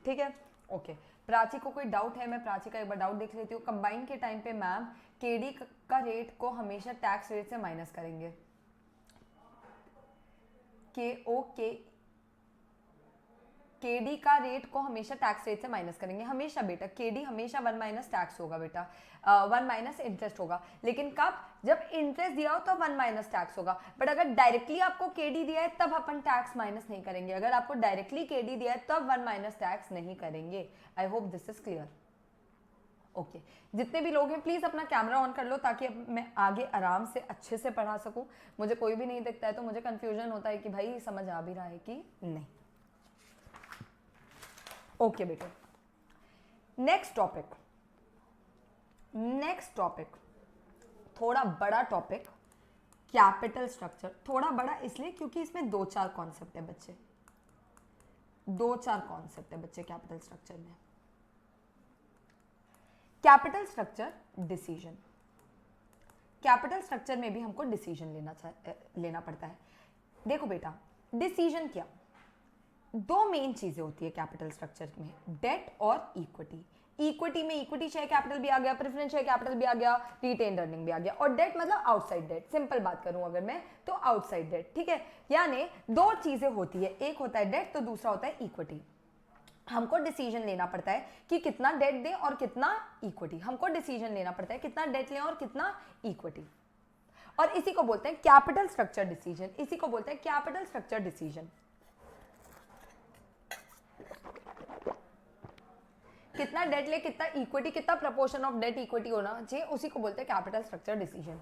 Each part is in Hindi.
ठीक है, ओके। प्राची को कोई डाउट है? मैं प्राची का एक बार डाउट देख लेती हूँ। कंबाइन के टाइम पे मैम केडी का रेट को हमेशा टैक्स रेट से माइनस करेंगे। केडी का रेट को हमेशा टैक्स रेट से माइनस करेंगे, हमेशा बेटा। केडी हमेशा 1 माइनस टैक्स होगा बेटा, 1 माइनस इंटरेस्ट होगा। लेकिन कब? जब इंटरेस्ट दिया हो तो 1 माइनस टैक्स होगा। बट अगर डायरेक्टली आपको केडी दिया है तब अपन टैक्स माइनस नहीं करेंगे। अगर आपको डायरेक्टली केडी दिया है तब 1 माइनस टैक्स नहीं करेंगे। I hope this is clear. Okay, जितने भी लोग हैं प्लीज अपना कैमरा ऑन कर लो ताकि मैं आगे आराम से अच्छे से पढ़ा सकूं। मुझे कोई भी नहीं दिखता है तो मुझे कंफ्यूजन होता है कि भाई समझ आ भी रहा है कि नहीं। ओके बेटे, नेक्स्ट टॉपिक थोड़ा बड़ा टॉपिक, कैपिटल स्ट्रक्चर। थोड़ा बड़ा इसलिए क्योंकि इसमें 2-4 कॉन्सेप्ट है बच्चे, 2-4 कॉन्सेप्ट है बच्चे कैपिटल स्ट्रक्चर में। Capital structure decision, capital structure में भी हमको डिसीजन लेना पड़ता है। देखो बेटा, डिसीजन क्या, 2 मेन चीजें होती है कैपिटल स्ट्रक्चर में, डेट और इक्विटी। इक्विटी में इक्विटी शेयर कैपिटल भी आ गया, प्रेफरेंस शेयर कैपिटल भी आ गया, रिटेन्ड अर्निंग भी आ गया, और डेट मतलब आउटसाइड डेट। सिंपल बात करूं अगर मैं तो आउटसाइड डेट, ठीक है। यानी 2 चीजें होती है, एक होता है डेट तो दूसरा होता है इक्विटी। हमको डिसीजन लेना पड़ता है कि कितना डेट दें और कितना इक्विटी। हमको डिसीजन लेना पड़ता है कितना डेट लें और कितना इक्विटी, और इसी को बोलते हैं कैपिटल स्ट्रक्चर डिसीजन। इसी को बोलते हैं कैपिटल स्ट्रक्चर डिसीजन। कितना डेट ले, कितना इक्विटी, कितना प्रपोर्शन ऑफ डेट इक्विटी होना चाहिए, उसी को बोलते हैं कैपिटल स्ट्रक्चर डिसीजन।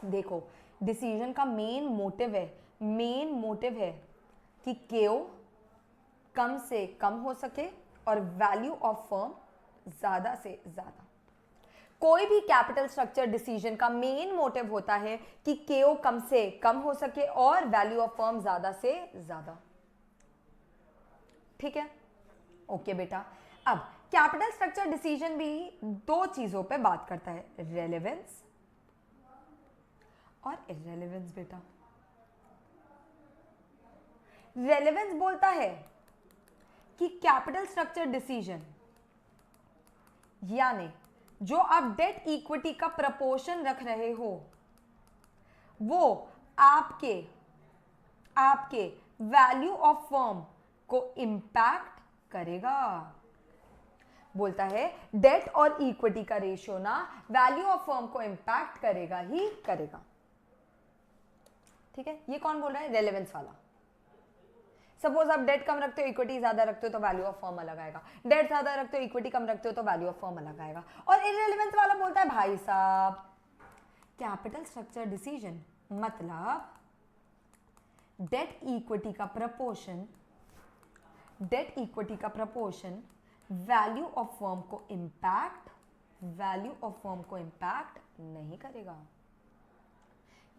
देखो, डिसीजन का मेन मोटिव है कि केओ कम से कम हो सके और वैल्यू ऑफ फर्म ज्यादा से ज्यादा। कोई भी कैपिटल स्ट्रक्चर डिसीजन का मेन मोटिव होता है कि केओ कम से कम हो सके और वैल्यू ऑफ फर्म ज्यादा से ज्यादा, ठीक है। ओके बेटा, अब कैपिटल स्ट्रक्चर डिसीजन भी 2 चीजों पे बात करता है, रेलेवेंस और इररेलेवेंस। बेटा, रेलेवेंस बोलता है कि कैपिटल स्ट्रक्चर डिसीजन यानी जो आप डेट इक्विटी का प्रपोर्शन रख रहे हो वो आपके वैल्यू ऑफ फर्म को इंपैक्ट करेगा। बोलता है डेट और इक्विटी का रेशियो ना वैल्यू ऑफ फर्म को इंपैक्ट करेगा ही करेगा, ठीक है। ये कौन बोल रहा है? रेलेवेंस वाला। सपोज आप डेट कम रखते हो इक्विटी ज्यादा रखते हो तो वैल्यू ऑफ फर्म अलग आएगा, डेट ज्यादा रखते हो इक्विटी कम रखते हो तो वैल्यू ऑफ फर्म अलग आएगा। और इररेलेवेंस वाला बोलता है भाई साहब कैपिटल स्ट्रक्चर डिसीजन मतलब डेट इक्विटी का प्रपोर्शन वैल्यू ऑफ फर्म को इंपैक्ट नहीं करेगा।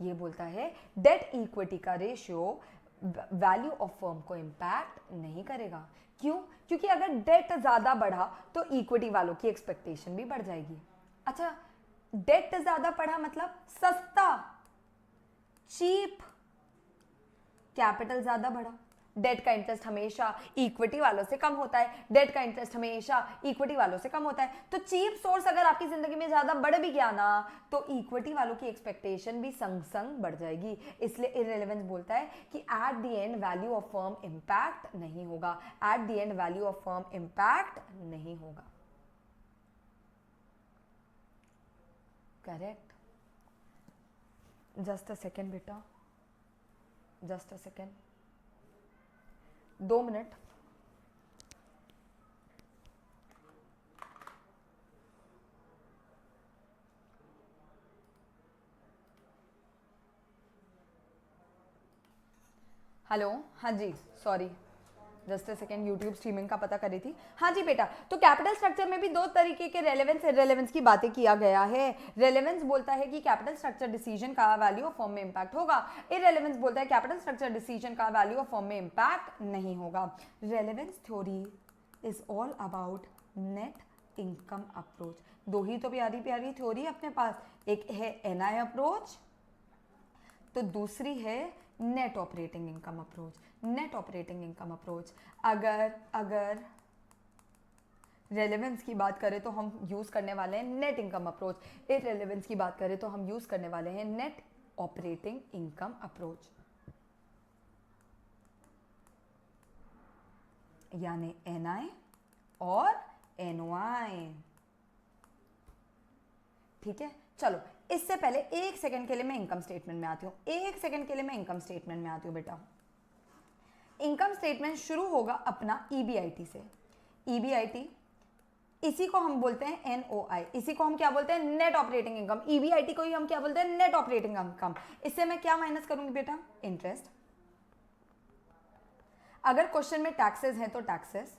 ये बोलता है डेट इक्विटी का रेशियो वैल्यू ऑफ फर्म को इंपैक्ट नहीं करेगा। क्यों? क्योंकि अगर डेट ज्यादा बढ़ा तो इक्विटी वालों की एक्सपेक्टेशन भी बढ़ जाएगी। अच्छा, डेट ज्यादा बढ़ा मतलब सस्ता, चीप, कैपिटल ज्यादा बढ़ा। डेट का इंटरेस्ट हमेशा इक्विटी वालों से कम होता है, डेट का इंटरेस्ट हमेशा इक्विटी वालों से कम होता है। तो चीप सोर्स अगर आपकी जिंदगी में ज्यादा बढ़ भी गया ना तो इक्विटी वालों की एक्सपेक्टेशन भी संग संग बढ़ जाएगी। इसलिए इररेलेवेंस बोलता है कि at the end value of firm impact नहीं होगा, at the end value of firm impact नहीं होगा। करेक्ट? जस्ट अ सेकेंड बेटा, just a second, 2 minute. Hello, हाँ जी, sorry, just a second, YouTube streaming का पता कर रही थी। हाँ जी बेटा, तो कैपिटल स्ट्रक्चर में भी 2 तरीके के रेलेवेंस इररेलेवेंस की बातें किया गया है। रेलेवेंस बोलता है कि कैपिटल स्ट्रक्चर डिसीजन का वैल्यू ऑफ फर्म में इंपैक्ट होगा, इररेलेवेंस बोलता है कैपिटल स्ट्रक्चर डिसीजन का वैल्यू ऑफ फर्म में इंपैक्ट नहीं होगा। Relevance theory is all about net income approach. 2 ही तो प्यारी प्यारी थ्योरी अपने पास, एक है एनआई अप्रोच तो दूसरी है net operating income approach. Net operating income approach, अगर रेलेवेंस की बात करें तो हम यूज करने वाले हैं नेट इनकम अप्रोच, इररेलेवेंस की बात करें तो हम यूज करने वाले हैं नेट ऑपरेटिंग इनकम अप्रोच, यानी NI और NOI। ठीक है, चलो इससे पहले एक सेकंड के लिए मैं इनकम स्टेटमेंट में आती हूँ, एक सेकंड के लिए मैं इनकम स्टेटमेंट में आती हूँ बेटा। इनकम स्टेटमेंट शुरू होगा अपना EBIT से। EBIT इसी को हम बोलते हैं NOI, इसी को हम क्या बोलते हैं नेट ऑपरेटिंग इनकम। EBIT को ही हम क्या बोलते हैं नेट ऑपरेटिंग इनकम। इससे मैं क्या माइनस करूंगी बेटा, इंटरेस्ट। अगर क्वेश्चन में टैक्सेस हैं तो टैक्सेस,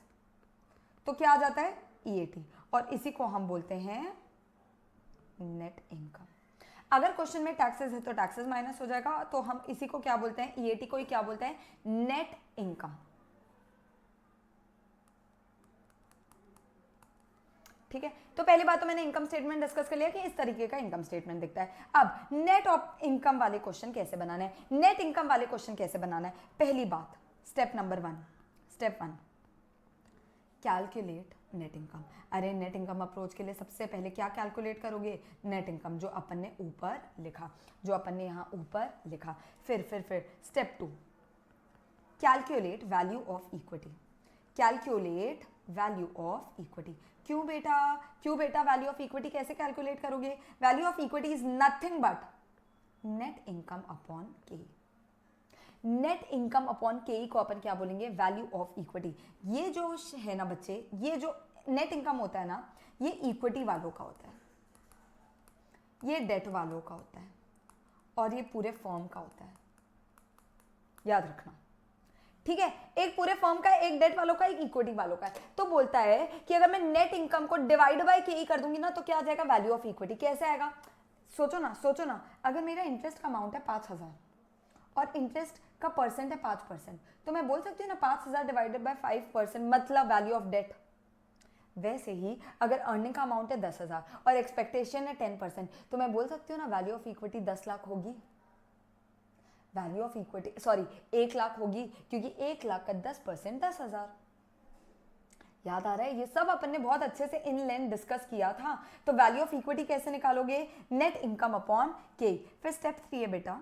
तो क्या आ जाता है EAT, और इसी को हम बोलते हैं नेट इनकम। अगर क्वेश्चन में टैक्सेस है तो टैक्सेस माइनस हो जाएगा, तो हम इसी को क्या बोलते हैं, EAT को ही क्या बोलते हैं नेट इनकम। ठीक है, तो पहली बात तो मैंने इनकम स्टेटमेंट डिस्कस कर लिया कि इस तरीके का इनकम स्टेटमेंट दिखता है। अब नेट ऑफ इनकम वाले क्वेश्चन कैसे बनाना है, नेट इनकम वाले क्वेश्चन कैसे बनाना है। पहली बात, step number 1, step 1, calculate net income. अरे नेट इनकम अप्रोच के लिए सबसे पहले क्या कैलकुलेट करोगे, नेट इनकम, जो अपन ने ऊपर लिखा, जो अपन ने यहाँ ऊपर लिखा। फिर step 2, calculate value of equity. Calculate value of equity. क्यों बेटा वैल्यू ऑफ इक्विटी कैसे कैलकुलेट करोगे, value of equity is nothing but net income upon के। नेट इनकम अपॉन के को अपन क्या बोलेंगे, वैल्यू ऑफ इक्विटी। ये जो है ना बच्चे, ये जो नेट इनकम होता है ना, ये इक्विटी वालों का होता है, ये डेट वालों का होता है, और ये पूरे फर्म का होता है, याद रखना। ठीक है, एक पूरे फर्म का, एक डेट वालों का, एक इक्विटी वालों का है। तो बोलता है कि अगर मैं नेट इनकम को डिवाइड बाय के कर दूंगी ना, तो क्या आ जाएगा, वैल्यू ऑफ इक्विटी। कैसे आएगा, सोचो ना, अगर मेरा इंटरेस्ट का अमाउंट है 5,000 और इंटरेस्ट का परसेंट है 5%, तो मैं बोल सकती हूँ ना 5,000 डिवाइडेड बाय 5% मतलब वैल्यू ऑफ डेट। वैसे ही अगर अर्निंग का अमाउंट है 10,000 और एक्सपेक्टेशन है 10%, तो मैं बोल सकती हूँ ना वैल्यू ऑफ इक्विटी 10 लाख होगी। वैल्यू ऑफ इक्विटी 1 लाख होगी, क्योंकि 1 लाख का 10% 10,000। याद आ रहा है, ये सब अपन ने बहुत अच्छे से इन लेंथ डिस्कस किया था। तो वैल्यू ऑफ इक्विटी कैसे निकालोगे, नेट इनकम अपॉन के। फिर स्टेप 3 है बेटा,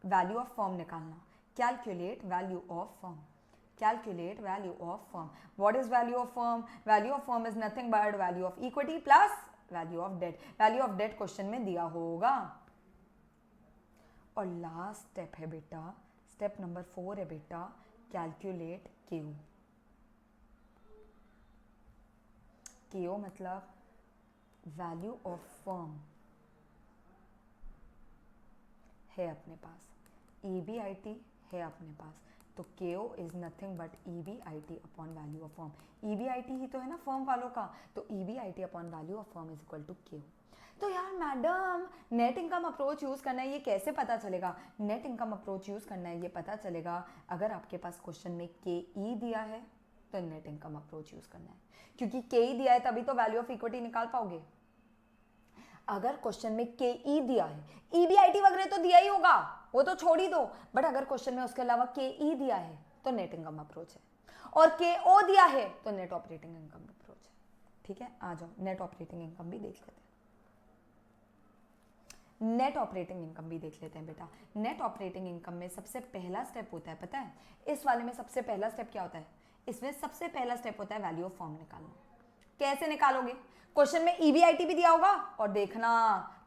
वैल्यू ऑफ फर्म निकालना। Calculate value of firm, calculate value of firm. What is value of firm, value of firm is nothing but value of equity plus value of debt. Value of debt question में दिया होगा। और लास्ट स्टेप है बेटा, स्टेप नंबर 4 है बेटा, कैलकुलेट क्यू। क्यू मतलब वैल्यू ऑफ फर्म है अपने पास, EBIT है अपने पास, तो KO is nothing but EBIT upon value of firm. EBIT ही तो है ना फर्म वालों का, तो EBIT upon value of firm is equal to KO। तो यार madam net income approach use करना है, ये कैसे पता चलेगा, नेट इनकम अप्रोच यूज करना है ये पता चलेगा अगर आपके पास क्वेश्चन में KE दिया है तो नेट इनकम अप्रोच यूज करना है, क्योंकि KE दिया है तभी तो वैल्यू ऑफ इक्विटी निकाल पाओगे। अगर क्वेश्चन में KE दिया है, EBIT वगैरह तो दिया ही होगा, वो तो छोड़ ही दो, बट अगर क्वेश्चन में उसके अलावा KE दिया है तो नेट इनकम अप्रोच है, और KO दिया है तो नेट ऑपरेटिंग इनकम अप्रोच है। ठीक है, आ जाओ नेट ऑपरेटिंग इनकम भी देख लेते हैं। नेट ऑपरेटिंग इनकम भी देख लेते हैं बेटा। नेट ऑपरेटिंग इनकम में सबसे पहला स्टेप होता है, पता है इस वाले में सबसे पहला स्टेप क्या होता है, इसमें सबसे पहला स्टेप होता है वैल्यू ऑफ फर्म निकालना। कैसे निकालोगे, क्वेश्चन में EBIT भी दिया होगा और देखना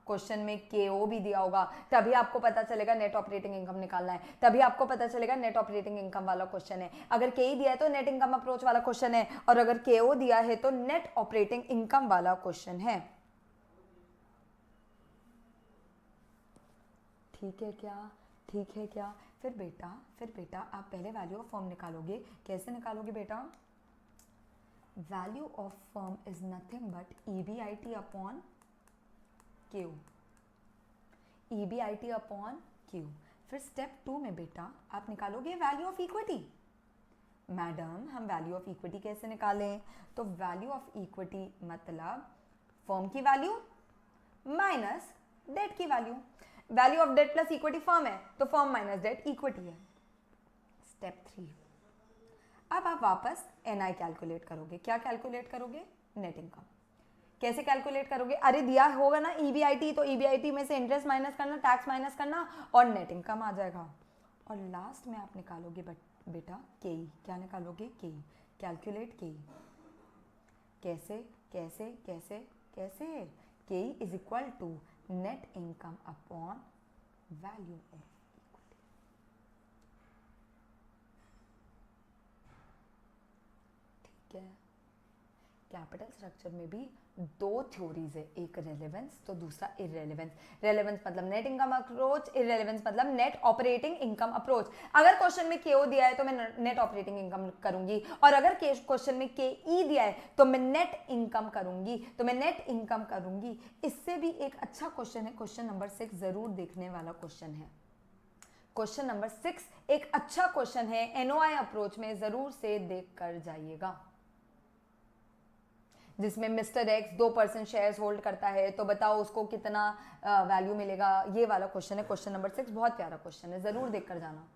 क्वेश्चन में KO भी दिया होगा, तभी आपको पता चलेगा नेट ऑपरेटिंग इनकम निकालना है, तभी आपको पता चलेगा नेट ऑपरेटिंग इनकम वाला क्वेश्चन है। अगर KE दिया है तो नेट इनकम अप्रोच वाला क्वेश्चन है, और अगर KO दिया है तो नेट ऑपरेटिंग इनकम वाला क्वेश्चन है। ठीक है क्या, ठीक है क्या। फिर बेटा आप पहले वैल्यू ऑफ फर्म निकालोगे। कैसे निकालोगे बेटा, value of firm is nothing but EBIT upon Q, EBIT upon Q। फिर स्टेप 2 में बेटा आप निकालोगे वैल्यू ऑफ इक्विटी। मैडम हम वैल्यू ऑफ इक्विटी कैसे निकालें, तो वैल्यू ऑफ इक्विटी मतलब फर्म की वैल्यू माइनस डेट की value. Value of debt plus equity firm है, तो फर्म माइनस डेट इक्विटी है। स्टेप 3, अब आप वापस NI कैलकुलेट करोगे। क्या कैलकुलेट करोगे? Net income. कैसे कैलकुलेट करोगे? अरे दिया होगा ना EBIT, तो EBIT में से इंटरेस्ट माइनस करना, टैक्स माइनस करना और नेट इनकम आ जाएगा। और लास्ट में आप निकालोगे बेटा KE। क्या निकालोगे? KE। Calculate KE। कैसे कैसे कैसे कैसे? KE is equal to net income upon value of equity. ठीक है। कैपिटल स्ट्रक्चर में भी दो थ्योरीज है, एक रेलेवेंस तो दूसरा इररेलेवेंस। रेलेवेंस मतलब नेट इनकम अप्रोच, इररेलेवेंस मतलब नेट ऑपरेटिंग इनकम अप्रोच। अगर क्वेश्चन में KO दिया है तो मैं नेट ऑपरेटिंग इनकम करूंगी, और अगर क्वेश्चन में KE दिया है तो मैं नेट इनकम करूंगी। इससे भी एक अच्छा क्वेश्चन है, क्वेश्चन नंबर 6 जरूर देखने वाला क्वेश्चन है। क्वेश्चन नंबर 6 एक अच्छा क्वेश्चन है, NOI अप्रोच में जरूर से देख कर जाइएगा, जिसमें मिस्टर एक्स 2% शेयर्स होल्ड करता है, तो बताओ उसको कितना वैल्यू मिलेगा। ये वाला क्वेश्चन है, क्वेश्चन नंबर 6। बहुत प्यारा क्वेश्चन है, जरूर देख कर जाना।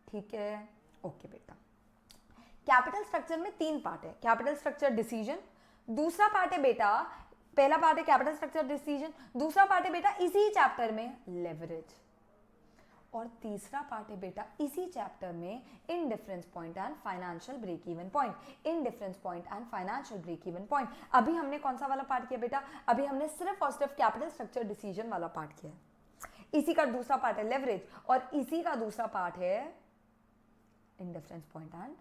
ठीक है, ओके बेटा। कैपिटल स्ट्रक्चर में 3 पार्ट है। कैपिटल स्ट्रक्चर डिसीजन, दूसरा पार्ट है बेटा, पहला पार्ट है कैपिटल स्ट्रक्चर डिसीजन, दूसरा पार्ट है बेटा इसी चैप्टर में लेवरेज, और तीसरा पार्ट है बेटा इसी चैप्टर में indifference point and financial break even point. Indifference point and financial break even point. अभी हमने कौन सा वाला पार्ट किया बेटा? अभी हमने सिर्फ और सिर्फ कैपिटल स्ट्रक्चर डिसीजन वाला पार्ट किया है। इसी का दूसरा पार्ट है लेवरेज, और इसी का दूसरा पार्ट है indifference point and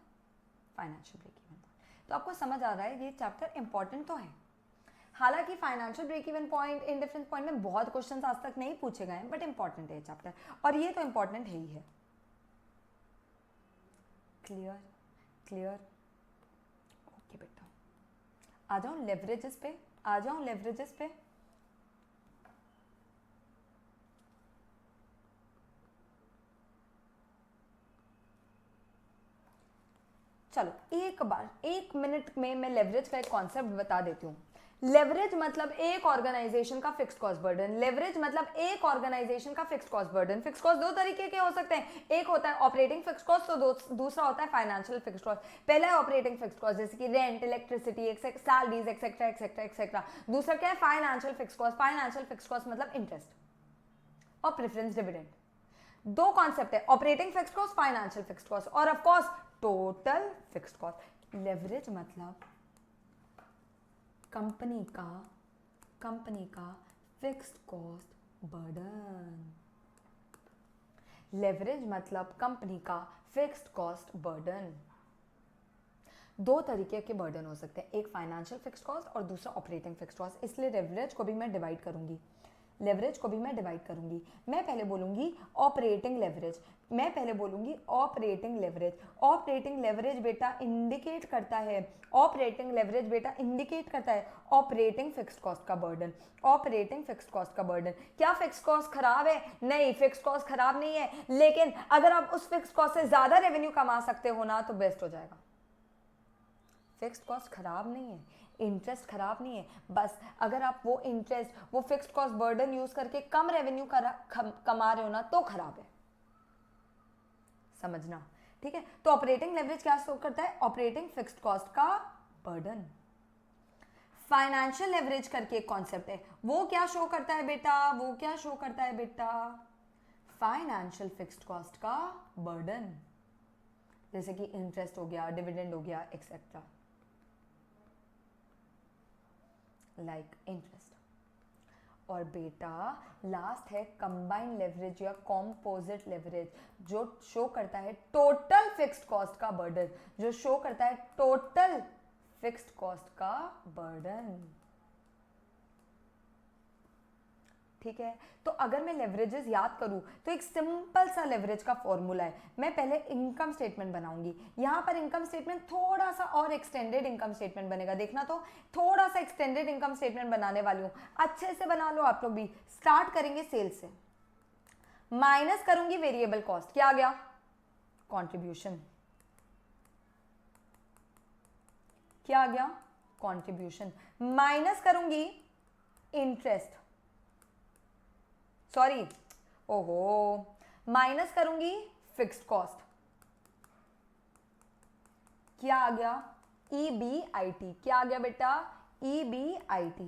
financial break even point. तो आपको समझ आ रहा है ये चैप्टर इंपॉर्टेंट तो है। हालांकि financial break even point, indifference point में बहुत क्वेश्चंस आज तक नहीं पूछे गए हैं, बट इंपॉर्टेंट है ये चैप्टर, और ये तो इंपॉर्टेंट है ही है। क्लियर क्लियर, ओके बेटा। आ जाओ लेवरेजेस पे, आ जाओ लेवरेजेस पे। चलो एक बार 1 मिनट में मैं लेवरेज का एक कॉन्सेप्ट बता देती हूँ। लेवरेज मतलब एक ऑर्गेनाइजेशन का फिक्स्ड कॉस्ट बर्डन। लेवरेज मतलब एक ऑर्गेनाइजेशन का fixed cost burden. Fixed cost 2 तरीके के हो सकते हैं, एक होता है ऑपरेटिंग फिक्स्ड कॉस्ट, तो दूसरा होता है फाइनेंशियल फिक्स्ड कॉस्ट। पहला है ऑपरेटिंग फिक्स्ड कॉस्ट, जैसे कि rent, electricity, salaries etcetera etcetera etcetera. दूसरा क्या है? Financial fixed cost. Financial fixed cost मतलब इंटरेस्ट और प्रेफरेंस डिविडेंड। दो कॉन्सेप्ट है, operating fixed cost, financial fixed cost, और of course total fixed cost. Leverage मतलब कंपनी का फिक्स्ड कॉस्ट बर्डन। लेवरेज मतलब कंपनी का फिक्स्ड कॉस्ट बर्डन। 2 तरीके के बर्डन हो सकते हैं, एक फाइनेंशियल फिक्स्ड कॉस्ट और दूसरा ऑपरेटिंग फिक्स्ड कॉस्ट। इसलिए लेवरेज को भी मैं डिवाइड करूंगी, मैं पहले बोलूंगी ऑपरेटिंग लेवरेज, ऑपरेटिंग लेवरेज बेटा इंडिकेट करता है, ऑपरेटिंग फिक्स्ड कॉस्ट का बर्डन। क्या फिक्स्ड कॉस्ट खराब है? नहीं, फिक्स्ड कॉस्ट खराब नहीं है, लेकिन अगर आप उस फिक्स्ड कॉस्ट से ज्यादा रेवेन्यू कमा सकते हो ना, तो बेस्ट हो जाएगा। फिक्स्ड कॉस्ट खराब नहीं है, इंटरेस्ट खराब नहीं है, बस अगर आप वो फिक्स्ड कॉस्ट बर्डन यूज करके कम रेवेन्यू कमा रहे हो ना, तो खराब है, समझना। ठीक है, तो ऑपरेटिंग लेवरेज क्या शो करता है? ऑपरेटिंग फिक्स्ड कॉस्ट का बर्डन। फाइनेंशियल लेवरेज करके एक कॉन्सेप्ट है, वो क्या शो करता है बेटा? फाइनेंशियल फिक्स्ड कॉस्ट का बर्डन, जैसे कि इंटरेस्ट हो गया, डिविडेंड हो गया, एक्सेट्रा, लाइक इंटरेस्ट। और बेटा लास्ट है कंबाइंड लेवरेज या कॉम्पोजिट लेवरेज, जो शो करता है टोटल फिक्स्ड कॉस्ट का बर्डन। ठीक है, तो अगर मैं लेवरेजेस याद करूं तो एक सिंपल सा लेवरेज का फॉर्मूला है। मैं पहले इनकम स्टेटमेंट बनाऊंगी, यहां पर इनकम स्टेटमेंट थोड़ा सा और एक्सटेंडेड इनकम स्टेटमेंट बनेगा, देखना, तो थोड़ा सा एक्सटेंडेड इनकम स्टेटमेंट बनाने वाली हूं, अच्छे से बना लो आप लोग भी। स्टार्ट करेंगे सेल्स से, माइनस करूंगी वेरिएबल कॉस्ट, क्या आ गया? कॉन्ट्रीब्यूशन। क्या आ गया? कॉन्ट्रीब्यूशन। माइनस करूंगी इंटरेस्ट, सॉरी, माइनस करूंगी फिक्स्ड कॉस्ट, क्या आ गया, EBIT, क्या आ गया बेटा, EBIT,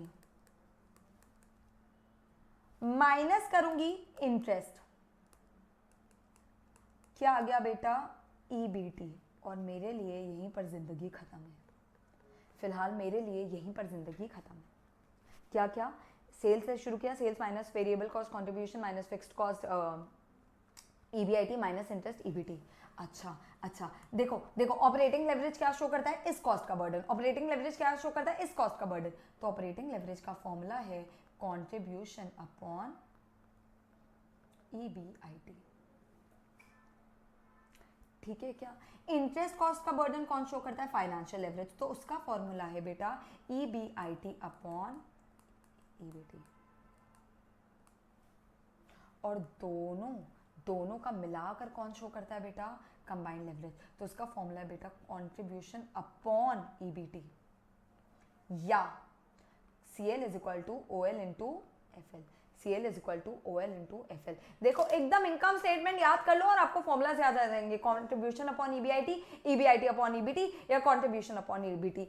माइनस करूंगी इंटरेस्ट, क्या आ गया बेटा, EBT, और मेरे लिए यहीं पर जिंदगी खत्म है, फिलहाल मेरे लिए यहीं पर जिंदगी खत्म है। क्या क्या, सेल्स से शुरू किया, sales minus variable cost contribution minus fixed cost EBIT minus interest EBT। अच्छा अच्छा, देखो देखो, ऑपरेटिंग लेवरेज क्या शो करता है, इस कॉस्ट का बर्डन, ऑपरेटिंग लेवरेज क्या शो करता है, इस कॉस्ट का बर्डन, तो ऑपरेटिंग लेवरेज का फॉर्मूला है कंट्रीब्यूशन अपॉन EBIT, ठीक है क्या। इंटरेस्ट कॉस्ट का बर्डन कौन शो करता है, फाइनेंशियल लेवरेज, तो उसका फॉर्मूला है बेटा EBIT अपॉन EBT, और दोनों का मिलाकर कौन शो करता है बेटा, कंबाइंड लेवरेज, तो उसका फॉर्मूला है बेटा कंट्रीब्यूशन अपॉन EBT, या CL is equal to OL into FL, CL is equal to OL into FL। देखो एकदम इनकम स्टेटमेंट याद कर लो और आपको फॉर्मूलाज याद आ जाएंगे, contribution upon EBIT, EBIT upon EBT, या contribution upon EBT।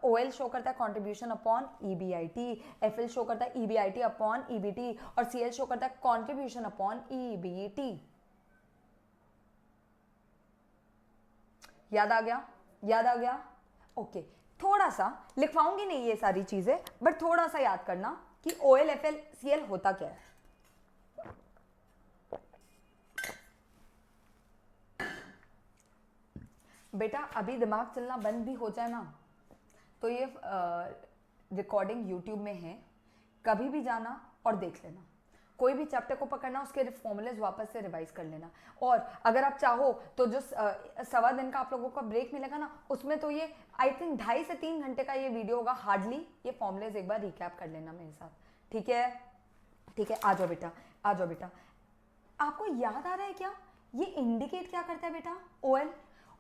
OL show करता है contribution upon EBIT, FL show करता है EBIT अपॉन EBT, और CL शो करता है कंट्रीब्यूशन अपॉन EBT। याद आ गया, याद आ गया, ओके। थोड़ा सा लिखवाऊंगी नहीं ये सारी चीजें, बट थोड़ा सा याद करना कि OL FL CL होता क्या है। बेटा अभी दिमाग चलना बंद भी हो जाए ना, तो ये रिकॉर्डिंग यूट्यूब में है, कभी भी जाना और देख लेना, कोई भी चैप्टर को पकड़ना, उसके फॉर्मूलेज वापस से रिवाइज कर लेना, और अगर आप चाहो तो जो 1.25 दिन का आप लोगों का ब्रेक मिलेगा ना, उसमें तो ये आई थिंक 2.5 से 3 घंटे का ये वीडियो होगा हार्डली, ये फॉर्मूलेज एक बार रिकैप कर लेना मेरे साथ, ठीक है, ठीक है। आ जाओ बेटा, आ जाओ बेटा, आपको याद आ रहा है क्या, ये इंडिकेट क्या करता है बेटा,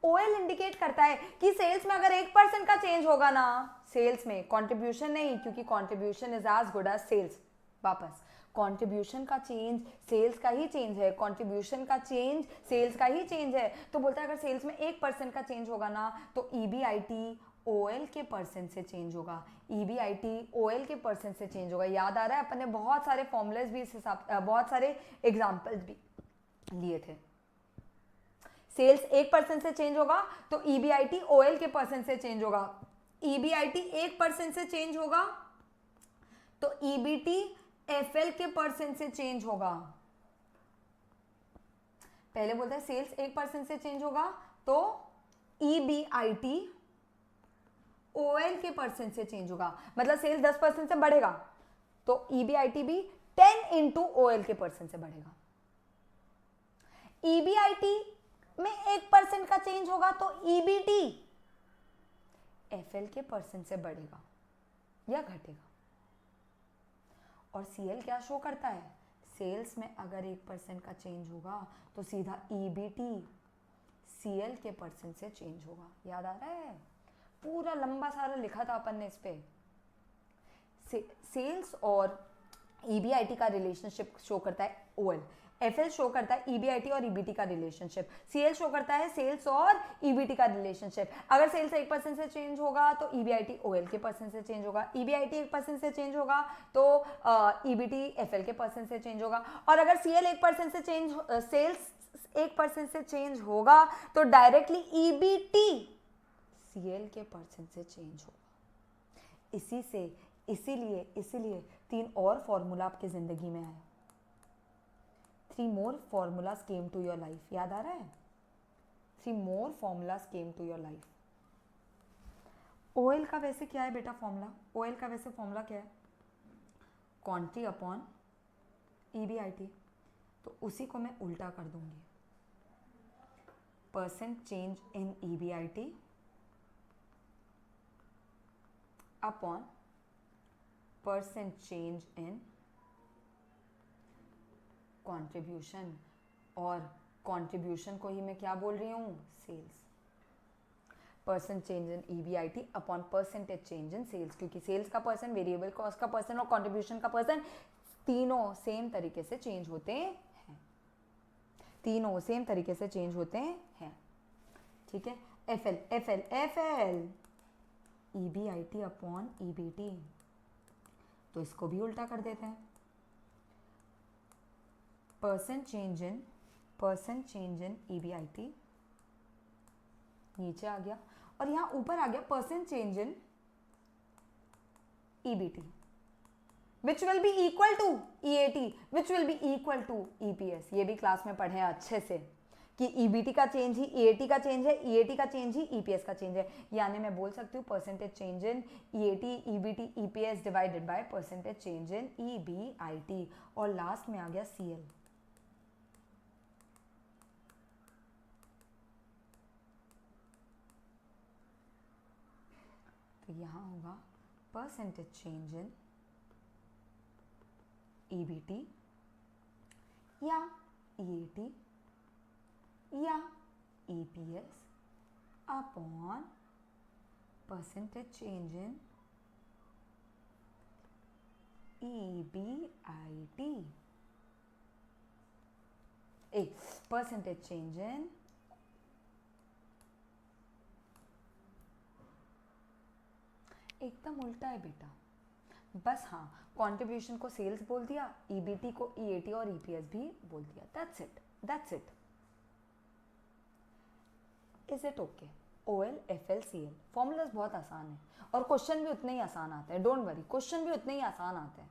OL इंडिकेट करता है कि सेल्स में अगर 1% का चेंज होगा ना, सेल्स में, कंट्रीब्यूशन नहीं, क्योंकि contribution is as good as sales, वापस कंट्रीब्यूशन का चेंज सेल्स का ही चेंज है, कंट्रीब्यूशन का चेंज सेल्स का ही चेंज है, तो बोलता है अगर सेल्स में 1% का चेंज होगा ना, तो EBIT OL के परसेंट से चेंज होगा, EBIT OL के परसेंट से चेंज होगा। याद आ रहा है, अपन ने बहुत सारे फॉर्मूलेज भी इस हिसाब, बहुत सारे एग्जाम्पल्स भी लिए थे। सेल्स 1% से चेंज होगा तो EBIT OL के परसेंट से चेंज होगा, EBIT 1% से चेंज होगा तो EBT FL के परसेंट से चेंज होगा। पहले बोलते हैं सेल्स 1% से चेंज होगा तो EBIT OL के परसेंट से चेंज होगा, मतलब सेल्स 10% से बढ़ेगा तो EBIT भी 10 इंटू OL के परसेंट से बढ़ेगा। EBIT में 1% का चेंज होगा तो EBT FL के परसेंट से बढ़ेगा या घटेगा। और CL क्या शो करता है, सेल्स में अगर 1% का चेंज होगा तो सीधा EBT CL के परसेंट से चेंज होगा। याद आ रहा है, पूरा लंबा सारा लिखा था अपन ने इस पे। सेल्स और EBIT का रिलेशनशिप शो करता है OL, FL शो करता है EBIT और EBT का रिलेशनशिप, CL शो करता है सेल्स और EBT का रिलेशनशिप। अगर सेल्स 1% से चेंज होगा तो EBIT OL के परसेंट से चेंज होगा, EBIT 1% से चेंज होगा तो EBT FL के परसेंट से चेंज होगा, और अगर CL 1% से चेंज, सेल्स 1% से चेंज होगा तो डायरेक्टली EBT CL के परसेंट से चेंज होगा। इसीलिए 3 और फॉर्मूला आपके जिंदगी में आए, 3 more formulas came to your life। याद आ रहा है, 3 more formulas came to your life। OL का वैसे क्या है बेटा फॉर्मूला, OL का वैसे फॉर्मूला क्या है, क्वांटिटी अपॉन EBIT, तो उसी को मैं उल्टा कर दूंगी, percent change in EBIT upon percent change in contribution, और कंट्रीब्यूशन को ही मैं क्या बोल रही हूँ, sales. Percent change in EBIT upon percentage change in sales, क्योंकि सेल्स का परसेंट, वेरिएबल कॉस्ट का परसेंट और कंट्रीब्यूशन का परसेंट तीनों सेम तरीके से चेंज होते हैं, तीनों सेम तरीके से चेंज होते हैं, ठीक है। F L EBIT upon EBT, तो इसको भी उल्टा कर देते हैं। परसेंट चेंज इन EBIT नीचे आ गया, और यहाँ ऊपर आ गया percent change in EBT, which will be equal to EAT, which will be equal to EPS। ये भी क्लास में पढ़े हैं अच्छे से कि EBT का चेंज ही EAT का चेंज है, EAT का चेंज ही EPS का चेंज है। यानी मैं बोल सकती हूँ percentage change in EAT EBT EPS divided by percentage change in EBIT, और लास्ट में आ गया CL। तो यहाँ होगा परसेंटेज चेंज इन EBT या EAT या EPS upon percentage change in EBIT, percentage change इन एकदम उल्टा है बेटा, बस हाँ कंट्रीब्यूशन को सेल्स बोल दिया, EBT को EAT और EPS भी बोल दिया, that's it। Is it okay? OL FL CL formulas बहुत आसान है और क्वेश्चन भी उतने ही आसान आते हैं, डोंट वरी, क्वेश्चन भी उतने ही आसान आते हैं।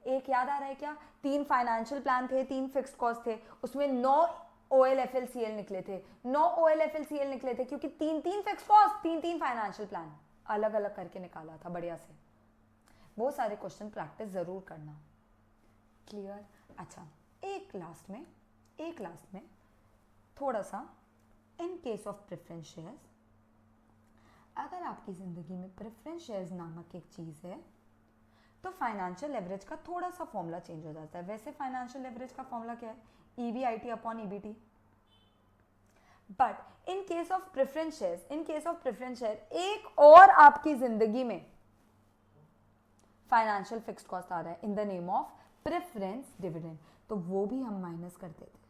एक याद आ रहा है क्या, 3 फाइनेंशियल प्लान थे, 3 फिक्स्ड कॉस्ट थे, उसमें 9 OL FL CL निकले थे, 9 OL FL CL निकले थे क्योंकि 3 फिक्स्ड कॉस्ट, 3 फाइनेंशियल प्लान अलग अलग करके निकाला था बढ़िया से। वो सारे क्वेश्चन प्रैक्टिस जरूर करना, क्लियर। अच्छा, एक लास्ट में थोड़ा सा in case of preference shares, अगर आपकी जिंदगी में प्रेफरेंस शेयर्स नामक एक चीज है तो फाइनेंशियल लेवरेज का थोड़ा सा फॉर्मूला चेंज हो जाता है। वैसे फाइनेंशियल लेवरेज का फॉर्मूला क्या है, EBIT upon EBT, but in case of preference share एक और आपकी जिंदगी में फाइनेंशियल फिक्स्ड कॉस्ट आ रहा है in the name of preference dividend, तो वो भी हम माइनस करते थे,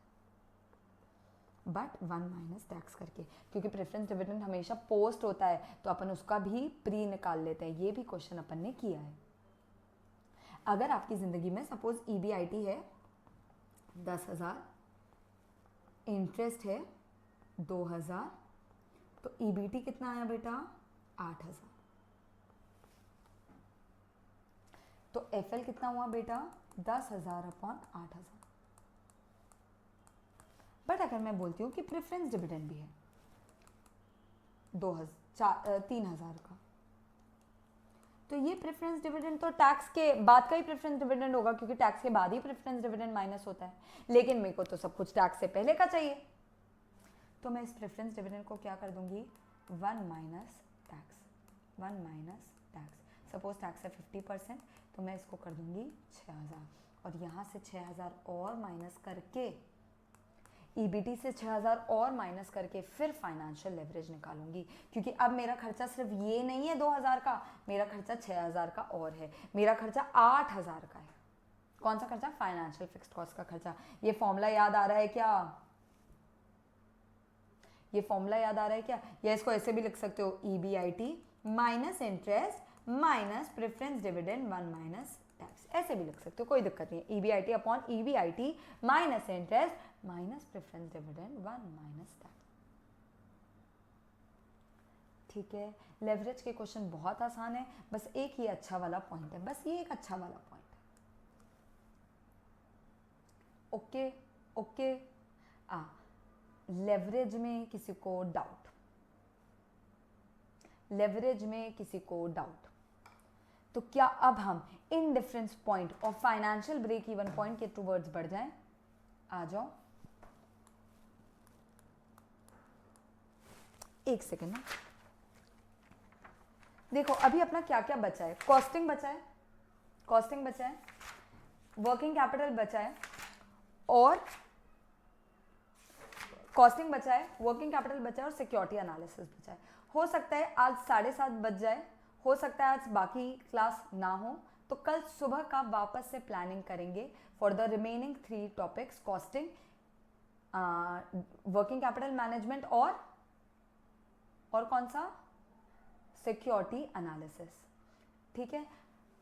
बट 1 माइनस टैक्स करके, क्योंकि प्रेफरेंस डिविडेंड हमेशा पोस्ट होता है तो अपन उसका भी प्री निकाल लेते हैं। ये भी क्वेश्चन अपन ने किया है। अगर आपकी जिंदगी में सपोज EBIT है 10,000, इंटरेस्ट है 2,000, तो EBT कितना आया बेटा 8,000, तो FL कितना हुआ बेटा 10,000 अपॉन 8,000। बट अगर मैं बोलती हूँ कि प्रेफरेंस डिविडेंड भी है 3,000 का, तो ये प्रेफरेंस डिविडेंड तो टैक्स के बाद का ही प्रेफरेंस डिविडेंड होगा, क्योंकि टैक्स के बाद ही प्रेफरेंस डिविडेंड माइनस होता है। लेकिन मेरे को तो सब कुछ टैक्स से पहले का चाहिए, तो मैं इस प्रेफरेंस डिविडेंड को क्या कर दूंगी 1 माइनस टैक्स। सपोज टैक्स है 50%, तो मैं इसको कर दूंगी 6,000, और यहाँ से 6,000 और माइनस करके EBT से 6,000 और माइनस करके फिर फाइनेंशियल लेवरेज निकालूंगी, क्योंकि अब मेरा खर्चा सिर्फ ये नहीं है 2,000 का, मेरा खर्चा 6,000 का और है, मेरा खर्चा 8,000 का है। कौन सा खर्चा, फाइनेंशियल फिक्स्ड कॉस्ट का खर्चा। ये फॉर्मूला याद आ रहा है क्या, या इसको ऐसे भी लिख सकते हो, EBIT minus interest minus preference dividend 1 minus tax, ऐसे भी लिख सकते हो, कोई दिक्कत नहीं है। EBIT upon EBIT minus interest minus preference dividend 1 minus tax. ठीक है, लेवरेज के क्वेश्चन बहुत आसान है, बस एक ही अच्छा वाला पॉइंट है, बस ये एक अच्छा वाला पॉइंट है। ओके। लेवरेज में किसी को डाउट, तो क्या अब हम इन डिफरेंस पॉइंट और फाइनेंशियल ब्रेक इवन पॉइंट के टूवर्ड्स बढ़ जाएं? आ जाओ, एक सेकेंड ना, देखो अभी अपना क्या क्या बचा है, कॉस्टिंग बचा है, वर्किंग कैपिटल बचा है, और कॉस्टिंग बचा है, वर्किंग कैपिटल बचा है, और सिक्योरिटी एनालिसिस बचा है। हो सकता है आज 7:30 बज जाए, हो सकता है आज बाकी क्लास ना हो, तो कल सुबह का वापस से प्लानिंग करेंगे for the remaining 3 topics, costing, working capital management और और कौन सा, सिक्योरिटी एनालिसिस। ठीक है,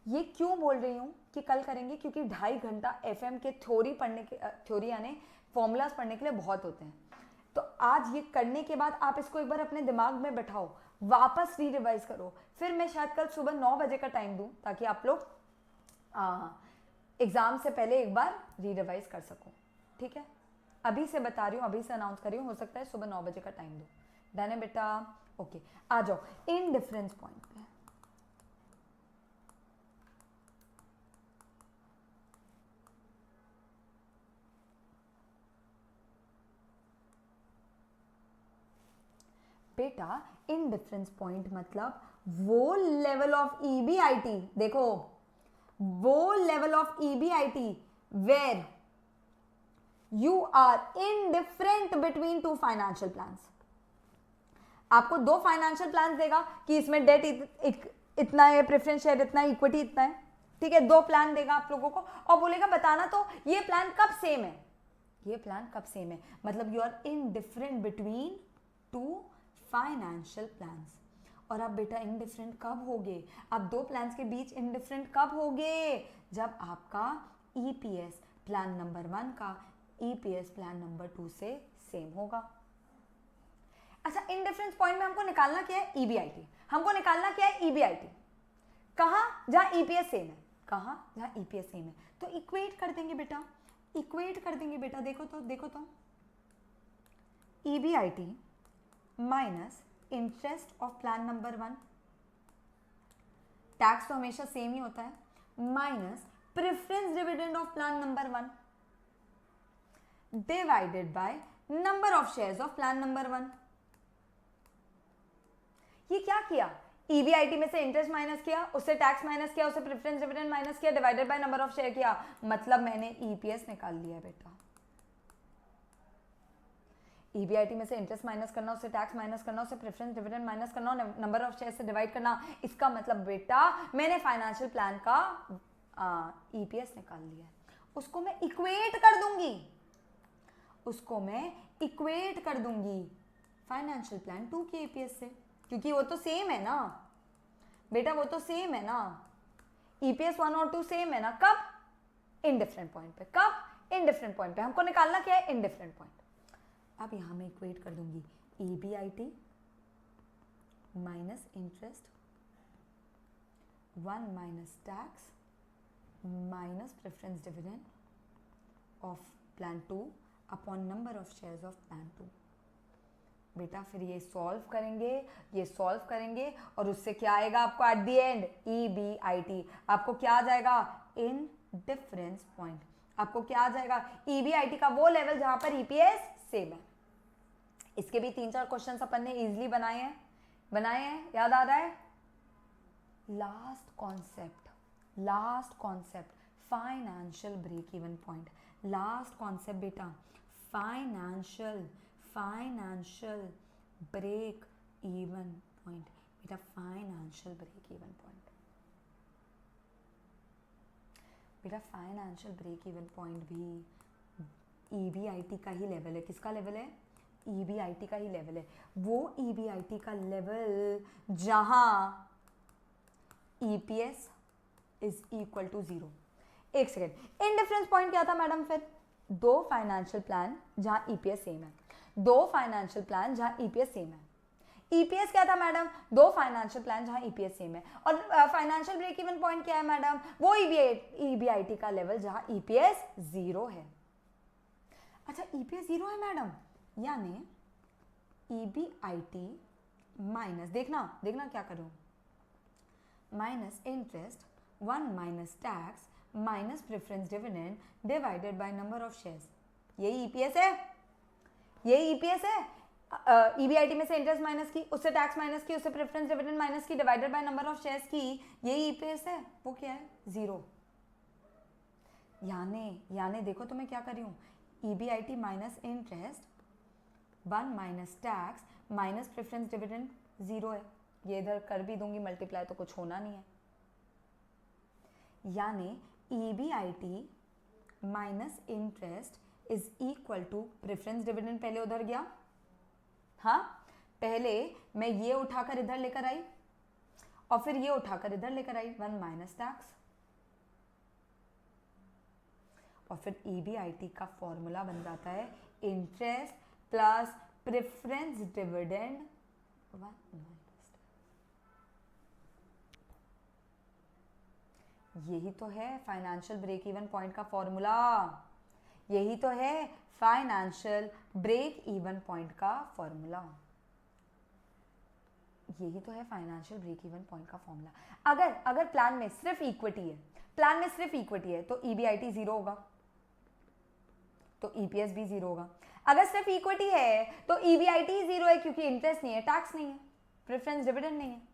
ये क्यों बोल रही हूँ कि कल करेंगे, क्योंकि 2.5 घंटा एफएम के थ्योरी पढ़ने के, थ्योरी यानी फॉर्मूलाज पढ़ने के लिए बहुत होते हैं। तो आज ये करने के बाद आप इसको एक बार अपने दिमाग में बैठाओ, वापस री रिवाइज करो, फिर मैं शायद कल सुबह 9 बजे का टाइम दूं ताकि आप लोग एग्जाम से पहले एक बार री रिवाइज कर सको। ठीक है, अभी से बता रही हूँ, अभी से अनाउंस कर रही हूँ, हो सकता है सुबह 9 बजे का टाइम दूं। डन है बेटा? ओके, आ जाओ इन डिफरेंस पॉइंट पे। बेटा इन डिफरेंस पॉइंट मतलब वो लेवल ऑफ ईबीआईटी, देखो वो level of EBIT where you are indifferent between two financial plans. आपको 2 फाइनेंशियल प्लान्स देगा कि इसमें डेट इतना है, प्रेफरेंस शेयर इतना है, इक्विटी इतना है। ठीक है, 2 प्लान देगा आप लोगों को और बोलेगा बताना तो ये प्लान कब सेम है, ये प्लान कब सेम है, मतलब you are indifferent between 2 financial plans. और आप बेटा इनडिफरेंट कब होगे, आप 2 प्लान्स के बीच इनडिफरेंट कब होगे, जब आपका ईपीएस प्लान नंबर 1 का ईपीएस प्लान नंबर 2 से सेम होगा। अच्छा, इनडिफरेंस पॉइंट में हमको निकालना क्या है, ईबीआईटी। हमको निकालना क्या है, ईबीआईटी। कहां, जहां ईपीएस सेम है, कहां, जहां ईपीएस सेम है। तो इक्वेट कर देंगे बेटा, इक्वेट कर देंगे बेटा। देखो तो, देखो तो, EBIT minus interest of plan number 1, tax तो हमेशा सेम ही होता है, minus preference dividend of plan number 1 divided by number of shares of plan number 1। ये क्या किया, ईबीआईटी में से इंटरेस्ट माइनस किया, उससे टैक्स माइनस किया, उससे प्रेफरेंस डिविडेंड माइनस किया, divided by number of share किया, मतलब मैंने ईपीएस निकाल लिया बेटा। ईबीआईटी में से इंटरेस्ट माइनस करना, उससे टैक्स माइनस करना, उससे प्रेफरेंस डिविडेंड माइनस करना, नंबर ऑफ शेयर से डिवाइड करना, इसका मतलब बेटा मैंने फाइनेंशियल प्लान का ईपीएस निकाल लिया है। उसको मैं इक्वेट कर दूंगी, उसको मैं इक्वेट कर दूंगी फाइनेंशियल प्लान 2 के ईपीएस से, क्योंकि वो तो सेम है ना बेटा, वो तो सेम है ना, ईपीएस 1 और 2 सेम है ना। कब, इनडिफरेंट पॉइंट पे। कब, इनडिफरेंट पॉइंट पे। हमको निकालना क्या है, इनडिफरेंट पॉइंट। अब यहां मैं इक्वेट कर दूंगी EBIT minus interest 1 minus tax minus preference dividend of plan 2 upon number of shares of plan 2। बेटा फिर ये सॉल्व करेंगे, ये सॉल्व करेंगे और उससे क्या आएगा आपको एट द एंड, ईबीआईटी। आपको क्या आ जाएगा, इन डिफरेंस पॉइंट। आपको क्या आ जाएगा, ईबीआईटी का वो लेवल जहां पर ईपीएस सेम है। इसके भी 3-4 क्वेश्चन अपन ने इजीली बनाए हैं, याद आ रहा है। Last concept financial break even point. Last concept बेटा, फाइनेंशियल ब्रेक इवन पॉइंट। बेटा फाइनेंशियल ब्रेक इवन पॉइंट, बेटा फाइनेंशियल ब्रेक इवन पॉइंट भी ईबीआईटी का ही लेवल है। किसका लेवल है, ईबीआईटी का ही लेवल है। वो ईबीआईटी का लेवल जहां ईपीएस इज इक्वल टू 0। एक सेकेंड, इनडिफरेंस पॉइंट क्या था मैडम फिर, 2 फाइनेंशियल प्लान जहां ईपीएस सेम है, 2 फाइनेंशियल प्लान जहां ईपीएस सेम है। ईपीएस क्या था मैडम, 2 फाइनेंशियल प्लान जहां ईपीएस सेम है। और फाइनेंशियल ब्रेक इवन पॉइंट क्या है मैडम, वो ईबीआईटी का लेवल जहां ईपीएस 0 है। अच्छा ईपीएस 0 है मैडम, यानी ईबीआईटी माइनस, देखना क्या करूं, minus interest 1 minus tax minus preference dividend divided by number of shares. यही ईपीएस है, यही ईपीएस है। ईबीआईटी में से इंटरेस्ट माइनस की, उससे टैक्स माइनस की, उससे प्रेफरेंस डिविडेंड माइनस की, divided by number of shares की, यही ईपीएस है। वो क्या है, 0। यानी देखो तो मैं क्या कर रही हूँ, EBIT minus interest 1 minus tax minus preference dividend 0 है। ये इधर कर भी दूंगी मल्टीप्लाई तो कुछ होना नहीं है। यानी EBIT minus interest is equal to preference dividend, पहले उधर गया, हाँ, पहले मैं ये उठाकर इधर लेकर आई और फिर ये उठाकर इधर लेकर आई, 1 माइनस टैक्स, और फिर EBIT का फॉर्मूला बन जाता है interest plus preference dividend 1 minus. यही तो है फाइनेंशियल ब्रेक इवन पॉइंट का फॉर्मूला, यही तो है फाइनेंशियल ब्रेक इवन पॉइंट का फॉर्मूला, यही तो है फाइनेंशियल ब्रेक इवन पॉइंट का फॉर्मूला। अगर प्लान में सिर्फ इक्विटी है, प्लान में सिर्फ इक्विटी है, तो EBIT 0 होगा, तो EPS भी 0 होगा। अगर सिर्फ इक्विटी है तो EBIT 0 है, क्योंकि इंटरेस्ट नहीं है, टैक्स नहीं है, प्रेफरेंस डिविडेंड नहीं है।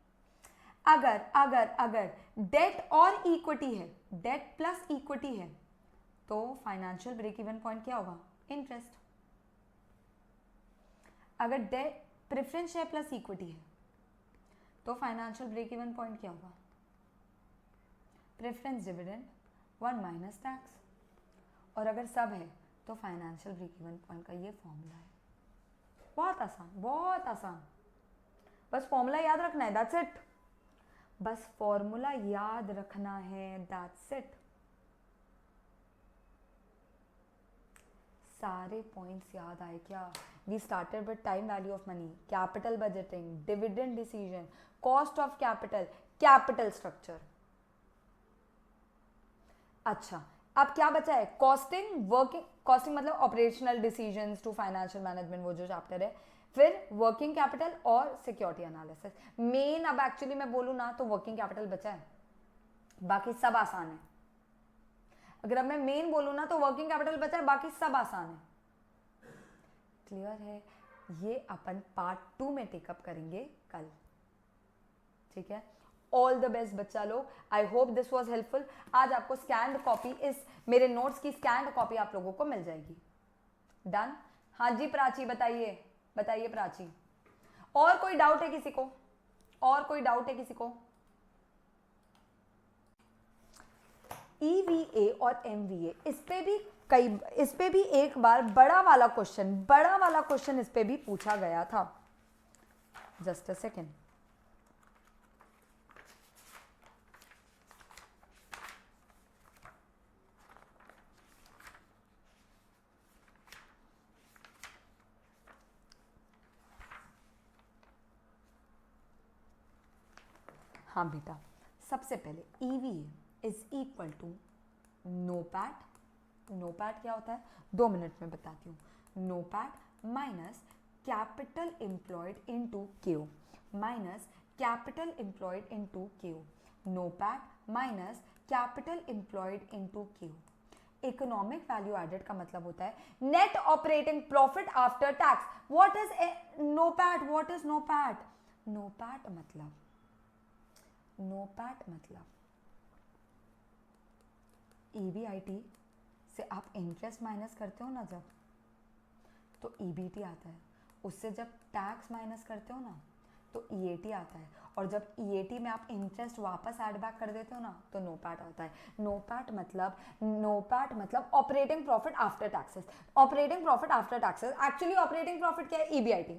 अगर डेट और इक्विटी है, डेट प्लस इक्विटी है, तो फाइनेंशियल ब्रेक इवन पॉइंट क्या होगा? इंटरेस्ट। अगर debt preference share plus equity है, तो फाइनेंशियल ब्रेक इवन पॉइंट क्या होगा? Preference dividend 1 minus tax. और अगर सब है तो फाइनेंशियल ब्रेक इवन पॉइंट का ये फॉर्मूला है। बहुत आसान, बहुत आसान, बस फॉर्मूला याद रखना है, दैट्स इट। बस फॉर्मूला याद रखना है, दैट्स इट। सारे पॉइंट्स याद आए क्या? We started with time value of money, capital budgeting, dividend decision, cost of capital, capital structure. अच्छा, अब क्या बचा है? कॉस्टिंग, वर्किंग, कॉस्टिंग मतलब operational decisions to financial management, वो जो चैप्टर है, फिर वर्किंग कैपिटल और सिक्योरिटी एनालिसिस। मेन अब एक्चुअली मैं बोलूँ ना तो वर्किंग कैपिटल बचा है, बाकी सब आसान है। अगर अब मैं मेन बोलूँ ना तो वर्किंग कैपिटल बचा है, बाकी सब आसान है। क्लियर है? ये अपन पार्ट 2 में टेकअप करेंगे कल, ठीक है? ऑल द बेस्ट बच्चा लोग, I hope this was helpful. आज आपको स्कैन्ड कॉपी, इस मेरे नोट्स की स्कैन्ड कॉपी आप लोगों को मिल जाएगी। डन? हाँ जी प्राची, बताइए बताइए प्राची, और कोई डाउट है किसी को? और कोई डाउट है किसी को? EVA और MVA, इस पे भी एक बार बड़ा वाला क्वेश्चन इस पे भी पूछा गया था। Just a second. हाँ बेटा, सबसे पहले EVA is equal to NOPAT। NOPAT क्या होता है? 2 मिनट में बताती हूँ। NOPAT minus capital employed into Q, minus capital employed into Q, NOPAT minus capital employed into Q। Economic value added का मतलब होता है net operating profit after tax. What is NOPAT? What is NOPAT? NOPAT मतलब EBIT से आप इंटरेस्ट माइनस करते हो ना जब, तो EBT आता है। उससे जब टैक्स माइनस करते हो ना तो EAT आता है, और जब EAT में आप इंटरेस्ट वापस ऐड बैक कर देते हो ना तो NOPAT आता है। NOPAT मतलब operating profit after taxes. Operating profit after taxes, actually operating profit क्या है? EBIT,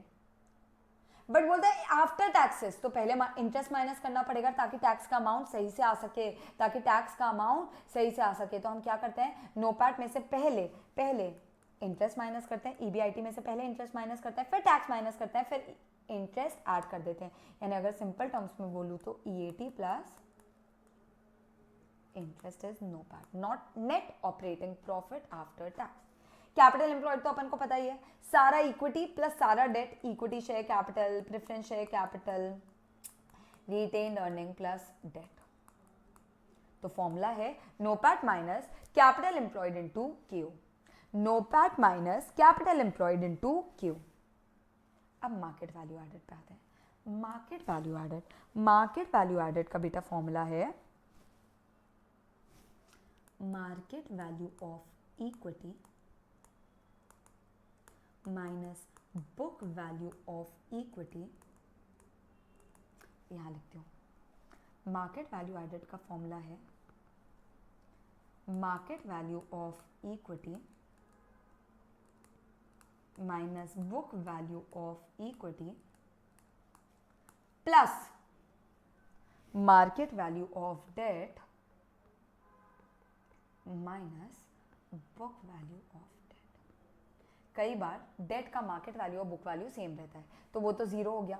बट बोलते हैं आफ्टर टैक्सेस, तो पहले इंटरेस्ट माइनस करना पड़ेगा ताकि टैक्स का अमाउंट सही से आ सके, तो हम क्या करते हैं? NOPAT में से पहले इंटरेस्ट माइनस करते हैं, EBIT में से पहले इंटरेस्ट माइनस करते हैं, फिर टैक्स माइनस करते हैं, फिर इंटरेस्ट ऐड कर देते हैं। यानी अगर सिंपल टर्म्स में बोलूँ तो EAT plus interest is NOPAT, not net operating profit after tax. Capital employed तो अपन को पता ही है, सारा इक्विटी प्लस सारा debt, equity share capital, preference share capital, retained earning plus debt. तो फॉर्मूला है NOPAT minus capital employed into Q, NOPAT minus capital employed into Q। अब मार्केट वैल्यू एडेड पे आते हैं। मार्केट वैल्यू एडेड का बेटा फॉर्मूला है market value of equity minus book value of equity. यहां लिखती हूं, मार्केट वैल्यू एडेड का फॉर्मूला है market value of equity minus book value of equity plus market value of debt minus book value of debt. कई बार डेट का मार्केट वैल्यू और बुक वैल्यू सेम रहता है तो वो तो जीरो हो गया,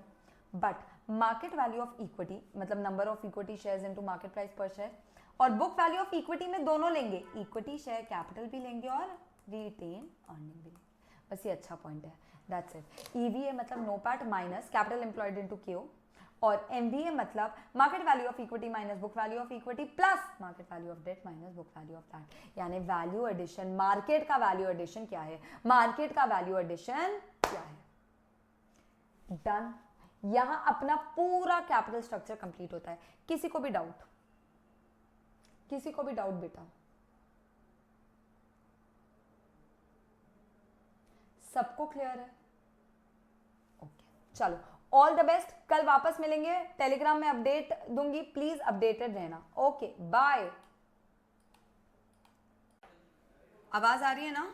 but market value of equity मतलब number of equity shares into market price पर शेयर, और बुक वैल्यू ऑफ इक्विटी में दोनों लेंगे, इक्विटी शेयर कैपिटल भी लेंगे और रिटेन अर्निंग भी लेंगे। बस ये अच्छा पॉइंट है, दैट्स इट। ईवीए मतलब NOPAT minus capital employed into Q, और एमवीए मतलब market value of equity minus book value of equity plus market value of debt minus book value of that. यानी वैल्यू एडिशन, मार्केट का वैल्यू एडिशन क्या है, मार्केट का वैल्यू एडिशन क्या है। डन। यहां अपना पूरा कैपिटल स्ट्रक्चर कंप्लीट होता है। किसी को भी डाउट, किसी को भी डाउट बेटा? सबको क्लियर है? ओके, चलो ऑल द बेस्ट। कल वापस मिलेंगे, टेलीग्राम में अपडेट दूंगी, प्लीज अपडेटेड रहना। Okay bye. आवाज आ रही है ना?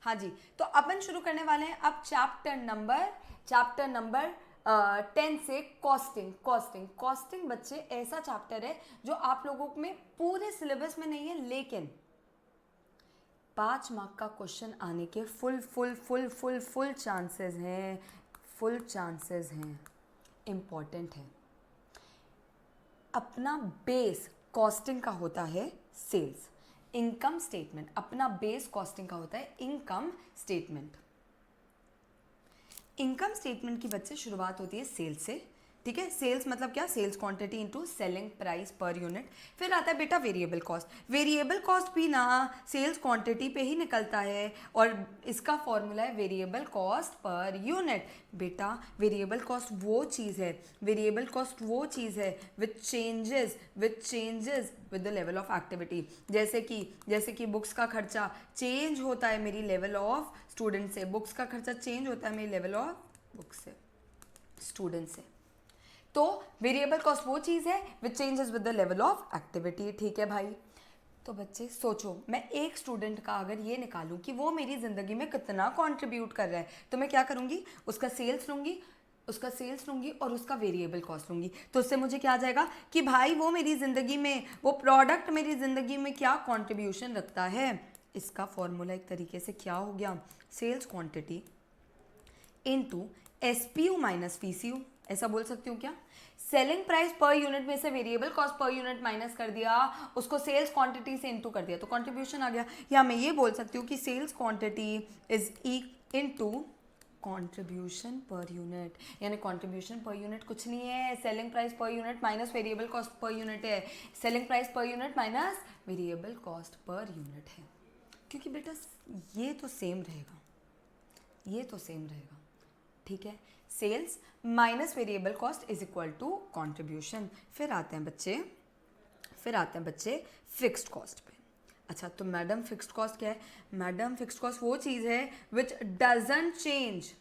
हाँ जी, तो अपन शुरू करने वाले हैं अब चैप्टर नंबर 10 से कॉस्टिंग। कॉस्टिंग बच्चे ऐसा चैप्टर है जो आप लोगों में पूरे सिलेबस में नहीं है, लेकिन 5 मार्क का क्वेश्चन आने के फुल चांसेस हैं, इंपॉर्टेंट है। अपना बेस कॉस्टिंग का होता है सेल्स, इनकम स्टेटमेंट। अपना बेस कॉस्टिंग का होता है इनकम स्टेटमेंट। इनकम स्टेटमेंट की बच्चे शुरुआत होती है सेल्स से, ठीक है। सेल्स मतलब क्या, sales quantity into selling price per unit. फिर आता है बेटा वेरिएबल कॉस्ट। वेरिएबल कॉस्ट भी ना सेल्स क्वांटिटी पे ही निकलता है, और इसका फॉर्मूला है वेरिएबल कॉस्ट पर यूनिट। बेटा वेरिएबल कॉस्ट वो चीज़ है विच changes with the level of activity. जैसे कि बुक्स का खर्चा चेंज होता है मेरी लेवल ऑफ स्टूडेंट से, बुक्स का खर्चा चेंज होता है मेरी लेवल ऑफ बुक्स से, स्टूडेंट से। तो वेरिएबल कॉस्ट वो चीज़ है विच changes with the level of activity, ठीक है भाई। तो बच्चे सोचो, मैं एक स्टूडेंट का अगर ये निकालूं कि वो मेरी ज़िंदगी में कितना कंट्रीब्यूट कर रहा है, तो मैं क्या करूँगी, उसका सेल्स लूँगी और उसका वेरिएबल कॉस्ट लूँगी। तो उससे मुझे क्या आ जाएगा कि भाई वो मेरी ज़िंदगी में, वो प्रोडक्ट मेरी ज़िंदगी में क्या कॉन्ट्रीब्यूशन रखता है। इसका फॉर्मूला एक तरीके से क्या हो गया, sales quantity into SPU minus PCU, ऐसा बोल सकती हूँ क्या। सेलिंग प्राइस पर यूनिट में से variable cost per unit minus कर दिया, उसको सेल्स क्वांटिटी से इनटू कर दिया, तो कंट्रीब्यूशन आ गया। या मैं ये बोल सकती हूँ कि sales quantity is into contribution per unit. यानी कंट्रीब्यूशन पर यूनिट कुछ नहीं है, selling price per unit minus variable cost per unit है। Selling price per unit minus variable cost per unit है, क्योंकि बेटा ये तो सेम रहेगा, ठीक है। Sales minus variable cost is equal to contribution. फिर आते हैं बच्चे फिक्स्ड कॉस्ट पे। अच्छा, तो मैडम फिक्स्ड कॉस्ट क्या है? मैडम फिक्स्ड कॉस्ट वो चीज है विच doesn't change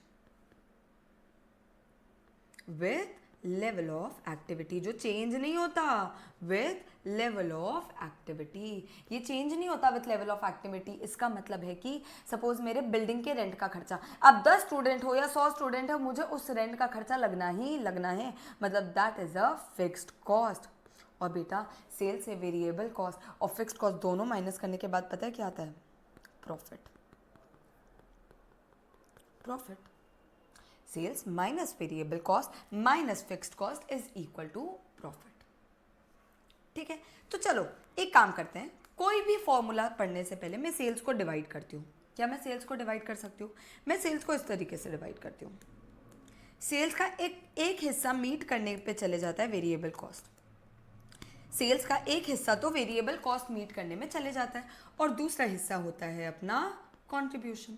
with level of activity, जो चेंज नहीं होता विथ लेवल ऑफ एक्टिविटी। ये चेंज नहीं होता विथ लेवल ऑफ एक्टिविटी। इसका मतलब है कि सपोज मेरे बिल्डिंग के रेंट का खर्चा, अब 10 स्टूडेंट हो या 100 स्टूडेंट हो, मुझे उस रेंट का खर्चा लगना है, मतलब that is a fixed cost. और बेटा सेल्स से वेरिएबल कॉस्ट और फिक्स्ड कॉस्ट दोनों माइनस करने के बाद पता है क्या आता है, profit. Sales minus variable cost minus fixed cost is equal to profit, ठीक है। तो चलो एक काम करते हैं, कोई भी फॉर्मूला पढ़ने से पहले मैं सेल्स को डिवाइड करती हूँ। क्या मैं सेल्स को डिवाइड कर सकती हूँ? मैं सेल्स को इस तरीके से डिवाइड करती हूँ। सेल्स का एक हिस्सा मीट करने पे चले जाता है वेरिएबल कॉस्ट। सेल्स का एक हिस्सा तो वेरिएबल कॉस्ट मीट करने में चले जाता है, और दूसरा हिस्सा होता है अपना कंट्रीब्यूशन।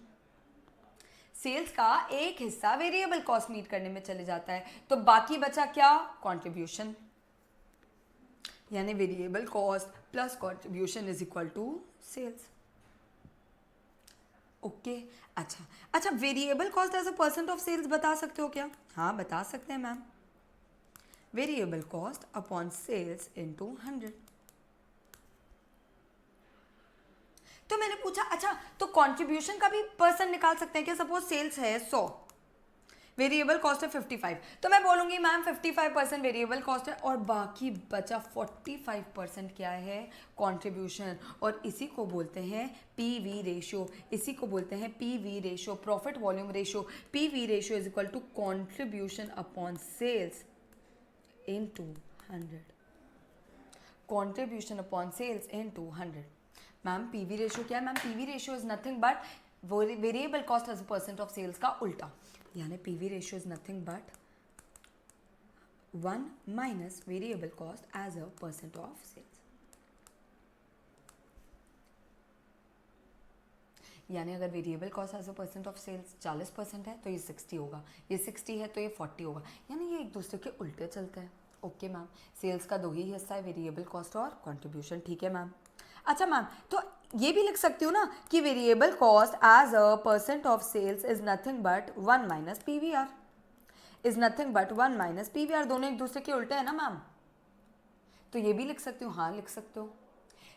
सेल्स का एक हिस्सा वेरिएबल कॉस्ट मीट करने में चले जाता है, तो बाकी बचा क्या, कंट्रीब्यूशन। यानी variable cost plus contribution is equal to sales. Okay, अच्छा variable cost as a percent of sales बता सकते हो क्या? हाँ बता सकते हैं ma'am. Variable cost upon sales into 100। तो मैंने पूछा अच्छा तो कंट्रीब्यूशन का भी परसेंट निकाल सकते हैं क्या? सपोज सेल्स है 100, वेरिएबल कॉस्ट है 55, तो मैं बोलूँगी मैम 55% वेरिएबल कॉस्ट है और बाकी बचा 45% क्या है, कंट्रीब्यूशन। और इसी को बोलते हैं पीवी रेशियो, इसी को बोलते हैं PV ratio, profit volume ratio. PV ratio is equal to contribution upon sales into 100, contribution upon sales into 100। Ma'am PV ratio क्या है? Ma'am PV ratio is nothing but variable cost as a percent of sales का उल्टा, यानी PV ratio is nothing but 1 minus variable cost as a percent of sales. यानी अगर variable cost as a percent of sales 40% है तो ये 60 होगा, ये 60 है तो ये 40 होगा, यानी ये एक दूसरे के उल्टे चलते हैं। ओके मैम, सेल्स का दो ही हिस्सा है, वेरिएबल कॉस्ट और कंट्रीब्यूशन, ठीक है मैम। अच्छा मैम, तो ये भी लिख सकती हूँ ना कि variable cost as a percent of sales is nothing but 1 minus PVR, is nothing but 1 minus PVR, दोनों एक दूसरे के उल्टे हैं ना मैम, तो ये भी लिख सकती हूँ। हाँ लिख सकते हो।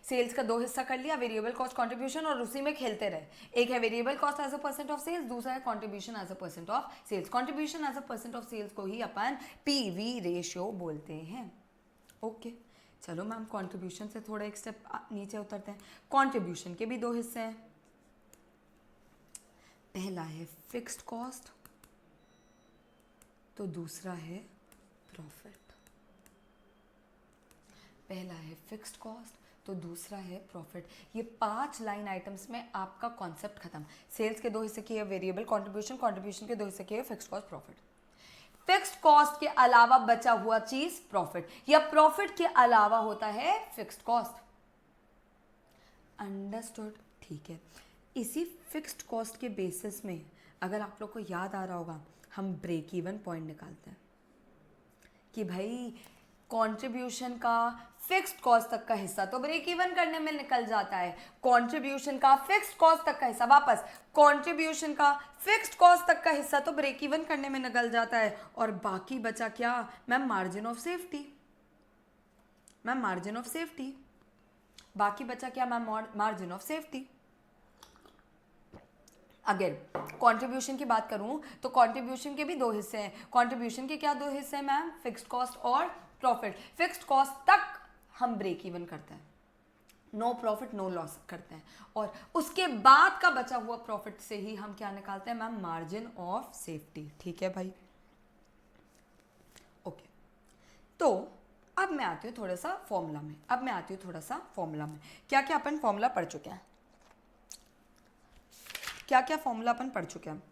सेल्स का दो हिस्सा कर लिया, वेरिएबल कॉस्ट कंट्रीब्यूशन, और उसी में खेलते रहे। एक है variable cost as a percent of sales, दूसरा है contribution as a percent of sales. Contribution as a percent of sales को ही अपन पीवी रेशियो बोलते हैं। ओके चलो मैम, कंट्रीब्यूशन से थोड़ा एक स्टेप नीचे उतरते हैं। कंट्रीब्यूशन के भी दो हिस्से हैं, पहला है फिक्स्ड कॉस्ट तो दूसरा है प्रॉफिट। पहला है फिक्स्ड कॉस्ट तो दूसरा है प्रॉफिट। ये 5 लाइन आइटम्स में आपका कॉन्सेप्ट खत्म। सेल्स के दो हिस्से किए वेरिएबल कंट्रीब्यूशन, कंट्रीब्यूशन के दो हिस्से किए fixed cost profit. Fixed cost के अलावा बचा हुआ चीज प्रॉफिट, या प्रॉफिट के अलावा होता है फिक्स्ड कॉस्ट। अंडरस्टूड, ठीक है। इसी फिक्स्ड कॉस्ट के बेसिस में अगर आप लोग को याद आ रहा होगा, हम ब्रेक इवन पॉइंट निकालते हैं कि भाई कंट्रीब्यूशन का फिक्स्ड कॉस्ट तक का हिस्सा तो ब्रेक इवन करने में निकल जाता है, कंट्रीब्यूशन का फिक्स्ड कॉस्ट तक का हिस्सा वापस कंट्रीब्यूशन का फिक्स्ड कॉस्ट तक का हिस्सा तो ब्रेक इवन करने में निकल जाता है, और बाकी बचा क्या ma'am? Margin of safety. Ma'am margin of safety, बाकी बचा क्या मैम? Margin of safety. अगर कंट्रीब्यूशन की बात करूं तो कंट्रीब्यूशन के भी दो हिस्से हैं। कंट्रीब्यूशन के क्या दो हिस्से हैं मैम? फिक्स्ड कॉस्ट और प्रॉफिट। फिक्स्ड कॉस्ट तक हम ब्रेक इवन करते हैं, नो प्रॉफिट नो लॉस करते हैं, और उसके बाद का बचा हुआ प्रॉफिट से ही हम क्या निकालते हैं मैम? Margin of safety. ठीक है भाई, ओके। तो अब मैं आती हूँ थोड़ा सा फॉर्मूला में, क्या क्या अपन फॉर्मूला पढ़ चुके हैं, क्या क्या फॉर्मूला अपन पढ़ चुके हैं?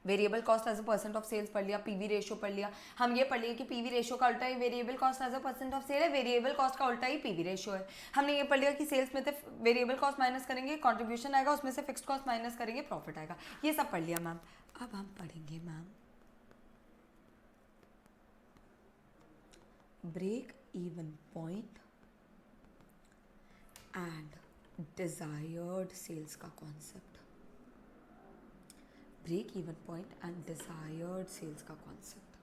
Variable cost as a percent of sales पढ़ लिया, पीवी रेशियो पढ़ लिया। हम ये पढ़ लिया कि पीवी रेशियो का उल्टा ही variable cost as a percent of sale है, वेरिएबल कॉस्ट का उल्टा ही पीवी रेशियो है। हमने ये पढ़ लिया कि सेल्स में से वेरिएबल कॉस्ट माइनस करेंगे कंट्रीब्यूशन आएगा, उसमें से फिक्स्ड कॉस्ट माइनस करेंगे प्रॉफिट आएगा। ये सब पढ़ लिया मैम। अब हम पढ़ेंगे ma'am break even point and desired sales का concept. Break even point and desired sales का कॉन्सेप्ट।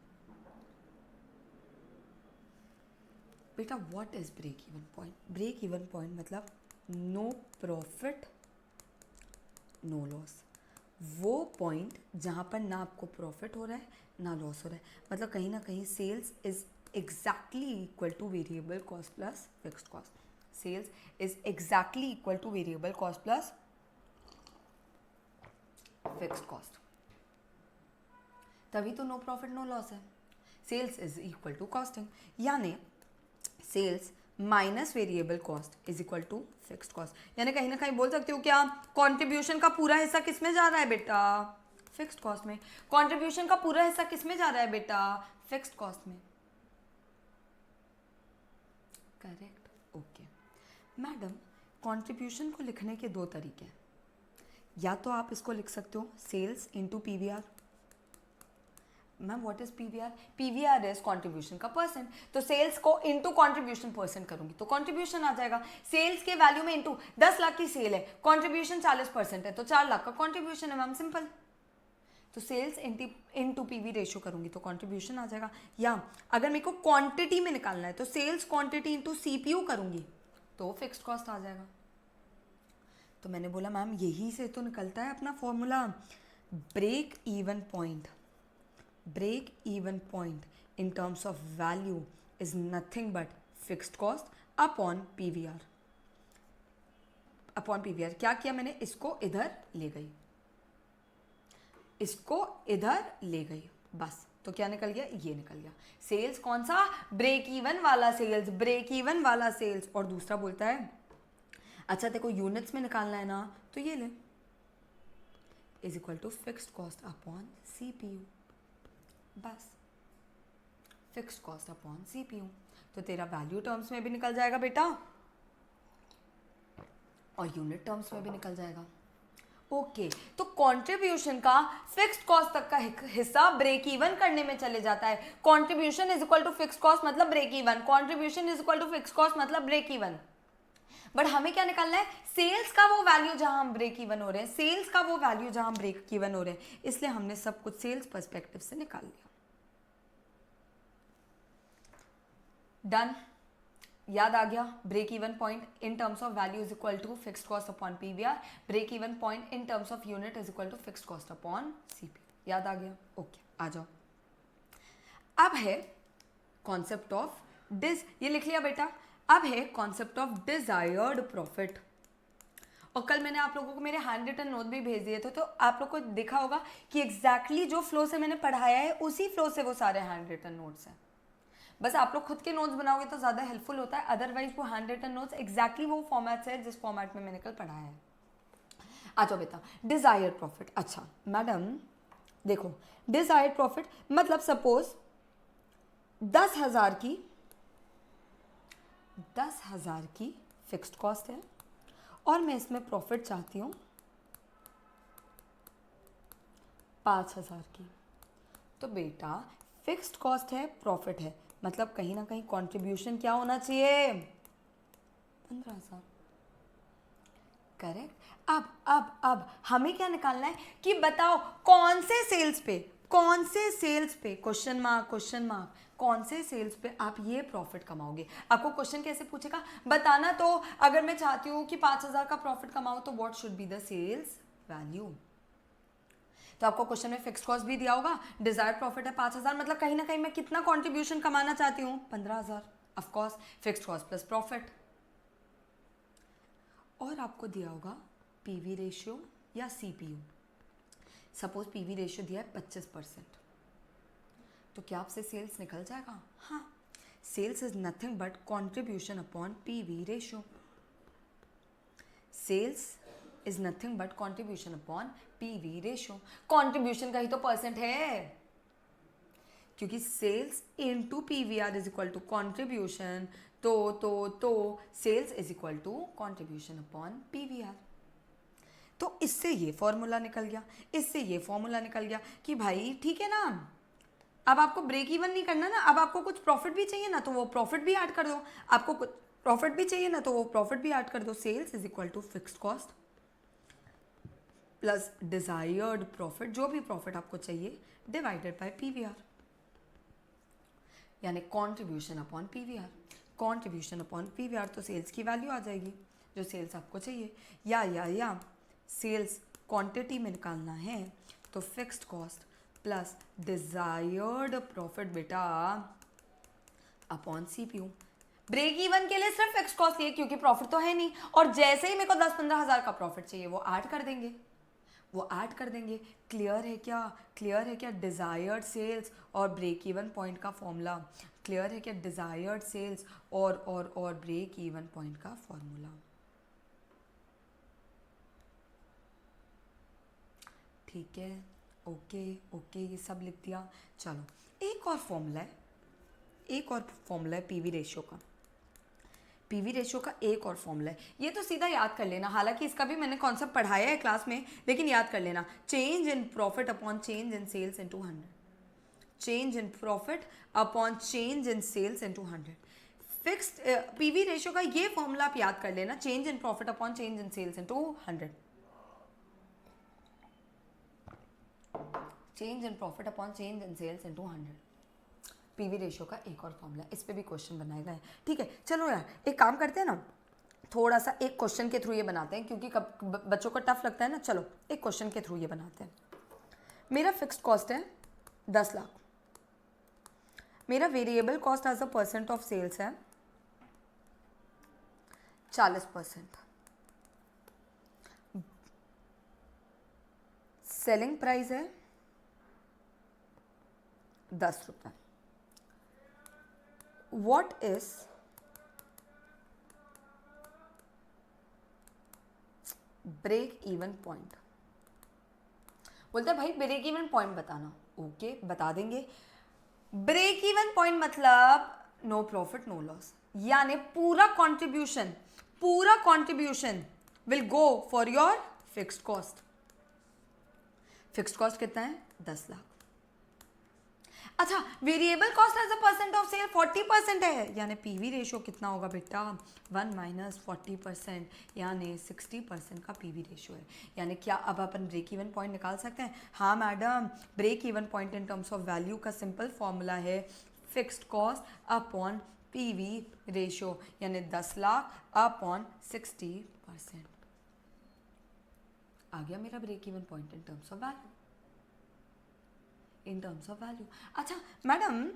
बेटा what is break even point? Break even point मतलब नो प्रॉफिट नो लॉस, वो पॉइंट जहाँ पर ना आपको प्रॉफिट हो रहा है ना लॉस हो रहा है, मतलब कहीं ना कहीं sales is exactly equal to variable cost plus fixed cost. Sales is exactly equal to variable cost plus fixed cost, तभी तो नो प्रॉफिट नो लॉस है। Sales is equal to costing, यानी sales minus variable cost is equal to fixed cost. यानी कहीं ना कहीं बोल सकती हूँ क्या कंट्रीब्यूशन का पूरा हिस्सा किस में जा रहा है बेटा? फिक्स्ड कॉस्ट में। कंट्रीब्यूशन का पूरा हिस्सा किस में जा रहा है बेटा? फिक्स्ड कॉस्ट में। Correct, okay madam. कंट्रीब्यूशन को लिखने के दो तरीके हैं, या तो आप इसको लिख सकते हो sales into PVR. Ma'am what is PVR? PVR is contribution का परसेंट, तो सेल्स को इंटू कंट्रीब्यूशन परसेंट करूंगी तो कंट्रीब्यूशन आ जाएगा। सेल्स के वैल्यू में इंटू 10 लाख की सेल है, कंट्रीब्यूशन 40% है तो 4 लाख का कंट्रीब्यूशन है मैम, सिंपल। तो सेल्स इंटू पीवी रेशियो करूंगी तो कंट्रीब्यूशन आ जाएगा। या अगर मेरे को क्वांटिटी में निकालना है तो सेल्स क्वांटिटी इंटू सीपीयू करूंगी तो फिक्स्ड कॉस्ट आ जाएगा। तो मैंने बोला मैम यही से तो निकलता है अपना formula, break even point break even point in terms of value is nothing but fixed cost upon PVR. Upon PVR क्या किया मैंने, इसको इधर ले गई, इसको इधर ले गई, बस। तो क्या निकल गया, ये निकल गया। सेल्स कौन सा, ब्रेक इवन वाला सेल्स, ब्रेक इवन वाला सेल्स। और दूसरा बोलता है अच्छा देखो यूनिट्स में निकालना है ना, तो ये ले, is equal to fixed cost upon CPU, बस, फिक्स्ड कॉस्ट अपॉन सीपीयू। तो तेरा वैल्यू टर्म्स में भी निकल जाएगा बेटा और यूनिट टर्म्स में भी निकल जाएगा। ओके तो कंट्रीब्यूशन का फिक्स्ड कॉस्ट तक का हिस्सा ब्रेक इवन करने में चले जाता है। Contribution is equal to fixed cost मतलब break even, contribution is equal to fixed cost मतलब ब्रेक इवन। बट हमें क्या निकालना है, सेल्स का वो वैल्यू जहां हम ब्रेक इवन हो रहे हैं, सेल्स का वो वैल्यू जहां हम ब्रेक इवन हो रहे हैं, इसलिए हमने सब कुछ सेल्स पर्सपेक्टिव से निकाल लिया। डन, याद आ गया। Break even point in terms of value is equal to fixed cost upon PVR, break even point in terms of unit is equal to fixed cost upon CP. याद आ गया, ओके आ जाओ। अब है कॉन्सेप्ट ऑफ ये लिख लिया बेटा। अब है कॉन्सेप्ट ऑफ डिजायर्ड प्रॉफिट। और कल मैंने आप लोगों को मेरे हैंड रिटन नोट भी भेज दिए थे, तो आप लोग को देखा होगा कि एग्जैक्टली जो फ्लो से मैंने पढ़ाया है उसी फ्लो से वो सारे हैंड रिटन नोट्स हैं। बस आप लोग खुद के नोट्स बनाओगे तो ज़्यादा हेल्पफुल होता है, अदरवाइज वो हैंड रिटन नोट्स एग्जैक्टली वो फॉर्मेट है जिस फॉर्मेट में मैंने कल पढ़ाया है। आ जाओ बेटा, डिजायर्ड प्रॉफिट। अच्छा मैडम देखो, डिजायर्ड प्रॉफिट मतलब सपोज 10,000 की फिक्स्ड कॉस्ट है और मैं इसमें प्रॉफिट चाहती हूँ 5,000 की। तो बेटा फिक्स्ड कॉस्ट है, प्रॉफिट है, मतलब कहीं ना कहीं कंट्रीब्यूशन क्या होना चाहिए, 15,000। करेक्ट। अब हमें क्या निकालना है कि बताओ कौन से सेल्स पे, क्वेश्चन मार्क, कौन से सेल्स पे आप ये प्रॉफिट कमाओगे। आपको क्वेश्चन कैसे पूछेगा, बताना। तो अगर मैं चाहती हूँ कि 5,000 का प्रॉफिट कमाऊँ तो what should be the sales value. तो आपको क्वेश्चन में फिक्स्ड कॉस्ट भी दिया होगा, डिजायर्ड प्रॉफिट है 5,000, मतलब कहीं ना कहीं मैं कितना कंट्रीब्यूशन कमाना चाहती हूँ, 15,000। Of course fixed cost plus profit. और आपको दिया होगा पीवी रेशियो या सीपीयू। सपोज पीवी रेशियो दिया है 25%, तो क्या आपसे सेल्स निकल जाएगा। हाँ, sales is nothing but contribution upon PV ratio. Sales is nothing but contribution upon PV ratio. Contribution का ही तो परसेंट है, क्योंकि sales into PVR is equal to contribution. तो sales is equal to contribution upon PVR. तो इससे ये फॉर्मूला निकल गया, इससे ये फॉर्मूला निकल गया कि भाई ठीक है ना, अब आपको ब्रेक इवन नहीं करना ना, अब आपको कुछ प्रॉफिट भी चाहिए ना, तो वो प्रॉफिट भी ऐड कर दो। आपको कुछ प्रॉफिट भी चाहिए ना, तो वो प्रॉफिट भी ऐड कर दो। Sales is equal to fixed cost plus desired profit, जो भी प्रॉफिट आपको चाहिए, डिवाइडेड बाय पीवीआर, यानी contribution upon PVR. Contribution upon PVR, तो सेल्स की वैल्यू आ जाएगी जो सेल्स आपको चाहिए। या सेल्स क्वांटिटी में निकालना है तो fixed cost plus desired profit बेटा अपॉन सीपीयू। ब्रेक इवन के लिए सिर्फ फिक्स्ड कॉस्ट चाहिए क्योंकि प्रॉफिट तो है नहीं, और जैसे ही मेरे को 10-15 हज़ार का प्रॉफिट चाहिए वो ऐड कर देंगे। क्लियर है क्या डिजायर्ड सेल्स और ब्रेक इवन पॉइंट का फॉर्मूला। क्लियर है क्या डिजायर्ड सेल्स और ब्रेक इवन पॉइंट का फॉर्मूला। ठीक है, ओके ये सब लिख दिया। चलो एक और फॉर्मूला है पीवी रेशियो का। पीवी रेशियो का एक और फॉर्मूला है, ये तो सीधा याद कर लेना, हालांकि इसका भी मैंने कॉन्सेप्ट पढ़ाया है क्लास में, लेकिन याद कर लेना। Change in profit upon change in sales into 100। Change in profit upon change in sales into 100। Fixed PV ratio का ये फॉर्मूला आप याद कर लेना, change in profit upon change in sales into 100। Change in profit upon change in sales into 100 PV ratio का एक और फॉर्मूला। इस पे भी क्वेश्चन बनाए गए। ठीक है, चलो यार एक काम करते हैं ना, थोड़ा सा एक क्वेश्चन के थ्रू ये बनाते हैं, क्योंकि बच्चों को टफ लगता है ना। चलो एक क्वेश्चन के थ्रू ये बनाते हैं। मेरा फिक्स्ड कॉस्ट है 10 लाख, मेरा variable cost as a percent of sales है 40%, सेलिंग प्राइस है 10 रुपये, what is break even point? बोलता है भाई ब्रेक इवन पॉइंट बताना। ओके बता देंगे। ब्रेक इवन पॉइंट मतलब नो प्रॉफिट नो लॉस, यानी पूरा contribution will go for your fixed cost. Fixed cost कितना है? 10 लाख। अच्छा, variable cost as a percent of sale 40% है, यानी पीवी रेशियो कितना होगा बेटा? 1 माइनस 40%, यानी 60% का पीवी रेशियो है। यानी क्या अब अपन ब्रेक इवन पॉइंट निकाल सकते हैं? हाँ madam, break even point in terms of value का सिंपल फॉर्मूला है fixed cost upon PV ratio, यानी 10 लाख अपॉन 60%। आ गया मेरा break even point in terms of value. अच्छा मैडम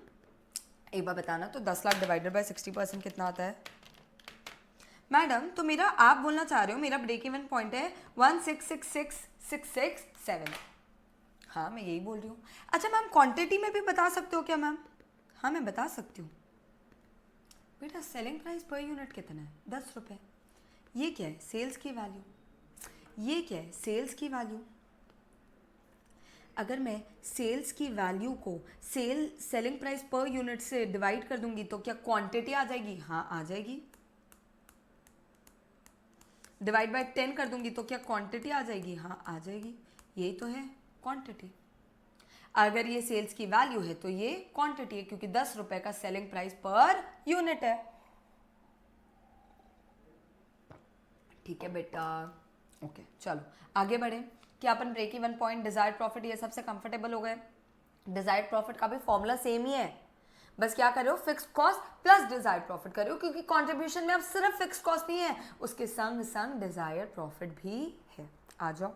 एक बार बताना, तो 10 लाख डिवाइडेड बाय 60% कितना आता है? मैडम तो मेरा, आप बोलना चाह रहे हो मेरा ब्रेक इवन पॉइंट है 1666667। हाँ मैं यही बोल रही हूँ। अच्छा मैम क्वांटिटी में भी बता सकते हो क्या मैम? हाँ मैं बता सकती हूँ बेटा। सेलिंग प्राइस पर यूनिट कितना है? 10 रुपये। ये क्या है? सेल्स की वैल्यू। ये क्या है? सेल्स की वैल्यू। अगर मैं सेल्स की वैल्यू को सेलिंग प्राइस पर यूनिट से डिवाइड कर दूंगी तो क्या क्वांटिटी आ जाएगी? हाँ आ जाएगी। डिवाइड बाय 10 कर दूंगी तो क्या क्वांटिटी आ जाएगी? हाँ आ जाएगी। यही तो है क्वांटिटी। अगर ये सेल्स की वैल्यू है तो ये क्वांटिटी है, क्योंकि 10 रुपए का सेलिंग प्राइस पर यूनिट है। ठीक है बेटा, ओके चलो आगे बढ़े। क्या अपन break even point, desired profit, ये सबसे कंफर्टेबल हो गए? डिजायर्ड प्रॉफिट का भी फॉर्मूला सेम ही है, बस क्या कर रहे हो? Fixed cost plus desired profit कर रहे हो, क्योंकि कंट्रीब्यूशन में अब सिर्फ फिक्स्ड कॉस्ट नहीं है, उसके संग संग डिजायर्ड प्रॉफिट भी है। आ जाओ,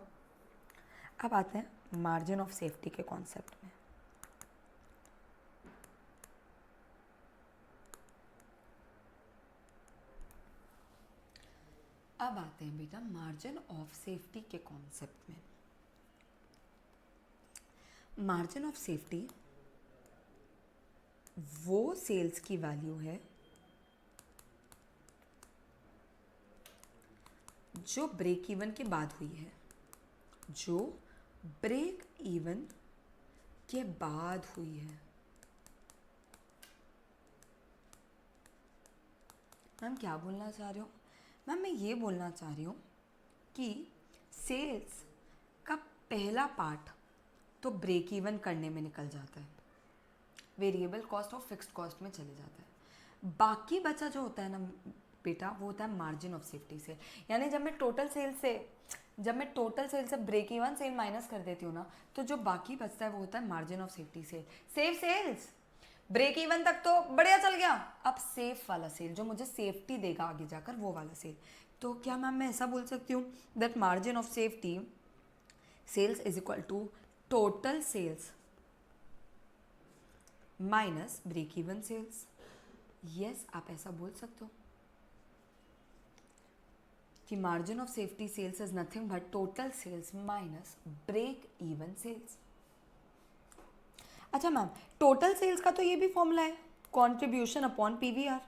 अब आते हैं मार्जिन ऑफ सेफ्टी के कॉन्सेप्ट में। अब आते हैं बेटा मार्जिन ऑफ सेफ्टी के कॉन्सेप्ट में। मार्जिन ऑफ सेफ्टी वो सेल्स की वैल्यू है जो ब्रेक इवन के बाद हुई है, जो ब्रेक इवन के बाद हुई है। मैम क्या बोलना चाह रहे हो? मैम मैं ये बोलना चाह रही हूँ कि सेल्स का पहला पार्ट तो ब्रेक इवन करने में निकल जाता है, वेरिएबल कॉस्ट और फिक्स्ड कॉस्ट में चले जाता है। बाकी बचा जो होता है ना बेटा, वो होता है मार्जिन ऑफ सेफ्टी से। यानी जब मैं टोटल सेल से ब्रेक इवन सेल माइनस कर देती हूँ ना, तो जो बाकी बचता है वो होता है मार्जिन ऑफ सेफ्टी से। सेफ सेल्स, ब्रेक इवन तक तो बढ़िया चल गया, अब सेफ वाला सेल जो मुझे सेफ्टी देगा आगे जाकर, वो वाला सेल। तो क्या मैम मैं ऐसा बोल सकती हूँ that margin of safety sales is equal to total sales minus break even sales? Yes, आप ऐसा बोल सकते हो कि margin of safety sales is nothing but total sales minus break even sales. अच्छा मैम, टोटल सेल्स का तो ये भी फॉर्मूला है, contribution upon PVR.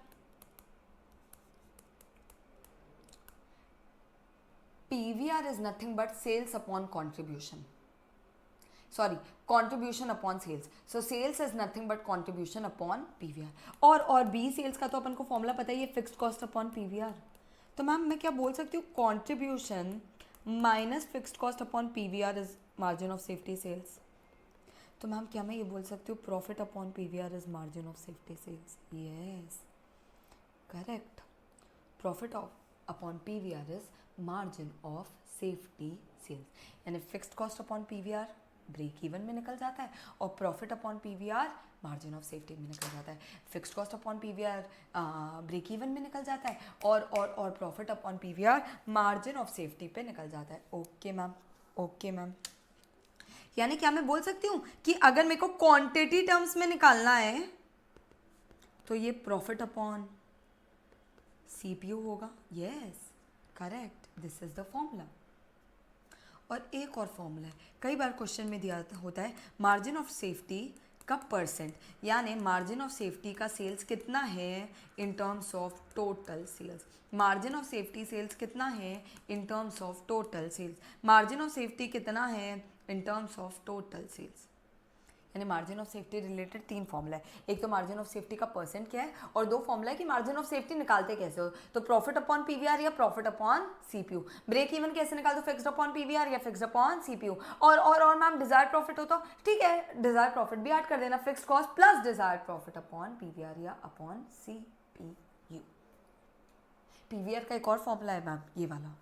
PVR is nothing but sales upon contribution, sorry contribution upon sales. So sales is nothing but contribution upon PVR. और बी सेल्स का तो अपन को फॉर्मूला पता ही है, फिक्स्ड कॉस्ट अपॉन पीवीआर। तो मैम मैं क्या बोल सकती हूँ, contribution minus fixed cost upon PVR is margin of safety sales. तो मैम क्या मैं ये बोल सकती हूँ profit upon PVR is margin of safety sales? Yes correct, profit upon PVR is margin of safety sales. यानी fixed cost upon PVR break even में निकल जाता है, और profit upon PVR margin of safety में निकल जाता है। Fixed cost upon PVR break even में निकल जाता है, और profit upon PVR margin of safety पे निकल जाता है। ओके मैम, ओके मैम, यानी क्या मैं बोल सकती हूँ कि अगर मेरे को क्वांटिटी टर्म्स में निकालना है तो ये प्रॉफिट अपॉन सीपीयू होगा. Yes correct, this is the formula. और एक और फॉर्मूला है, कई बार क्वेश्चन में दिया होता है मार्जिन ऑफ सेफ्टी का परसेंट, यानी मार्जिन ऑफ सेफ्टी का सेल्स कितना है in terms of total sales. Margin of safety sales कितना है in terms of total sales. Margin of safety कितना है in terms of total sales. यानी margin of safety related 3 formula है. एक तो मार्जिन ऑफ सेफ्टी का परसेंट क्या है, और 2 फॉर्मूला है कि मार्जिन ऑफ सेफ्टी निकालते कैसे हो. तो प्रॉफिट अपॉन पीवीआर या profit upon CPU. Break even कैसे निकालते हो, फिक्स्ड अपॉन पीवीआर या फिक्स्ड अपॉन सीपीयू. और मैम डिजायर्ड प्रॉफिट हो तो ठीक है, डिजायर्ड प्रॉफिट भी ऐड कर देना, fixed cost plus desired profit upon PVR या अपॉन सीपीयू. पीवीआर का एक और फॉर्मूला है मैम, ये वाला,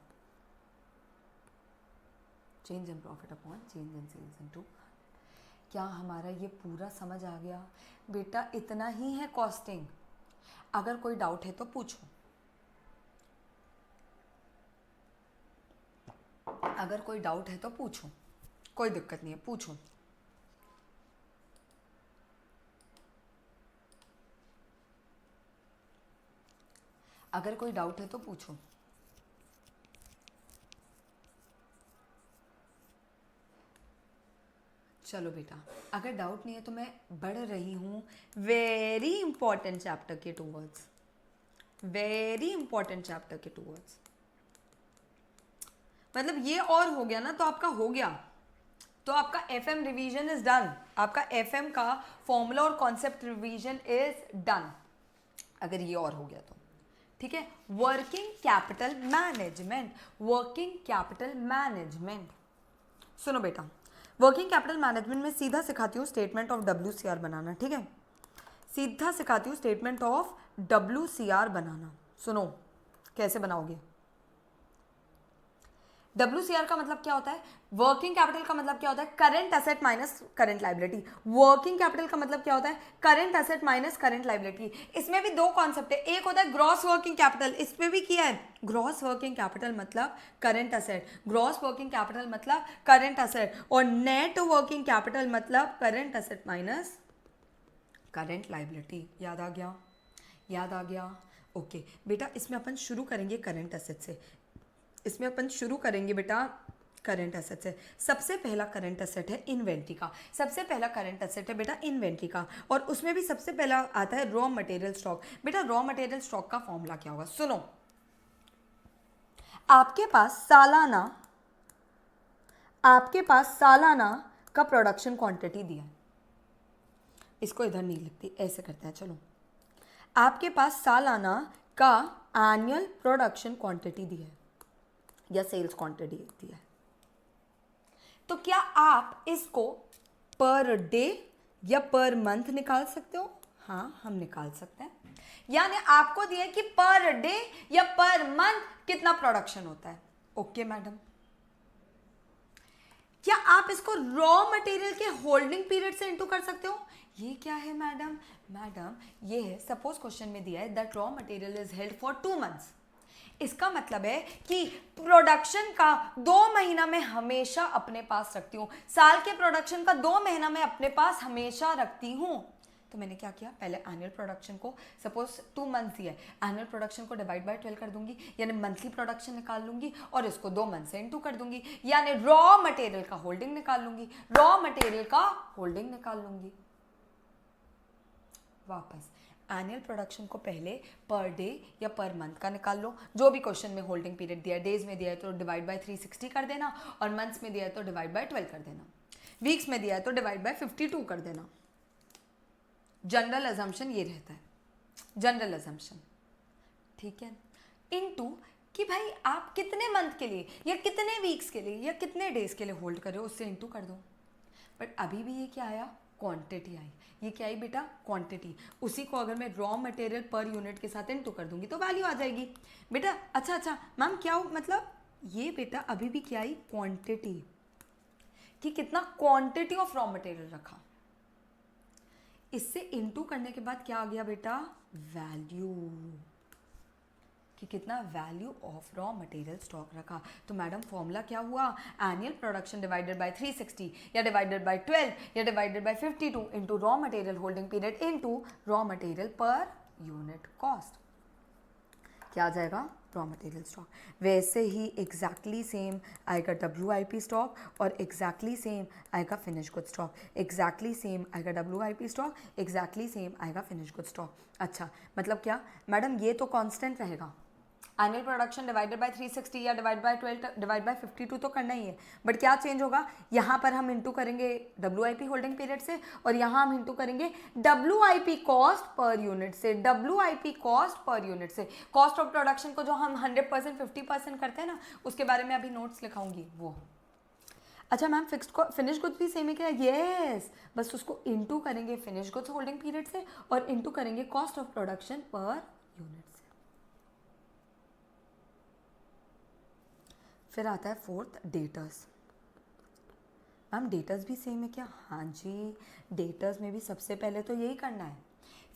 change in profit upon change in sales into. क्या हमारा ये पूरा समझ आ गया बेटा? इतना ही है कॉस्टिंग. अगर कोई डाउट है तो पूछो. अगर कोई डाउट है तो पूछो, कोई दिक्कत नहीं है, पूछो. अगर कोई डाउट है तो पूछो. चलो बेटा, अगर डाउट नहीं है तो मैं बढ़ रही हूँ वेरी इंपॉर्टेंट चैप्टर के टूवर्ड्स. वेरी इंपॉर्टेंट चैप्टर के टूवर्ड्स. मतलब ये और हो गया ना तो आपका हो गया. तो आपका एफएम रिवीजन इज डन. आपका एफएम का फॉर्मूला और कॉन्सेप्ट रिवीजन इज डन अगर ये और हो गया तो. ठीक है. Working capital management. Working capital management सुनो बेटा, वर्किंग कैपिटल मैनेजमेंट में सीधा सिखाती हूँ स्टेटमेंट ऑफ WCR बनाना. ठीक है, सीधा सिखाती हूँ स्टेटमेंट ऑफ WCR बनाना. सुनो कैसे बनाओगे. WCR का मतलब क्या होता है, वर्किंग कैपिटल का मतलब क्या होता है, current asset minus current liability. Working capital का मतलब क्या होता है, current asset minus current liability. इसमें भी 2 कॉन्सेप्ट है. एक होता है ग्रॉस वर्किंग कैपिटल, इस पे भी किया है. ग्रॉस वर्किंग कैपिटल मतलब current asset, gross working capital मतलब करंट एसेट, और नेट वर्किंग कैपिटल मतलब current asset minus current liability. याद आ गया? याद आ गया. ओके बेटा, इसमें अपन शुरू करेंगे करंट एसेट से. इसमें अपन शुरू करेंगे बेटा करंट एसेट से. सबसे पहला करंट एसेट है इन्वेंट्री का. सबसे पहला करंट एसेट है बेटा इन्वेंट्री का, और उसमें भी सबसे पहला आता है रॉ मटेरियल स्टॉक. बेटा रॉ मटेरियल स्टॉक का फॉर्मूला क्या होगा, सुनो. आपके पास सालाना का प्रोडक्शन क्वांटिटी दिया है. इसको इधर नहीं लिखती, ऐसे करते हैं. चलो, आपके पास सालाना का एनुअल प्रोडक्शन क्वांटिटी दिया है या सेल्स क्वांटिटी दिया है. तो क्या आप इसको पर डे या पर मंथ निकाल सकते हो? हाँ, हम निकाल सकते हैं. यानी आपको दिया है कि पर डे या पर मंथ कितना प्रोडक्शन होता है. Okay madam. क्या आप इसको रॉ मटेरियल के होल्डिंग पीरियड से इंटू कर सकते हो? ये क्या है मैडम? मैडम ये है, सपोज क्वेश्चन में दिया है that raw material is held for 2 months. इसका मतलब है कि प्रोडक्शन का 2 महीना मैं हमेशा अपने पास रखती हूँ. साल के प्रोडक्शन का 2 महीना मैं अपने पास हमेशा रखती हूँ. तो मैंने क्या किया, पहले एनुअल प्रोडक्शन को, सपोज 2 मंथ्स ही है, एनुअल प्रोडक्शन को डिवाइड बाय 12 कर दूंगी, यानी मंथली प्रोडक्शन निकाल लूंगी, और इसको 2 मंथ से इंटू कर दूंगी, यानी रॉ मटेरियल का होल्डिंग निकाल लूंगी. रॉ मटेरियल का होल्डिंग निकाल लूंगी. वापस एनुअल प्रोडक्शन को पहले पर डे या पर मंथ का निकाल लो. जो भी क्वेश्चन में होल्डिंग पीरियड दिया है, डेज में दिया है तो डिवाइड बाय 360 कर देना, और मंथ्स में दिया है तो डिवाइड बाय 12 कर देना, वीक्स में दिया है तो डिवाइड बाय 52 कर देना. जनरल अजम्पशन ये रहता है, जनरल अजम्पशन. ठीक है. इनटू कि भाई आप कितने मंथ के लिए या कितने वीक्स के लिए या कितने डेज के लिए होल्ड कर रहे हो, उससे इंटू कर दो. बट अभी भी ये क्या आया, क्वांटिटी आई. ये क्या आई बेटा, क्वांटिटी. उसी को अगर मैं रॉ मटेरियल पर यूनिट के साथ इनटू कर दूंगी तो वैल्यू आ जाएगी बेटा. अच्छा मैम क्या हो, मतलब ये बेटा अभी भी क्या आई, क्वांटिटी, कि कितना क्वांटिटी ऑफ रॉ मटेरियल रखा. इससे इनटू करने के बाद क्या आ गया बेटा, वैल्यू. कि कितना value of raw material stock रखा। तो मैडम फॉर्मूला क्या हुआ, एनुअल प्रोडक्शन डिवाइडेड बाय 360 या डिवाइडेड बाय 12 या divided by 52 into raw material holding period into raw material per unit cost. क्या आ जाएगा, रॉ मटेरियल स्टॉक। वैसे ही एग्जैक्टली सेम आएगा WIP स्टॉक और एग्जैक्टली सेम आएगा finish good stock, exactly same आएगा WIP स्टॉक, एग्जैक्टली सेम आएगा फिनिश गुड स्टॉक। अच्छा मतलब क्या मैडम, ये तो कांस्टेंट रहेगा, एनुअल प्रोडक्शन डिवाइडेड बाय 360 या डिवाइड बाय 12 डिवाइड बाय 52 तो करना ही है, बट क्या चेंज होगा, यहाँ पर हम इंटू करेंगे WIP होल्डिंग पीरियड से और यहाँ हम इंटू करेंगे WIP कॉस्ट पर यूनिट से, WIP कॉस्ट पर यूनिट से। कॉस्ट ऑफ प्रोडक्शन को जो हम 100% 50% करते हैं ना, उसके बारे में अभी नोट्स लिखाऊंगी वो। अच्छा मैम फिनिश गुड्स भी सेम है क्या, यस, बस उसको इंटू करेंगे फिनिश गुड्स होल्डिंग पीरियड से और इंटू करेंगे cost of production per unit से। फिर आता है फोर्थ, डेटर्स। मैम डेटर्स भी सेम है क्या, हाँ जी, डेटर्स में भी सबसे पहले तो यही करना है।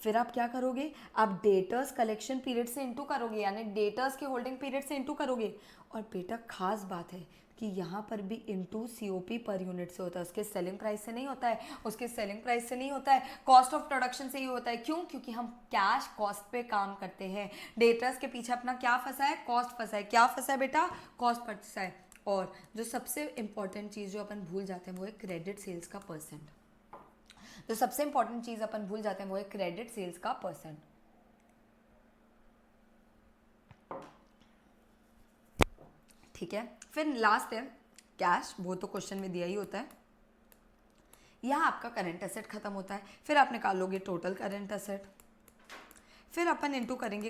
फिर आप क्या करोगे, आप डेटर्स कलेक्शन पीरियड से इंटू करोगे, यानी डेटर्स के होल्डिंग पीरियड से इंटू करोगे। और बेटा खास बात है कि यहाँ पर भी इंटू COP पर यूनिट से होता है, उसके सेलिंग प्राइस से नहीं होता है, उसके सेलिंग प्राइस से नहीं होता है, कॉस्ट ऑफ प्रोडक्शन से ही होता है। क्यों, क्योंकि हम कैश कॉस्ट पे काम करते हैं। डेटर्स के पीछे अपना क्या फंसा है, कॉस्ट फंसा है। क्या फंसा है बेटा, कॉस्ट फंसा है। और जो सबसे इंपॉर्टेंट चीज़ जो अपन भूल जाते हैं वो है क्रेडिट सेल्स का परसेंट। जो सबसे इंपॉर्टेंट चीज़ अपन भूल जाते हैं वो है क्रेडिट सेल्स का परसेंट। ठीक है, फिर लास्ट है कैश, वो तो क्वेश्चन में दिया ही होता है। यहाँ आपका करंट एसेट खत्म होता है, फिर आप निकालोगे टोटल करंट एसेट, फिर अपन इंटू करेंगे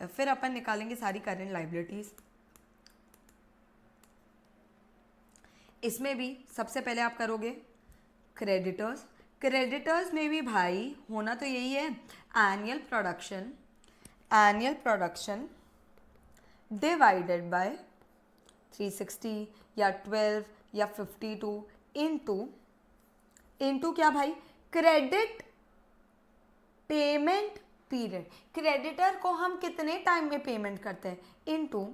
फिर अपन निकालेंगे सारी करंट लाइबिलिटीज। इसमें भी सबसे पहले आप करोगे क्रेडिटर्स। क्रेडिटर्स में भी भाई होना तो यही है, एनुअल प्रोडक्शन डिवाइडेड बाय 360 या 12 या 52 इंटू क्या भाई, क्रेडिट पेमेंट पीरियड। क्रेडिटर को हम कितने टाइम में पेमेंट करते हैं, into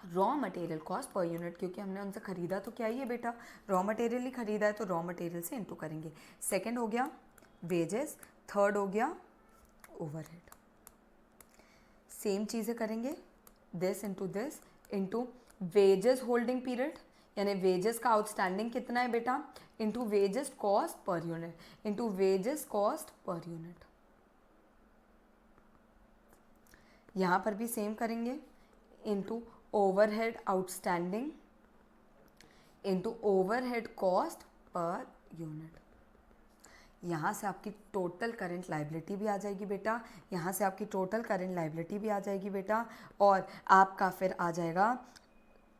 raw material cost per unit, क्योंकि हमने उनसे खरीदा तो क्या ही है बेटा, रॉ मटेरियल ही खरीदा है, तो रॉ मटेरियल से इंटू करेंगे। सेकंड हो गया वेजेस, थर्ड हो गया ओवरहेड। सेम चीज़ें करेंगे, this into wages holding period, यानी वेजेस का आउटस्टैंडिंग कितना है बेटा, into wages cost per unit, into wages cost per unit. यहाँ पर भी सेम करेंगे, into overhead outstanding into overhead cost per unit. यहाँ से आपकी टोटल करंट लाइबिलिटी भी आ जाएगी बेटा, यहाँ से आपकी टोटल करंट लाइबिलिटी भी आ जाएगी बेटा, और आपका फिर आ जाएगा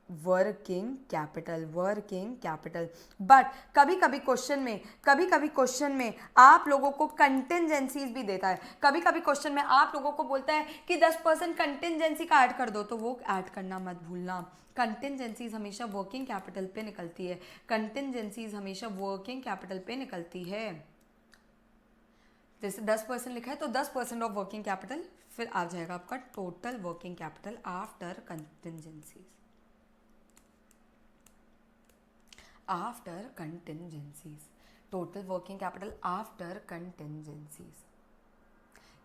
वर्किंग कैपिटल। बट कभी कभी क्वेश्चन में आप लोगों को कंटिंजेंसीज भी देता है, कभी कभी क्वेश्चन में आप लोगों को बोलता है कि 10% कंटिंजेंसी का ऐड कर दो, तो वो ऐड करना मत भूलना। कंटिंजेंसीज हमेशा वर्किंग कैपिटल पे निकलती है, कंटिंजेंसीज हमेशा वर्किंग कैपिटल पे निकलती है। जैसे 10% लिखा है तो 10% ऑफ वर्किंग कैपिटल, फिर आ जाएगा आपका total working capital after contingencies. Total working capital after contingencies.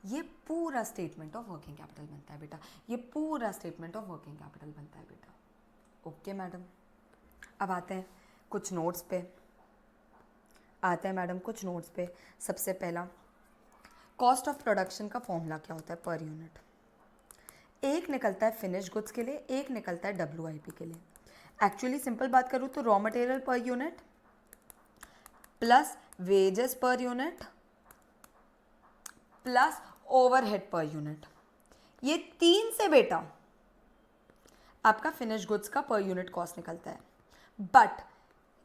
ये पूरा स्टेटमेंट ऑफ वर्किंग कैपिटल बनता है बेटा, ये पूरा स्टेटमेंट ऑफ वर्किंग कैपिटल बनता है बेटा। ओके मैडम, अब आते हैं कुछ नोट्स पे। सबसे पहला, कॉस्ट ऑफ प्रोडक्शन का फॉर्मूला क्या होता है पर यूनिट। एक निकलता है फिनिश गुड्स के लिए, एक निकलता है WIP के लिए। एक्चुअली सिंपल बात करूँ तो raw material per unit plus wages per unit plus overhead पर यूनिट, ये 3 से बेटा आपका फिनिश गुड्स का पर यूनिट कॉस्ट निकलता है। बट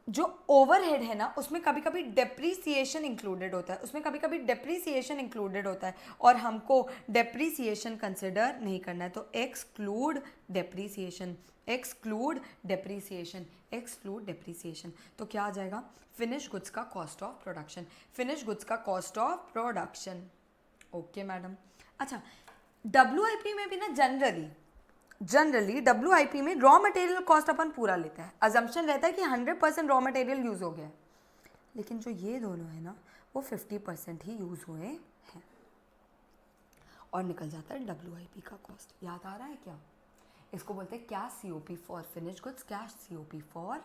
जो ओवरहेड है ना, उसमें कभी कभी डेप्रीसिएशन इंक्लूडेड होता है, और हमको डेप्रीसिएशन कंसिडर नहीं करना है, तो एक्सक्लूड डेप्रीसिएशन। तो क्या आ जाएगा, फिनिश गुड्स का cost of production. Okay madam. अच्छा WIP में भी ना जनरली जनरली WIP में रॉ मटेरियल कॉस्ट अपन पूरा लेता है, अजम्पशन रहता है कि 100% रॉ मटेरियल यूज़ हो गया है, लेकिन जो ये दोनों है ना वो 50% ही यूज़ हुए हैं और निकल जाता है WIP का कॉस्ट। याद आ रहा है क्या? इसको बोलते हैं cash COP for finish goods, cash COP for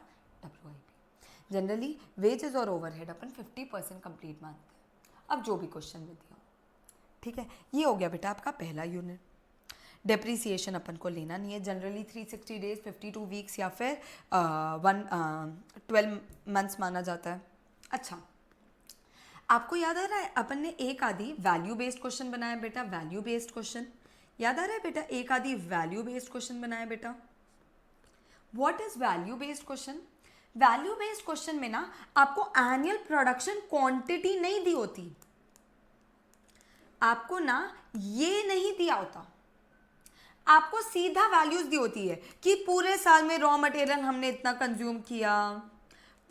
WIP। Generally wages और ओवरहेड अपन 50% कंप्लीट मानते हैं। अब जो भी क्वेश्चन में दिया, ठीक है, ये हो गया बेटा आपका पहला यूनिट। डेप्रीसिएशन अपन को लेना नहीं है, जनरली 360 डेज 52 वीक्स या फिर 12 मंथ्स माना जाता है। अच्छा, आपको याद आ रहा है अपन ने एक आधी वैल्यू बेस्ड क्वेश्चन बनाया बेटा, वैल्यू बेस्ड क्वेश्चन याद आ रहा है बेटा, एक आधी वैल्यू बेस्ड क्वेश्चन बनाया बेटा। What is value based question? Value based question में ना आपको एनुअल प्रोडक्शन क्वांटिटी नहीं दी होती, आपको ना ये नहीं दिया होता, आपको सीधा वैल्यूज दी होती है कि पूरे साल में रॉ मटेरियल हमने इतना कंज्यूम किया,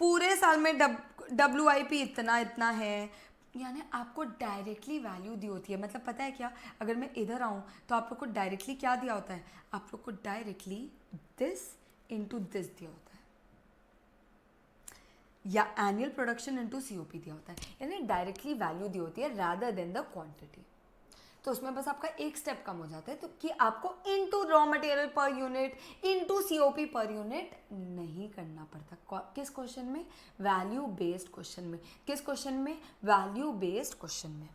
पूरे साल में WIP इतना इतना है, यानी आपको डायरेक्टली वैल्यू दी होती है। मतलब पता है क्या, अगर मैं इधर आऊँ तो आप लोग को डायरेक्टली क्या दिया होता है, आप लोग को डायरेक्टली दिस इनटू दिस दिया होता है, या एनुअल प्रोडक्शन इनटू COP दिया होता है, यानी डायरेक्टली वैल्यू दी होती है रादर देन द क्वांटिटी। तो उसमें बस आपका एक स्टेप कम हो जाता है, तो कि आपको into raw material per unit into COP per unit नहीं करना पड़ता। किस क्वेश्चन में? वैल्यू बेस्ड क्वेश्चन में। किस क्वेश्चन में? वैल्यू बेस्ड क्वेश्चन में।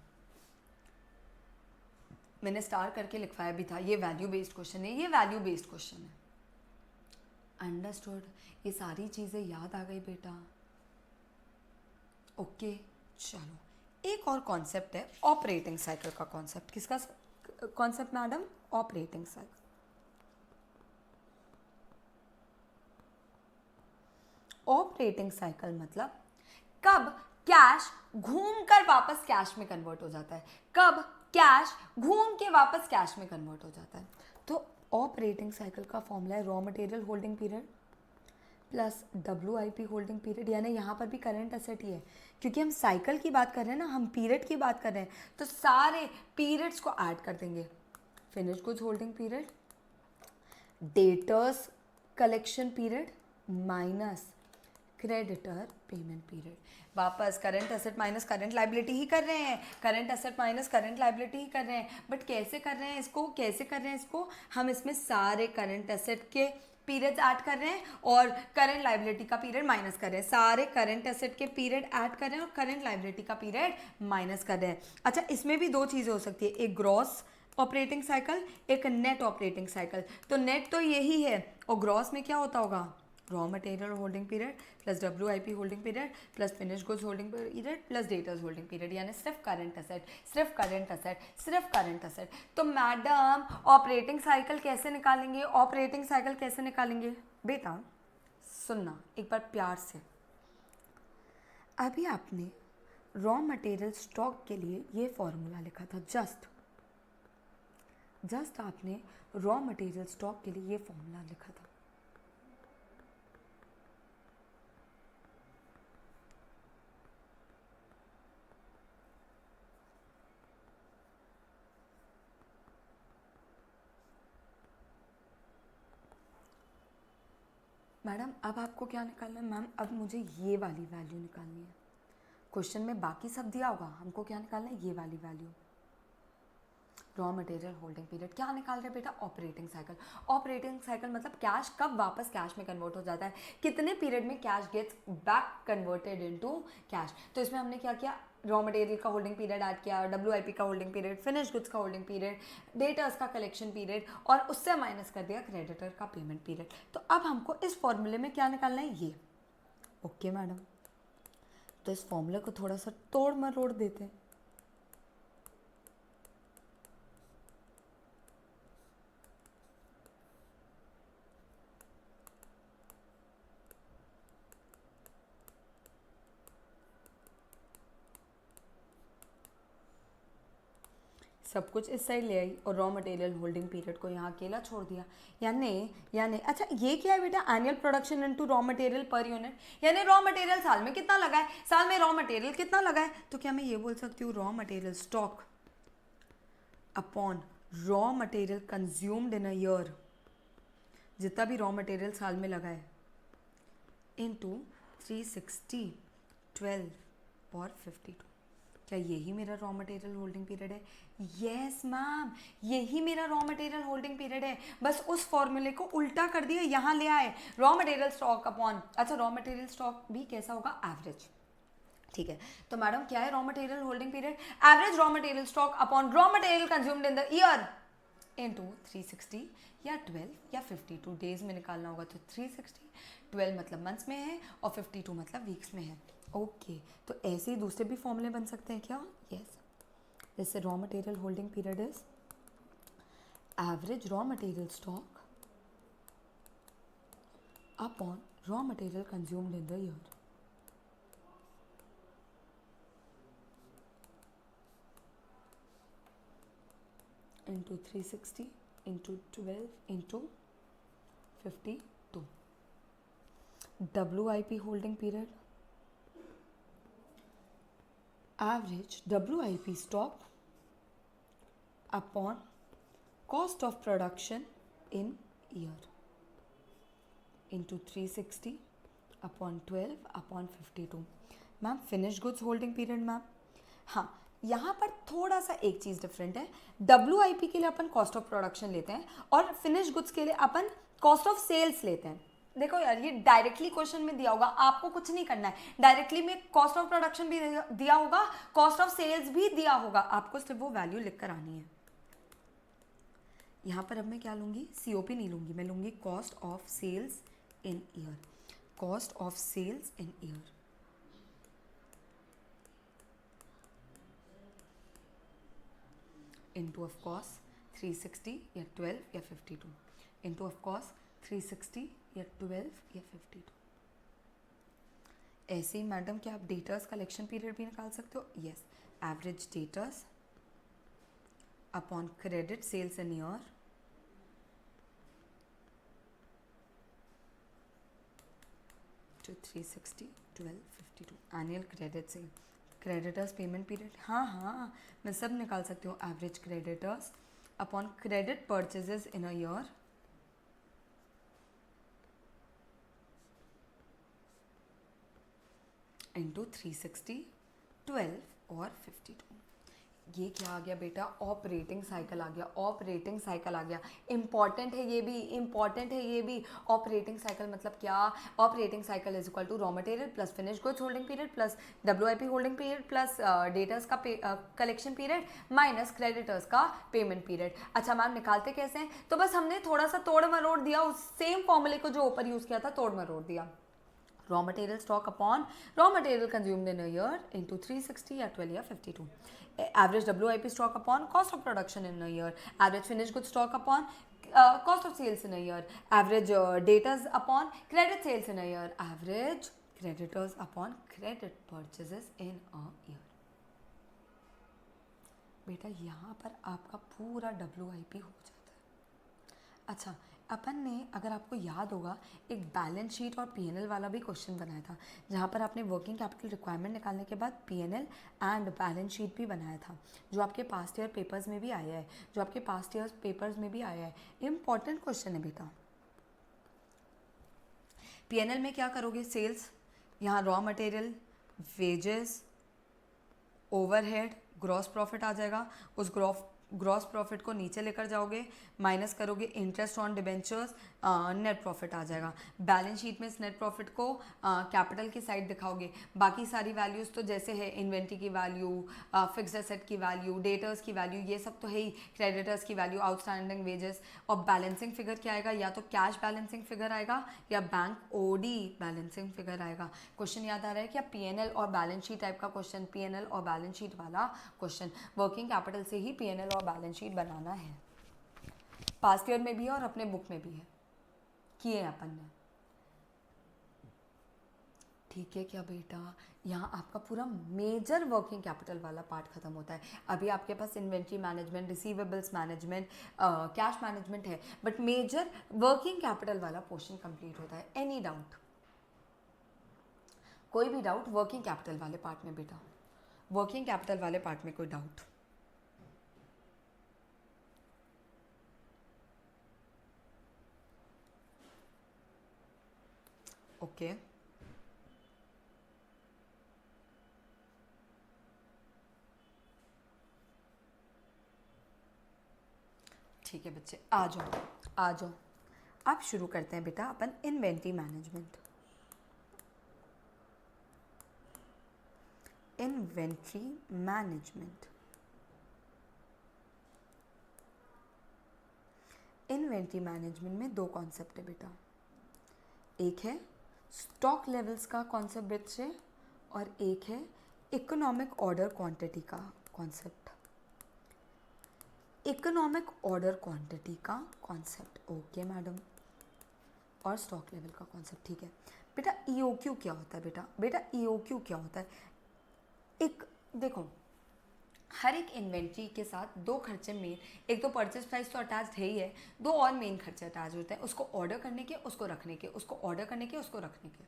मैंने स्टार करके लिखवाया भी था, ये वैल्यू बेस्ड क्वेश्चन है, ये वैल्यू बेस्ड क्वेश्चन है। अंडरस्टूड? ये सारी चीजें याद आ गई बेटा? ओके, चलो एक और कॉन्सेप्ट है ऑपरेटिंग साइकिल का कॉन्सेप्ट। किसका concept madam? Operating cycle. Operating cycle मतलब कब कैश घूमकर वापस कैश में कन्वर्ट हो जाता है, कब कैश घूम के वापस कैश में कन्वर्ट हो जाता है। तो ऑपरेटिंग साइकिल का फॉर्मूला है raw material holding period plus WIP holding period, यानी यहाँ पर भी करंट एसेट ही है, क्योंकि हम साइकिल की बात कर रहे हैं ना, हम पीरियड की बात कर रहे हैं, तो सारे पीरियड्स को ऐड कर देंगे। Finish goods holding period, debtors collection period minus creditor payment period. वापस current asset minus current liability ही कर रहे हैं, current asset minus current liability ही कर रहे हैं, बट कैसे कर रहे हैं इसको, कैसे कर रहे हैं इसको? हम इसमें सारे करंट एसेट के पीरियड्स ऐड कर रहे हैं और करंट लाइबिलिटी का पीरियड माइनस कर रहे हैं, सारे करंट एसेट के पीरियड ऐड कर रहे हैं और करंट लाइबिलिटी का पीरियड माइनस कर रहे हैं। अच्छा, इसमें भी दो चीज़ें हो सकती है, एक ग्रॉस ऑपरेटिंग साइकिल, एक नेट ऑपरेटिंग साइकिल। तो नेट तो यही है, और ग्रॉस में क्या होता होगा? Raw material holding period plus WIP holding period plus finish goods holding period plus debtors holding period, यानी सिर्फ करंट एसेट, सिर्फ करंट एसेट, सिर्फ करंट एसेट। तो मैडम ऑपरेटिंग साइकिल कैसे निकालेंगे? ऑपरेटिंग साइकिल कैसे निकालेंगे बेटा? सुनना एक बार प्यार से। अभी आपने रॉ मटेरियल स्टॉक के लिए ये फॉर्मूला लिखा था, जस्ट आपने रॉ मटेरियल स्टॉक के लिए ये फॉर्मूला लिखा था। मैडम अब आपको क्या निकालना है? मैम अब मुझे ये वाली वैल्यू निकालनी है। क्वेश्चन में बाकी सब दिया होगा, हमको क्या निकालना है? ये वाली value. Raw material holding period क्या निकाल रहे हैं बेटा? Operating cycle. ऑपरेटिंग साइकिल मतलब कैश कब वापस कैश में कन्वर्ट हो जाता है, कितने पीरियड में cash gets back converted into cash. तो इसमें हमने क्या किया? रॉ मटेरियल का होल्डिंग पीरियड ऐड किया, WIP का होल्डिंग पीरियड, फिनिश गुड्स का होल्डिंग पीरियड, डेटर्स का कलेक्शन पीरियड, और उससे माइनस कर दिया क्रेडिटर का पेमेंट पीरियड। तो अब हमको इस फॉर्मूले में क्या निकालना है? ये। ओके मैडम, तो इस फॉर्मूले को थोड़ा सा तोड़ मरोड़ देते हैं। सब कुछ इस साइड ले आई और रॉ मटेरियल होल्डिंग पीरियड को यहाँ अकेला छोड़ दिया, यानी अच्छा ये क्या है बेटा? Annual production into raw material पर यूनिट, यानी रॉ मटेरियल साल में कितना लगा है, साल में रॉ मटेरियल कितना लगा है। तो क्या मैं ये बोल सकती हूँ raw material stock upon raw material consumed in a year जितना भी रॉ मटेरियल साल में लगा है इंटू 360, 12 और 52। क्या यही मेरा रॉ मटेरियल होल्डिंग पीरियड है? यस मैम, यही मेरा रॉ मटेरियल होल्डिंग पीरियड है। बस उस फॉर्मूले को उल्टा कर दिया, यहाँ ले आए। रॉ मटेरियल स्टॉक अपॉन, अच्छा रॉ मटेरियल स्टॉक भी कैसा होगा? एवरेज। ठीक है, तो मैडम क्या है raw material holding period? Average raw material stock upon raw material consumed in the year into 360 या 12 या 52 डेज में निकालना होगा तो 360, 12 मतलब मंथ्स में है और 52 मतलब वीक्स में है। ओके तो ऐसे ही दूसरे भी फॉर्मूले बन सकते हैं क्या? यस, जैसे raw material holding period is average raw material stock upon raw material consumed in the year into 360 into 12 into 52. WIP holding period, average WIP stock upon cost of production in year into 360 upon 12 upon 52. Ma'am finish goods holding period ma'am, हाँ यहाँ पर थोड़ा सा एक चीज़ डिफरेंट है। WIP के लिए अपन कॉस्ट ऑफ प्रोडक्शन लेते हैं और फिनिश गुड्स के लिए अपन कॉस्ट ऑफ सेल्स लेते हैं। देखो यार ये डायरेक्टली क्वेश्चन में दिया होगा, आपको कुछ नहीं करना है, डायरेक्टली में कॉस्ट ऑफ प्रोडक्शन भी दिया होगा, कॉस्ट ऑफ सेल्स भी दिया होगा, आपको सिर्फ वो वैल्यू लिख कर आनी है। यहाँ पर अब मैं क्या लूँगी? COP नहीं लूँगी, मैं लूँगी cost of sales in year, cost of sales in year into of course 360 या 12 या 52 into of course 360 या 12 या 52। ऐसे ही मैडम क्या आप डेटर्स कलेक्शन पीरियड भी निकाल सकते हो? Yes, average debtors upon credit sales in year to 360, 12, 52 annual credit sale. Creditors payment period, हाँ हाँ मैं सब निकाल सकती हूँ। Average creditors upon credit purchases in a year into 360, 12 और 52। ये क्या आ गया बेटा? ऑपरेटिंग साइकिल आ गया, ऑपरेटिंग साइकिल आ गया। इंपॉर्टेंट है ये भी, इंपॉर्टेंट है ये भी। ऑपरेटिंग साइकिल मतलब क्या? Operating cycle is equal to raw material plus finish goods holding period plus WIP holding period plus debtors का कलेक्शन पीरियड माइनस क्रेडिटर्स का पेमेंट पीरियड। अच्छा मैम निकालते कैसे हैं? तो बस हमने थोड़ा सा तोड़ मरोड़ दिया, उस सेम फॉर्मूले को जो ऊपर यूज किया था तोड़ मरोड़ दिया। Raw material stock upon raw material consumed in a year into 360 या 12 या 52। Average WIP stock upon cost of production in a year, average finish good stock upon cost of sales in a year, average debtors upon credit sales in a year, average creditors upon credit purchases in a year। बेटा यहाँ पर आपका पूरा WIP हो जाता है। अच्छा अपन ने, अगर आपको याद होगा, एक बैलेंस शीट और P&L वाला भी क्वेश्चन बनाया था, जहाँ पर आपने वर्किंग कैपिटल रिक्वायरमेंट निकालने के बाद P&L एंड बैलेंस शीट भी बनाया था, जो आपके पास्ट ईयर पेपर्स में भी आया है, जो आपके पास्ट ईयर पेपर्स में भी आया है। इम्पॉर्टेंट क्वेश्चन है बेटा। P&L में क्या करोगे? सेल्स, यहाँ raw material, wages, overhead, gross profit आ जाएगा। उस ग्रॉस प्रॉफिट को नीचे लेकर जाओगे, माइनस करोगे interest on debentures, net profit आ जाएगा। बैलेंस शीट में इस नेट प्रॉफिट को कैपिटल की साइड दिखाओगे। बाकी सारी वैल्यूज़ तो जैसे है इन्वेंट्री की वैल्यू, फिक्स्ड एसेट की वैल्यू, डेटर्स की वैल्यू, ये सब तो है ही, क्रेडिटर्स की वैल्यू, आउटस्टैंडिंग वेजेस। और बैलेंसिंग फिगर क्या आएगा? या तो कैश बैलेंसिंग फिगर आएगा या बैंक OD बैलेंसिंग फिगर आएगा। क्वेश्चन याद आ रहा है क्या? P&L और बैलेंस शीट टाइप का क्वेश्चन, P&L और बैलेंस शीट वाला क्वेश्चन। वर्किंग कैपिटल से ही P&L और बैलेंस शीट बनाना है। पास्ट ईयर में भी है और अपने बुक में भी है, किए हैं अपन ने। ठीक है क्या बेटा? यहाँ आपका पूरा मेजर वर्किंग कैपिटल वाला पार्ट खत्म होता है। अभी आपके पास inventory management, receivables management, cash management है, बट मेजर वर्किंग कैपिटल वाला पोर्शन कंप्लीट होता है। Any doubt? कोई भी डाउट वर्किंग कैपिटल वाले पार्ट में बेटा? वर्किंग कैपिटल वाले पार्ट में कोई डाउट? ओके ठीक है बच्चे, आ जाओ आ जाओ। अब शुरू करते हैं बेटा अपन inventory management. Inventory management, inventory management में दो कॉन्सेप्ट है बेटा। एक है स्टॉक लेवल्स का कॉन्सेप्ट बच्चे, और एक है इकोनॉमिक ऑर्डर क्वांटिटी का कॉन्सेप्ट। इकोनॉमिक ऑर्डर क्वांटिटी का कॉन्सेप्ट, ओके मैडम, और स्टॉक लेवल का कॉन्सेप्ट, ठीक है बेटा। ईओक्यू क्या होता है बेटा? बेटा ईओक्यू क्या होता है? एक देखो, हर एक इन्वेंट्री के साथ दो खर्चे मेन, एक तो परचेज प्राइस तो अटैच है ही है, दो और मेन खर्चे अटैच होते हैं, उसको ऑर्डर करने के, उसको रखने के, उसको ऑर्डर करने के, उसको रखने के,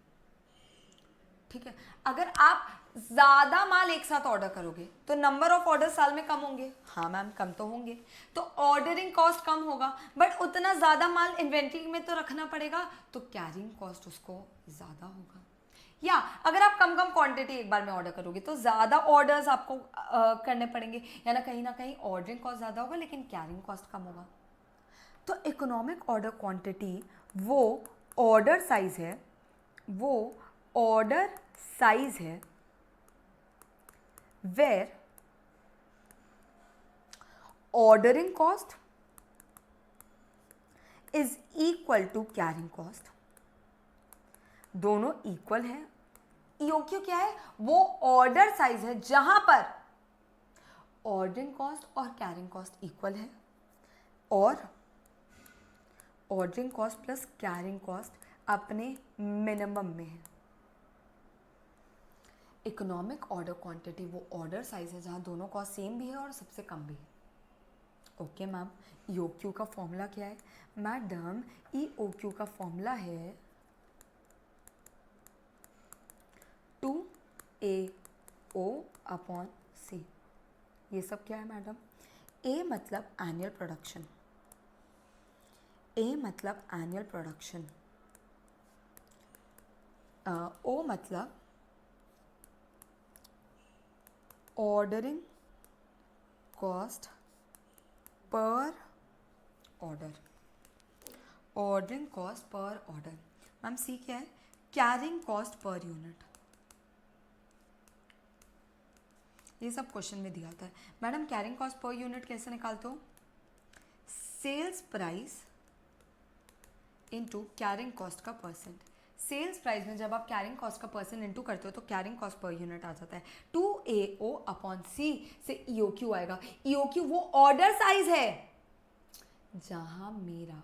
ठीक है। अगर आप ज्यादा माल एक साथ ऑर्डर करोगे तो नंबर ऑफ ऑर्डर साल में कम होंगे, हाँ मैम कम तो होंगे, तो ऑर्डरिंग कॉस्ट कम होगा, बट उतना ज्यादा माल इन्वेंट्री में तो रखना पड़ेगा, तो कैरिंग कॉस्ट उसको ज्यादा होगा। या अगर आप कम कम क्वांटिटी एक बार में ऑर्डर करोगे तो ज़्यादा ऑर्डर्स आपको करने पड़ेंगे, या ना कहीं ऑर्डरिंग कॉस्ट ज़्यादा होगा लेकिन कैरिंग कॉस्ट कम होगा। तो इकोनॉमिक ऑर्डर क्वांटिटी वो ऑर्डर साइज है, वो ऑर्डर साइज है where ordering cost is equal to carrying cost, दोनों इक्वल है। ईओक्यू क्या है? वो ऑर्डर साइज है जहां पर ऑर्डरिंग कॉस्ट और कैरिंग कॉस्ट इक्वल है, और ordering cost plus carrying cost अपने मिनिमम में है। इकोनॉमिक ऑर्डर क्वांटिटी वो ऑर्डर साइज है जहां दोनों कॉस्ट सेम भी है और सबसे कम भी है। ओके मैम, ईओक्यू का फॉर्मूला क्या है? मैडम ईओक्यू का फॉर्मूला है 2AO अपॉन C। ये सब क्या है मैडम? A मतलब एनुअल प्रोडक्शन, A मतलब एनुअल प्रोडक्शन, O मतलब ordering cost per order, ordering cost per order. Ma'am C क्या है? Carrying cost per unit. ये सब क्वेश्चन में दिया था। Madam carrying cost per unit कैसे निकालते हो? Sales price into carrying cost का परसेंट। सेल्स प्राइस में जब आप कैरिंग कॉस्ट का परसेंट इनटू करते हो तो कैरिंग कॉस्ट पर यूनिट आ जाता है। 2AO अपॉन C से EOQ आएगा। EOQ वो ऑर्डर साइज है जहां मेरा,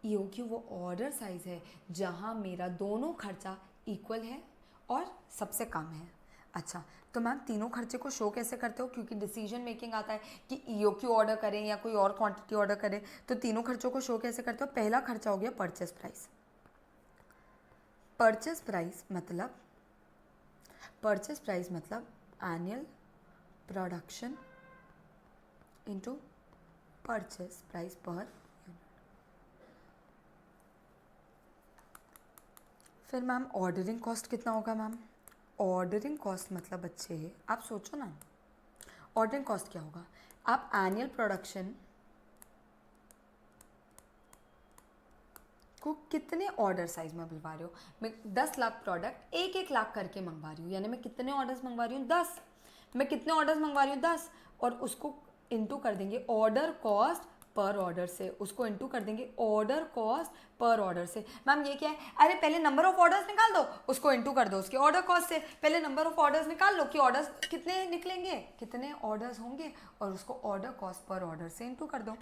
EOQ वो ऑर्डर साइज है जहां मेरा दोनों खर्चा इक्वल है और सबसे कम है। अच्छा, तो मैम तीनों खर्चे को शो कैसे करते हो? क्योंकि डिसीजन मेकिंग आता है कि ईओक्यू ऑर्डर करें या कोई और क्वांटिटी ऑर्डर करें, तो तीनों खर्चों को शो कैसे करते हो? पहला खर्चा हो गया परचेस प्राइस। परचेस प्राइस मतलब annual production into purchase price per unit. फिर मैम ऑर्डरिंग कॉस्ट कितना होगा? मैम ऑर्डरिंग कॉस्ट मतलब बच्चे आप सोचो ना, ऑर्डरिंग कॉस्ट क्या होगा? आप एनुअल प्रोडक्शन को कितने ऑर्डर साइज में बुलवा रहे हो? मैं 10 लाख प्रोडक्ट एक एक लाख करके मंगवा रही हूँ, यानी मैं कितने ऑर्डर्स मंगवा रही हूँ? 10। मैं कितने ऑर्डर्स मंगवा रही हूँ? 10, और उसको इंटू कर देंगे ऑर्डर कॉस्ट पर ऑर्डर से, उसको इंटू कर देंगे ऑर्डर कॉस्ट पर ऑर्डर से। मैम ये क्या है? अरे पहले नंबर ऑफ ऑर्डर्स निकाल दो, उसको इंटू कर दो उसके ऑर्डर कॉस्ट से। पहले नंबर ऑफ ऑर्डर्स निकाल लो कि ऑर्डर्स कितने निकलेंगे, कितने ऑर्डर्स होंगे, और उसको ऑर्डर कॉस्ट पर ऑर्डर से इंटू कर दो।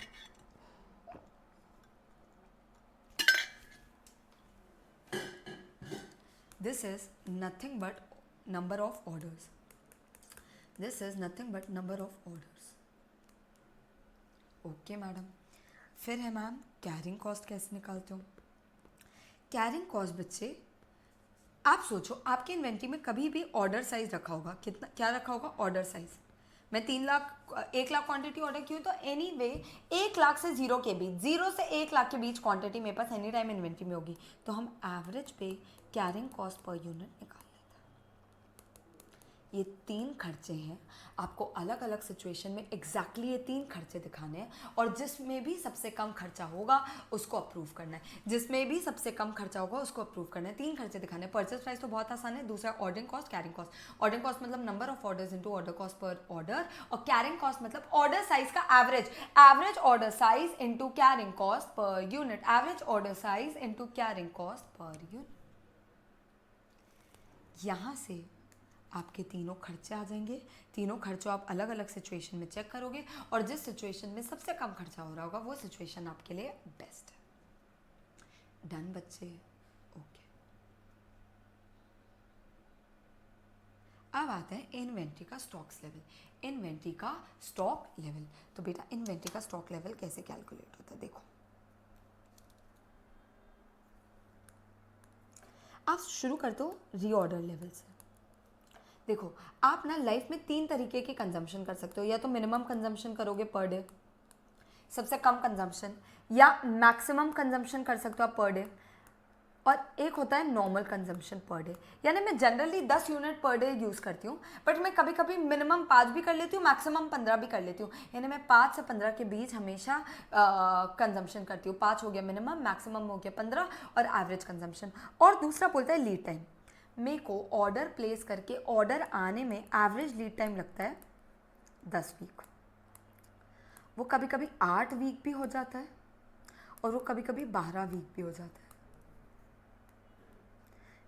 This is nothing but number of orders. This is nothing but number of orders. Okay madam. फिर है मैम कैरिंग कॉस्ट कैसे निकालते हो? कैरिंग कॉस्ट बच्चे आप सोचो, आपके इन्वेंट्री में कभी भी ऑर्डर साइज रखा होगा, कितना क्या रखा होगा? Order size. मैं 1 लाख क्वांटिटी ऑर्डर की हूँ तो एनीवे 1 लाख से 0 के बीच, 0 से 1 लाख के बीच क्वांटिटी मेरे पास एनी टाइम इन्वेंट्री में होगी, तो हम एवरेज पे कैरिंग कॉस्ट पर यूनिट निकाल। ये 3 खर्चे हैं, आपको अलग अलग सिचुएशन में एग्जैक्टली ये 3 खर्चे दिखाने हैं, और जिसमें भी सबसे कम खर्चा होगा उसको अप्रूव करना है, जिसमें भी सबसे कम खर्चा होगा उसको अप्रूव करना है। 3 खर्चे दिखाने हैं। परचेज प्राइस तो बहुत आसान है, दूसरा ordering cost, carrying cost. Ordering cost मतलब number of orders into order cost per order, और कैरिंग कॉस्ट मतलब ऑर्डर साइज का average order size into carrying cost per unit, average order size into carrying cost per unit. यहाँ से आपके तीनों खर्चे आ जाएंगे। तीनों खर्चों आप अलग अलग सिचुएशन में चेक करोगे, और जिस सिचुएशन में सबसे कम खर्चा हो रहा होगा वो सिचुएशन आपके लिए बेस्ट है। डन बच्चे? ओके। अब आते हैं इन्वेंट्री का स्टॉक्स लेवल। इन्वेंट्री का स्टॉक लेवल, तो बेटा इन्वेंट्री का स्टॉक लेवल कैसे कैलकुलेट होता है देखो। आप शुरू कर दो रीऑर्डर लेवल से। देखो आप ना लाइफ में 3 तरीके की कंजम्पशन कर सकते हो, या तो मिनिमम कंजम्पशन करोगे पर डे, सबसे कम कंजम्पशन, या मैक्सिमम कंजम्पशन कर सकते हो आप पर डे, और एक होता है नॉर्मल कंजम्पशन पर डे। यानी मैं generally 10 unit per day use करती हूँ, बट मैं कभी कभी मिनिमम 5 भी कर लेती हूँ, मैक्सिमम 15 भी कर लेती हूँ। यानी मैं 5 से 15 के बीच हमेशा कंजम्पशन करती हूँ। 5 हो गया मिनिमम, मैक्सिमम हो गया 15, और एवरेज कंजम्पशन। और दूसरा बोलता है लीड टाइम। मेरे को ऑर्डर प्लेस करके ऑर्डर आने में एवरेज लीड टाइम लगता है 10 वीक। वो कभी कभी 8 वीक भी हो जाता है, और वो कभी कभी 12 वीक भी हो जाता है।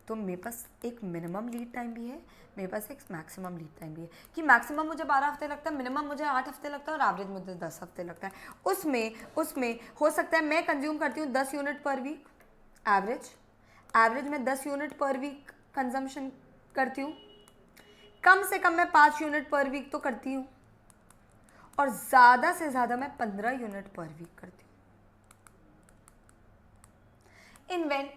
तो मेरे पास एक मिनिमम लीड टाइम भी है, मेरे पास एक मैक्सिमम लीड टाइम भी है, कि मैक्सिमम मुझे 12 हफ्ते लगता है, मिनिमम मुझे 8 हफ्ते लगता है, और एवरेज मुझे 10 हफ्ते लगता है। उसमें हो सकता है मैं कंज्यूम करती हूँ 10 यूनिट पर वीक एवरेज में 10 यूनिट पर वीक कंजम्पशन करती हूँ। कम से कम मैं 5 यूनिट पर वीक तो करती हूँ, और ज़्यादा से ज़्यादा मैं 15 यूनिट पर वीक करती हूँ।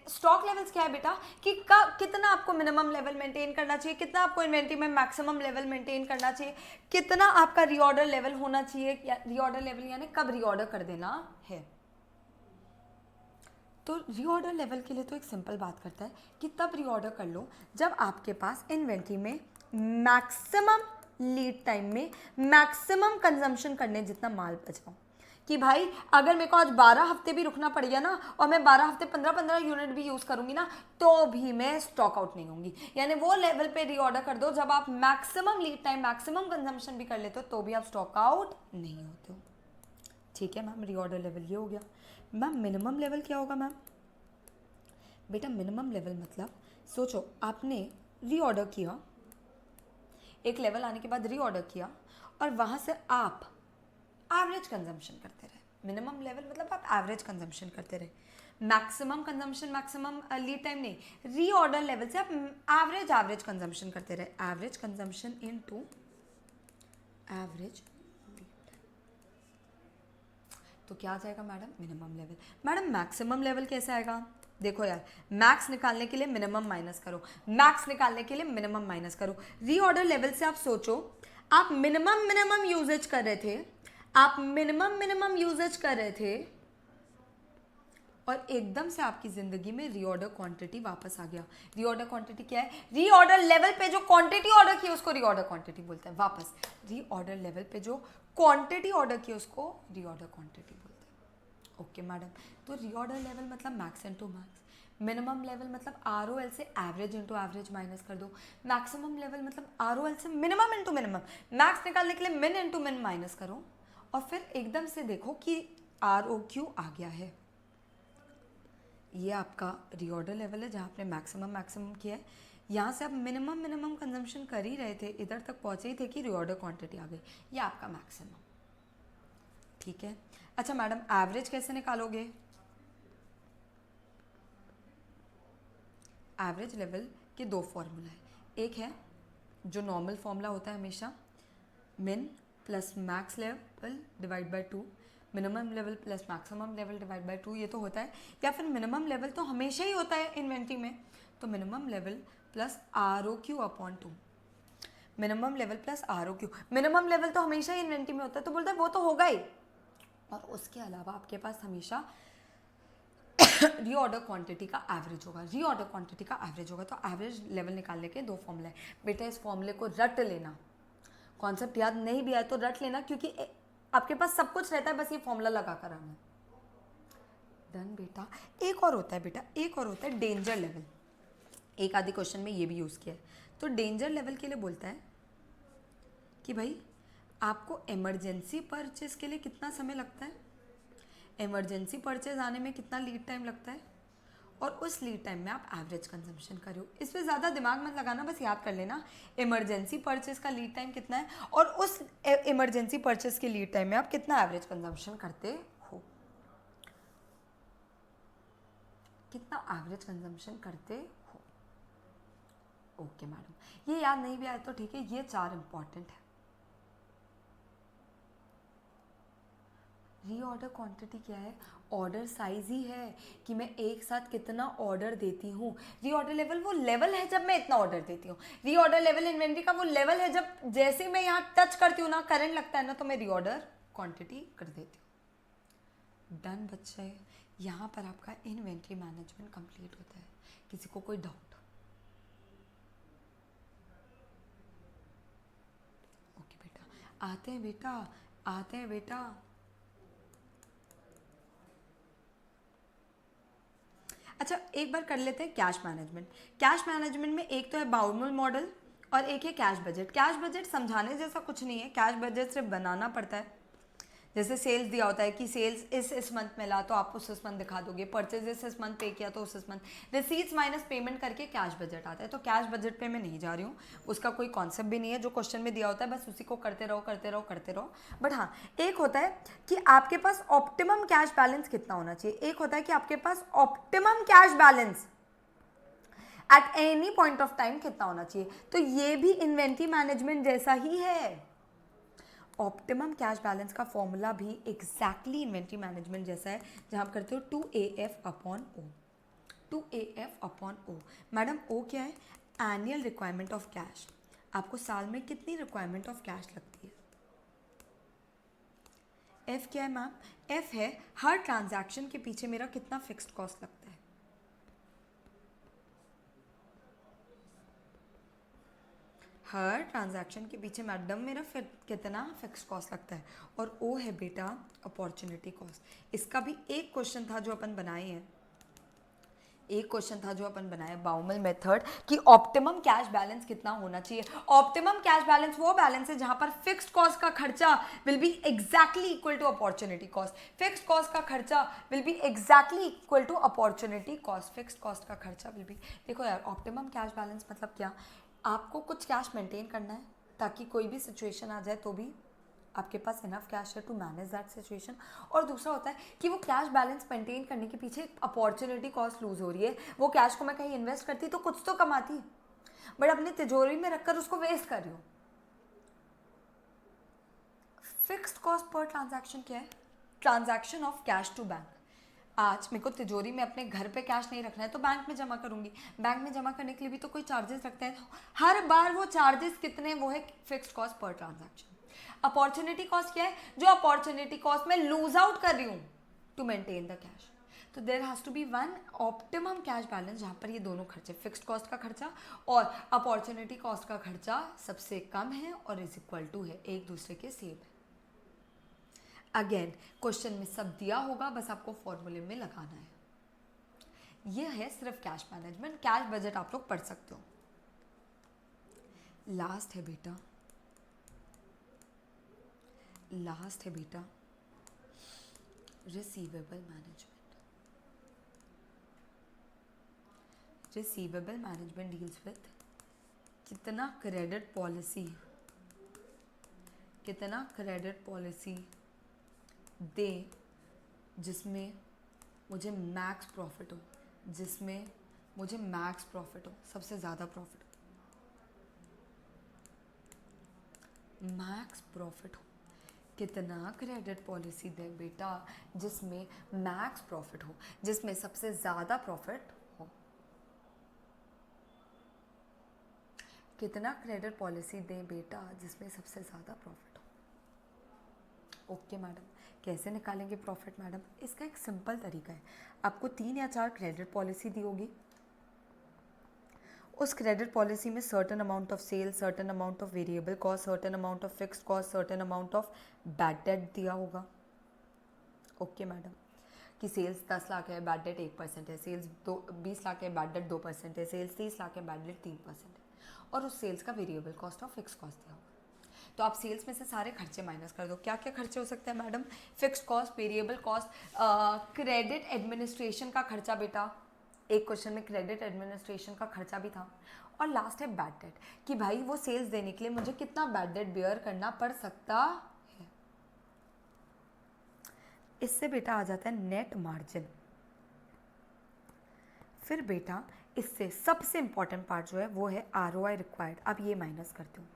स्टॉक लेवल्स क्या है बेटा, कि कितना आपको मिनिमम लेवल मेंटेन करना चाहिए, कितना आपको इन्वेंट्री में मैक्सिमम लेवल मेंटेन करना चाहिए, कितना आपका रीऑर्डर लेवल होना चाहिए, रीऑर्डर लेवल यानी कब रीऑर्डर कर देना है। तो रीऑर्डर लेवल के लिए तो एक सिंपल बात करता है कि तब रीऑर्डर कर लो जब आपके पास इन्वेंट्री में मैक्सिमम लीड टाइम में मैक्सिमम कंजम्पशन करने जितना माल बचा हो। कि भाई अगर मेरे को आज 12 हफ्ते भी रुकना पड़ गया ना, और मैं 12 हफ्ते 15-15 यूनिट भी यूज़ करूंगी ना, तो भी मैं स्टॉक आउट नहीं होंगी। यानी वो लेवल पे रीऑर्डर कर दो जब आप maximum lead time maximum consumption भी कर लेते हो, तो भी आप स्टॉक आउट नहीं होते हो। ठीक है मैम, रीऑर्डर लेवल ये हो गया। मैम मिनिमम लेवल क्या होगा मैम? बेटा मिनिमम लेवल मतलब सोचो आपने रीऑर्डर किया, एक लेवल आने के बाद रीऑर्डर किया, और वहाँ से आप एवरेज कंजम्पशन करते रहे। मिनिमम लेवल मतलब आप एवरेज कंजम्पशन करते रहे, maximum consumption maximum lead time नहीं, रीऑर्डर लेवल से आप एवरेज कंजम्पशन करते रहे। एवरेज कंजम्पशन इनटू एवरेज, तो क्या आ जाएगा madam? Minimum level. Madam maximum level कैसे आएगा? देखो यार, मैक्स निकालने के लिए मिनिमम माइनस करो, मैक्स निकालने के लिए मिनिमम माइनस करो। रीऑर्डर लेवल से आप सोचो, आप मिनिमम यूजेज कर रहे थे, आप मिनिमम यूजेज कर रहे थे, और एकदम से आपकी जिंदगी में रीऑर्डर क्वांटिटी वापस आ गया। रीऑर्डर क्वांटिटी क्या है? रीऑर्डर लेवल पे जो क्वांटिटी ऑर्डर की उसको रीऑर्डर क्वांटिटी बोलते हैं। वापस रीऑर्डर लेवल पे जो क्वांटिटी ऑर्डर की उसको रीऑर्डर क्वांटिटी बोलते हैं। ओके मैडम, तो रीऑर्डर लेवल मतलब max into max, minimum level मतलब ROL से एवरेज इंटू एवरेज माइनस कर दो, मैक्सिमम लेवल मतलब ROL से मिनिमम इंटू मिनिमम, मैक्स निकालने के लिए मिन इंटू मिन माइनस करो, और फिर एकदम से देखो कि ROQ आ गया है। ये आपका रीऑर्डर लेवल है जहाँ आपने मैक्सिमम किया है। यहाँ से आप मिनिमम कंजम्पशन कर ही रहे थे, इधर तक पहुँचे ही थे कि रीऑर्डर क्वांटिटी आ गई, ये आपका मैक्सिमम। ठीक है। अच्छा मैडम एवरेज कैसे निकालोगे? एवरेज लेवल के 2 फॉर्मूला है। एक है जो नॉर्मल फॉर्मूला होता है हमेशा, मिन plus max level divide by 2, minimum level plus maximum level divide by 2, ये तो होता है। या फिर मिनिमम लेवल तो हमेशा ही होता है इन्वेंट्री में, तो minimum level plus ROQ upon 2। Minimum level plus ROQ, minimum level तो हमेशा ही इन्वेंट्री में होता है, तो बोलता है वो तो होगा ही। और उसके अलावा आपके पास हमेशा रीऑर्डर क्वांटिटी का एवरेज होगा, रीऑर्डर क्वांटिटी का एवरेज होगा। तो एवरेज लेवल निकालने के 2 फॉर्मूले। बेटा इस फॉर्मूले को रट लेना, कॉन्सेप्ट याद नहीं भी आए तो रट लेना, क्योंकि आपके पास सब कुछ रहता है, बस ये फॉर्मूला लगा कर आना। डन बेटा। एक और होता है बेटा, एक और होता है डेंजर लेवल। एक आधी क्वेश्चन में ये भी यूज़ किया है। तो डेंजर लेवल के लिए बोलता है कि भाई आपको इमरजेंसी परचेज के लिए कितना समय लगता है, इमरजेंसी परचेज आने में कितना लीड टाइम लगता है, और उस लीड टाइम में आप एवरेज कंजम्पशन करो। इस पर ज़्यादा दिमाग मत लगाना, बस याद कर लेना इमरजेंसी परचेज का लीड टाइम कितना है, और उस इमरजेंसी परचेज के लीड टाइम में आप कितना एवरेज कंजम्पशन करते हो, कितना एवरेज कंजम्पशन करते हो। ओके मैडम, ये याद नहीं भी आया तो ठीक है, ये 4 इंपॉर्टेंट है। रीऑर्डर क्वांटिटी क्या है, ऑर्डर साइज ही है कि मैं एक साथ कितना ऑर्डर देती हूँ। रीऑर्डर लेवल वो लेवल है जब मैं इतना ऑर्डर देती हूँ। रीऑर्डर लेवल इन्वेंट्री का वो लेवल है जब जैसे मैं यहाँ टच करती हूँ ना, करंट लगता है ना, तो मैं रीऑर्डर क्वांटिटी कर देती हूँ। डन बच्चे, यहाँ पर आपका इन्वेंट्री मैनेजमेंट कंप्लीट होता है। किसी को कोई डाउट? ओके बेटा, आते हैं बेटा, आते हैं बेटा। अच्छा एक बार कर लेते हैं कैश मैनेजमेंट। कैश मैनेजमेंट में एक तो है बाउमल मॉडल और एक है कैश बजट। कैश बजट समझाने जैसा कुछ नहीं है, कैश बजट सिर्फ बनाना पड़ता है। जैसे सेल्स दिया होता है कि सेल्स इस मंथ में ला तो आप उस मंथ दिखा दोगे, परचेजेस इस मंथ पे किया तो उस मंथ, रिसीट्स माइनस पेमेंट करके कैश बजट आता है। तो कैश बजट पे मैं नहीं जा रही हूँ, उसका कोई कॉन्सेप्ट भी नहीं है, जो क्वेश्चन में दिया होता है बस उसी को करते रहो करते रहो करते रहो। बट हाँ, एक होता है कि आपके पास ऑप्टिमम कैश बैलेंस कितना होना चाहिए, एक होता है कि आपके पास optimum cash balance at any point of time कितना होना चाहिए। तो ये भी इन्वेंट्री मैनेजमेंट जैसा ही है। ऑप्टिमम कैश बैलेंस का फॉर्मूला भी एग्जैक्टली इन्वेंट्री मैनेजमेंट जैसा है, जहां आप करते हो 2AF/O। 2AF/O। मैडम ओ क्या है, एनुअल रिक्वायरमेंट ऑफ कैश। आपको साल में कितनी रिक्वायरमेंट ऑफ कैश लगती है। एफ क्या है मैम, एफ है हर ट्रांजैक्शन के पीछे मेरा कितना फिक्स्ड कॉस्ट लगता है। हर ट्रांजैक्शन के पीछे मैडम मेरा कितना फिक्स कॉस्ट लगता है। और ओ है बेटा अपॉर्चुनिटी कॉस्ट। इसका भी एक क्वेश्चन था जो अपन बनाए हैं, एक क्वेश्चन था जो अपन बनाए बाउमल मेथड कि ऑप्टिमम कैश बैलेंस कितना होना चाहिए। ऑप्टिमम कैश बैलेंस वो बैलेंस है जहां पर फिक्स्ड कॉस्ट का खर्चा will be exactly equal to opportunity cost. Fixed cost का खर्चा will be exactly equal to opportunity cost. Fixed cost का खर्चा विल बी, देखो यार ऑप्टिमम कैश बैलेंस मतलब क्या, आपको कुछ कैश मेंटेन करना है ताकि कोई भी सिचुएशन आ जाए तो भी आपके पास इनफ कैश है टू मैनेज दैट सिचुएशन। और दूसरा होता है कि वो कैश बैलेंस मेंटेन करने के पीछे अपॉर्चुनिटी कॉस्ट लूज हो रही है। वो कैश को मैं कहीं इन्वेस्ट करती तो कुछ तो कमाती, बट अपनी तिजोरी में रखकर उसको वेस्ट कर रही हूँ। फिक्स्ड कॉस्ट पर ट्रांजैक्शन क्या है, transaction of cash to bank. आज मेरे को तिजोरी में अपने घर पे कैश नहीं रखना है तो बैंक में जमा करूंगी। बैंक में जमा करने के लिए भी तो कोई चार्जेस लगता है, हर बार वो चार्जेस कितने, वो है fixed cost per transaction. Opportunity cost क्या है, जो अपॉर्चुनिटी कॉस्ट में लूज आउट कर रही हूँ टू मेंटेन द कैश। तो there has to be one optimum cash balance जहाँ पर ये दोनों खर्चे, फिक्स्ड कॉस्ट का खर्चा और अपॉर्चुनिटी कॉस्ट का खर्चा सबसे कम है और इज इक्वल टू है, एक दूसरे के सेम है। अगेन क्वेश्चन में सब दिया होगा, बस आपको फॉर्मूले में लगाना है। ये है सिर्फ कैश मैनेजमेंट। कैश बजट आप लोग पढ़ सकते हो। लास्ट है बेटा, लास्ट है बेटा receivable management. Receivable management deals with कितना क्रेडिट पॉलिसी, कितना क्रेडिट पॉलिसी दे जिसमें मुझे मैक्स प्रॉफिट हो, जिसमें मुझे मैक्स प्रॉफिट हो, सबसे ज़्यादा प्रॉफिट हो, मैक्स प्रॉफिट हो। कितना क्रेडिट पॉलिसी दे बेटा जिसमें मैक्स प्रॉफिट हो, जिसमें सबसे ज़्यादा प्रॉफिट हो। कितना क्रेडिट पॉलिसी दें बेटा जिसमें सबसे ज़्यादा प्रॉफिट हो। ओके मैडम, कैसे निकालेंगे प्रॉफिट मैडम? इसका एक सिंपल तरीका है। आपको 3 या 4 क्रेडिट पॉलिसी दी होगी, उस क्रेडिट पॉलिसी में certain amount of sale, certain amount of variable cost, certain amount of fixed cost, certain amount of bad debt दिया होगा। ओके मैडम, कि सेल्स 10 लाख है, बैड डेट 1% है, सेल्स 20 लाख है, बैड डेट 2% है, सेल्स 30 लाख है, बैड डेट 3% है, और उस सेल्स का वेरिएबल कॉस्ट और फिक्स कॉस्ट दिया होगा। तो आप सेल्स में से सारे खर्चे माइनस कर दो। क्या क्या खर्चे हो सकते हैं madam? Fixed cost, variable cost, credit administration का खर्चा बेटा, एक क्वेश्चन में क्रेडिट एडमिनिस्ट्रेशन का खर्चा भी था, और लास्ट है बैड डेट, कि भाई वो सेल्स देने के लिए मुझे कितना बैड डेट बेयर करना पड़ सकता है। इससे बेटा आ जाता है नेट मार्जिन। फिर बेटा इससे सबसे इंपॉर्टेंट पार्ट जो है वो है ROI रिक्वायर्ड। अब ये माइनस करते हो।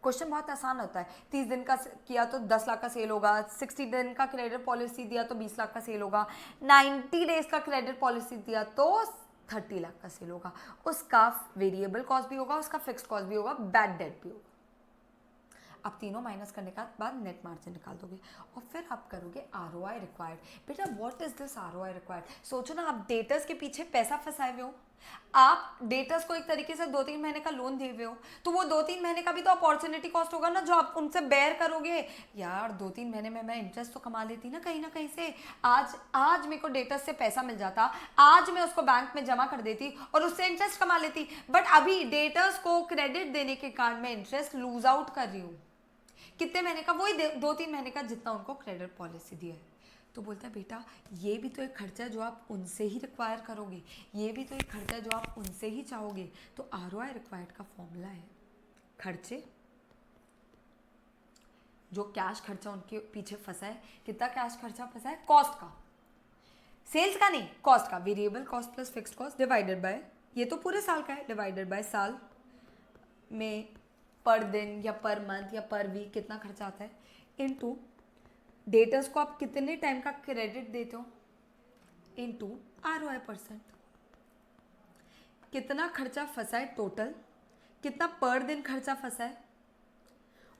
क्वेश्चन बहुत आसान होता है। 30 दिन का किया तो 10 लाख का सेल होगा, 60 दिन का क्रेडिट पॉलिसी दिया तो 20 लाख का सेल होगा, 90 डेज का क्रेडिट पॉलिसी दिया तो 30 लाख का सेल होगा। उसका वेरिएबल कॉस्ट भी होगा, उसका फिक्स्ड कॉस्ट भी होगा, बैड डेट भी होगा। आप तीनों माइनस करने के बाद नेट मार्जिन निकाल दोगे और फिर आप करोगे ROI रिक्वायर्ड। बेटा what is this ROI required? सोचो ना, आप डेटर्स के पीछे पैसा फंसाए हुए हो, आप डेटर्स को एक तरीके से 2-3 महीने का लोन दिए हुए हो, तो वो 2-3 महीने का भी तो अपॉर्चुनिटी कॉस्ट होगा ना, जो आप उनसे बेयर करोगे। यार 2-3 महीने में मैं इंटरेस्ट तो कमा लेती ना कहीं से। आज मेरे को डेटर्स से पैसा मिल जाता, आज मैं उसको बैंक में जमा कर देती और उससे इंटरेस्ट कमा लेती, बट अभी डेटर्स को क्रेडिट देने के कारण मैं इंटरेस्ट लूज आउट कर रही हूँ। कितने महीने का? वही 2-3 महीने का जितना उनको क्रेडिट पॉलिसी दिया है। तो बोलता है बेटा ये भी तो एक खर्चा है जो आप उनसे ही रिक्वायर करोगे, ये भी तो एक खर्चा है जो आप उनसे ही चाहोगे। तो ROI रिक्वायर्ड का फॉर्मूला है खर्चे, जो कैश खर्चा उनके पीछे फंसा है, कितना कैश खर्चा फंसा है, कॉस्ट का, सेल्स का नहीं, कॉस्ट का, variable cost plus fixed cost divided by, ये तो पूरे साल का है, डिवाइडेड बाय साल में पर दिन या पर मंथ या पर वीक कितना खर्चा आता है, इनटू डेटर्स को आप कितने टाइम का क्रेडिट देते हो, इनटू ROI%। कितना खर्चा फंसा है टोटल, कितना पर दिन खर्चा फंसा है,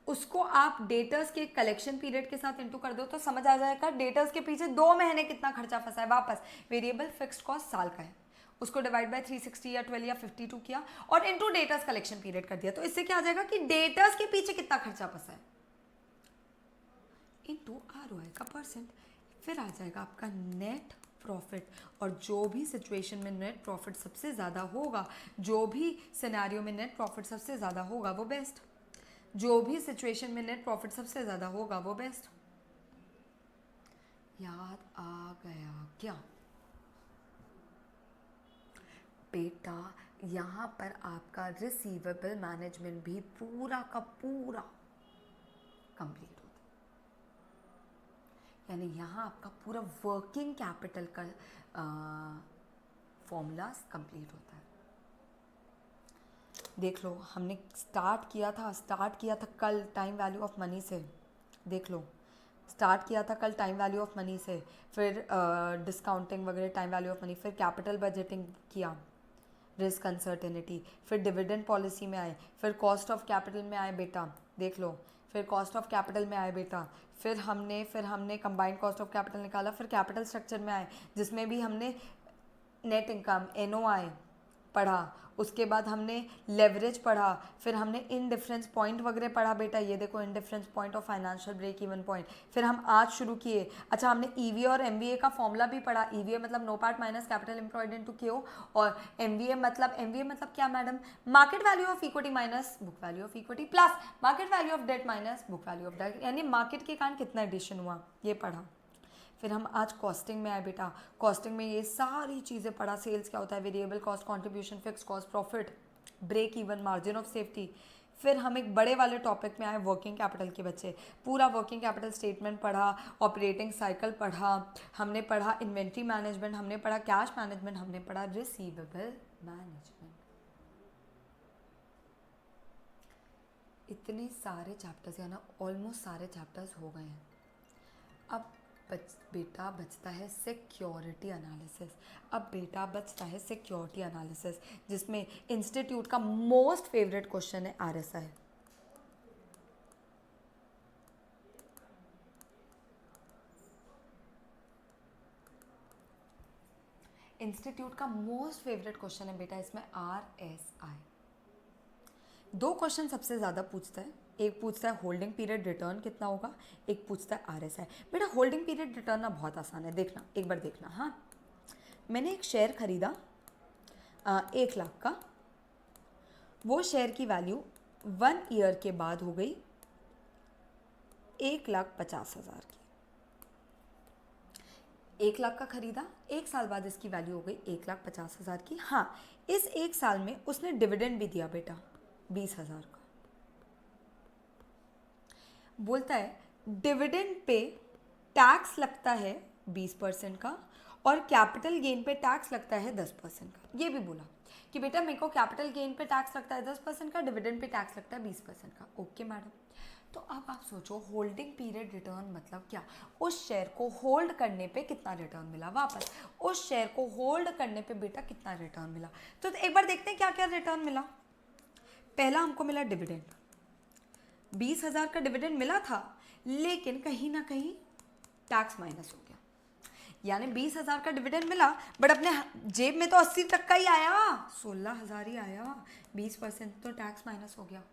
उसको आप डेटर्स के कलेक्शन पीरियड के साथ इंटू कर दो तो समझ आ जाएगा डेटर्स के पीछे 2 महीने कितना खर्चा फंसा है। वापस वेरिएबल फिक्स्ड कॉस्ट साल का है, उसको डिवाइड बाय 360 या 12 या 52 किया और इनटू डेटर्स कलेक्शन पीरियड कर दिया। तो इससे क्या आ जाएगा कि डेटर्स के पीछे कितना खर्चा फंसा है इनटू ROI का परसेंट। फिर आ जाएगा आपका नेट प्रॉफिट, और जो भी सिचुएशन में नेट प्रॉफिट सबसे ज़्यादा होगा, जो भी सिनेरियो में नेट प्रॉफिट सबसे ज़्यादा होगा वो बेस्ट, जो भी सिचुएशन में नेट प्रॉफिट सबसे ज़्यादा होगा वो बेस्ट। याद आ गया क्या बेटा? यहाँ पर आपका रिसीवेबल मैनेजमेंट भी पूरा का पूरा कंप्लीट होता है, यानी यहाँ आपका पूरा वर्किंग कैपिटल का फॉर्मूला कंप्लीट होता है। देख लो, हमने स्टार्ट किया था कल टाइम वैल्यू ऑफ मनी से। देख लो, स्टार्ट किया था कल टाइम वैल्यू ऑफ मनी से, फिर डिस्काउंटिंग वगैरह टाइम वैल्यू ऑफ मनी, फिर कैपिटल बजटिंग किया, रिस्क अनसर्टेनिटी, फिर डिविडेंड पॉलिसी में आए, फिर कॉस्ट ऑफ कैपिटल में आए बेटा। देख लो, फिर कॉस्ट ऑफ कैपिटल में आए बेटा, फिर हमने कंबाइंड कॉस्ट ऑफ कैपिटल निकाला, फिर कैपिटल स्ट्रक्चर में आए जिसमें भी हमने नेट इनकम NOI पढ़ा, उसके बाद हमने लेवरेज पढ़ा, फिर हमने इनडिफरेंस पॉइंट वगैरह पढ़ा बेटा। ये देखो इनडिफरेंस पॉइंट और फाइनेंशियल ब्रेक इवन पॉइंट। फिर हम आज शुरू किए, अच्छा हमने EVA और MVA का फॉर्मूला भी पढ़ा। EVA मतलब NOPAT minus capital employed into KO, और MVA मतलब क्या madam? Market value of equity minus book value of equity plus market value of debt minus book value of debt, यानी मार्केट के कारण कितना एडिशन हुआ ये पढ़ा। फिर हम आज कॉस्टिंग में आए बेटा। कॉस्टिंग में ये सारी चीज़ें पढ़ा, सेल्स क्या होता है, variable cost, contribution, fix cost, profit, break even, margin of safety. फिर हम एक बड़े वाले टॉपिक में आए, वर्किंग कैपिटल के बच्चे। पूरा वर्किंग कैपिटल स्टेटमेंट पढ़ा, ऑपरेटिंग साइकिल पढ़ा, हमने पढ़ा इन्वेंट्री मैनेजमेंट, हमने पढ़ा कैश मैनेजमेंट, हमने पढ़ा रिसीवेबल मैनेजमेंट। इतने सारे चैप्टर्स, यानी ऑलमोस्ट सारे चैप्टर्स हो गए हैं। अब बेटा बचता है सिक्योरिटी एनालिसिस। अब बेटा बचता है सिक्योरिटी एनालिसिस, जिसमें इंस्टीट्यूट का मोस्ट फेवरेट क्वेश्चन है आरएसआई। इंस्टीट्यूट का मोस्ट फेवरेट क्वेश्चन है बेटा इसमें आरएसआई। दो क्वेश्चन सबसे ज़्यादा पूछता है, एक पूछता है होल्डिंग पीरियड रिटर्न कितना होगा, एक पूछता है आरएसआई। बेटा होल्डिंग पीरियड रिटर्न ना बहुत आसान है, देखना एक बार देखना। हाँ, मैंने एक शेयर खरीदा 1 लाख का, वो शेयर की वैल्यू 1 ईयर के बाद हो गई 1,50,000 की। 1 लाख का खरीदा, 1 साल बाद इसकी वैल्यू हो गई 1,50,000 की। हाँ, इस 1 साल में उसने डिविडेंड भी दिया बेटा 20,000 का। बोलता है डिविडेंड पे टैक्स लगता है 20% का और कैपिटल गेन पे टैक्स लगता है 10% का। ये भी बोला कि बेटा मेरे को कैपिटल गेन पे टैक्स लगता है 10% का, डिविडेंड पे टैक्स लगता है 20% का। ओके मैडम, तो अब आप सोचो होल्डिंग पीरियड रिटर्न मतलब क्या? उस शेयर को होल्ड करने पे कितना रिटर्न मिला वापस, उस शेयर को होल्ड करने पे बेटा कितना रिटर्न मिला। तो एक बार देखते हैं क्या क्या रिटर्न मिला। पहला हमको मिला डिविडेंड, 20,000 का डिविडेंड मिला था, लेकिन कहीं ना कहीं टैक्स माइनस हो गया। यानी 20,000 का डिविडेंड मिला, बट अपने जेब में तो 80 तक का ही आया, 16,000 ही आया, 20% तो टैक्स माइनस हो गया।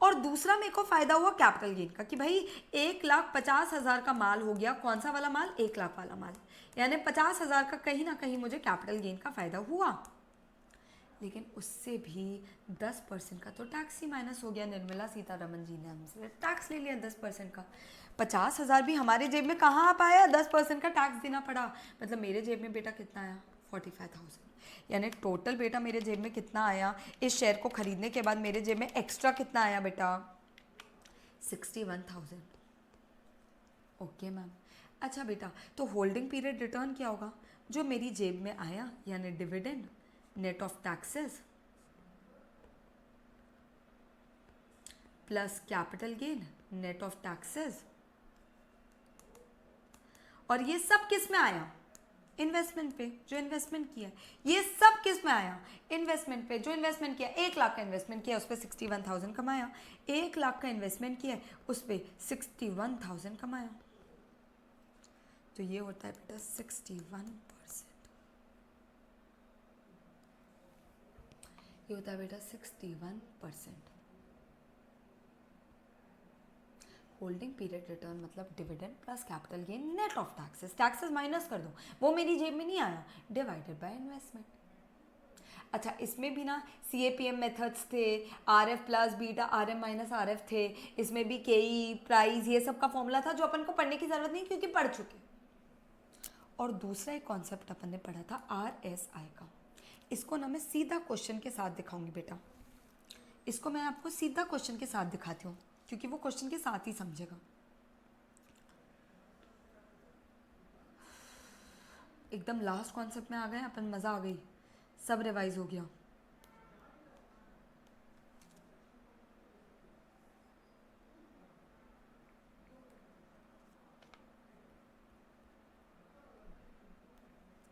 और दूसरा मेरे को फायदा हुआ कैपिटल गेन का कि भाई 1,50,000 का माल हो गया, कौन सा वाला माल? 1 लाख वाला माल, यानी 50,000 का कहीं ना कहीं मुझे कैपिटल गेन का फायदा हुआ। लेकिन उससे भी 10% का तो टैक्स ही माइनस हो गया। निर्मला सीतारमन जी ने हमसे टैक्स ले लिया 10% का। 50,000 भी हमारे जेब में कहाँ आ पाया, 10% का टैक्स देना पड़ा। मतलब मेरे जेब में बेटा कितना आया? 45,000। यानी टोटल बेटा मेरे जेब में कितना आया इस शेयर को खरीदने के बाद? मेरे जेब में एक्स्ट्रा कितना आया बेटा? 61,000। Okay ma'am. अच्छा बेटा, तो होल्डिंग पीरियड रिटर्न क्या होगा? जो मेरी जेब में आया यानी dividend net of taxes plus capital gain net of taxes, और ये सब किस में आया? इन्वेस्टमेंट पे, जो इन्वेस्टमेंट किया। ये सब किस में आया? इन्वेस्टमेंट पे, जो इन्वेस्टमेंट किया। 1 लाख का इन्वेस्टमेंट किया, उस पर 61,000 कमाया। 1 लाख का इन्वेस्टमेंट किया, उस पर 61,000 कमाया। तो ये होता है बेटा 61%। ये होता है बेटा 61%। होल्डिंग पीरियड रिटर्न मतलब dividend plus capital gain net of taxes. Taxes minus कर दो, वो मेरी जेब में नहीं आया, डिवाइडेड बाय इन्वेस्टमेंट। अच्छा, इसमें भी ना CAPM मेथड्स थे, RF plus beta RM minus RF थे, इसमें भी KE प्राइस ये सब का फॉर्मूला था जो अपन को पढ़ने की जरूरत नहीं क्योंकि पढ़ चुके। और दूसरा एक कॉन्सेप्ट अपन ने पढ़ा था RSI का। इसको ना मैं सीधा क्वेश्चन के साथ दिखाऊंगी बेटा, इसको मैं आपको सीधा क्वेश्चन के साथ दिखाती हूँ क्योंकि वो क्वेश्चन के साथ ही समझेगा। एकदम लास्ट कॉन्सेप्ट में आ गए अपन, मज़ा आ गई, सब रिवाइज हो गया।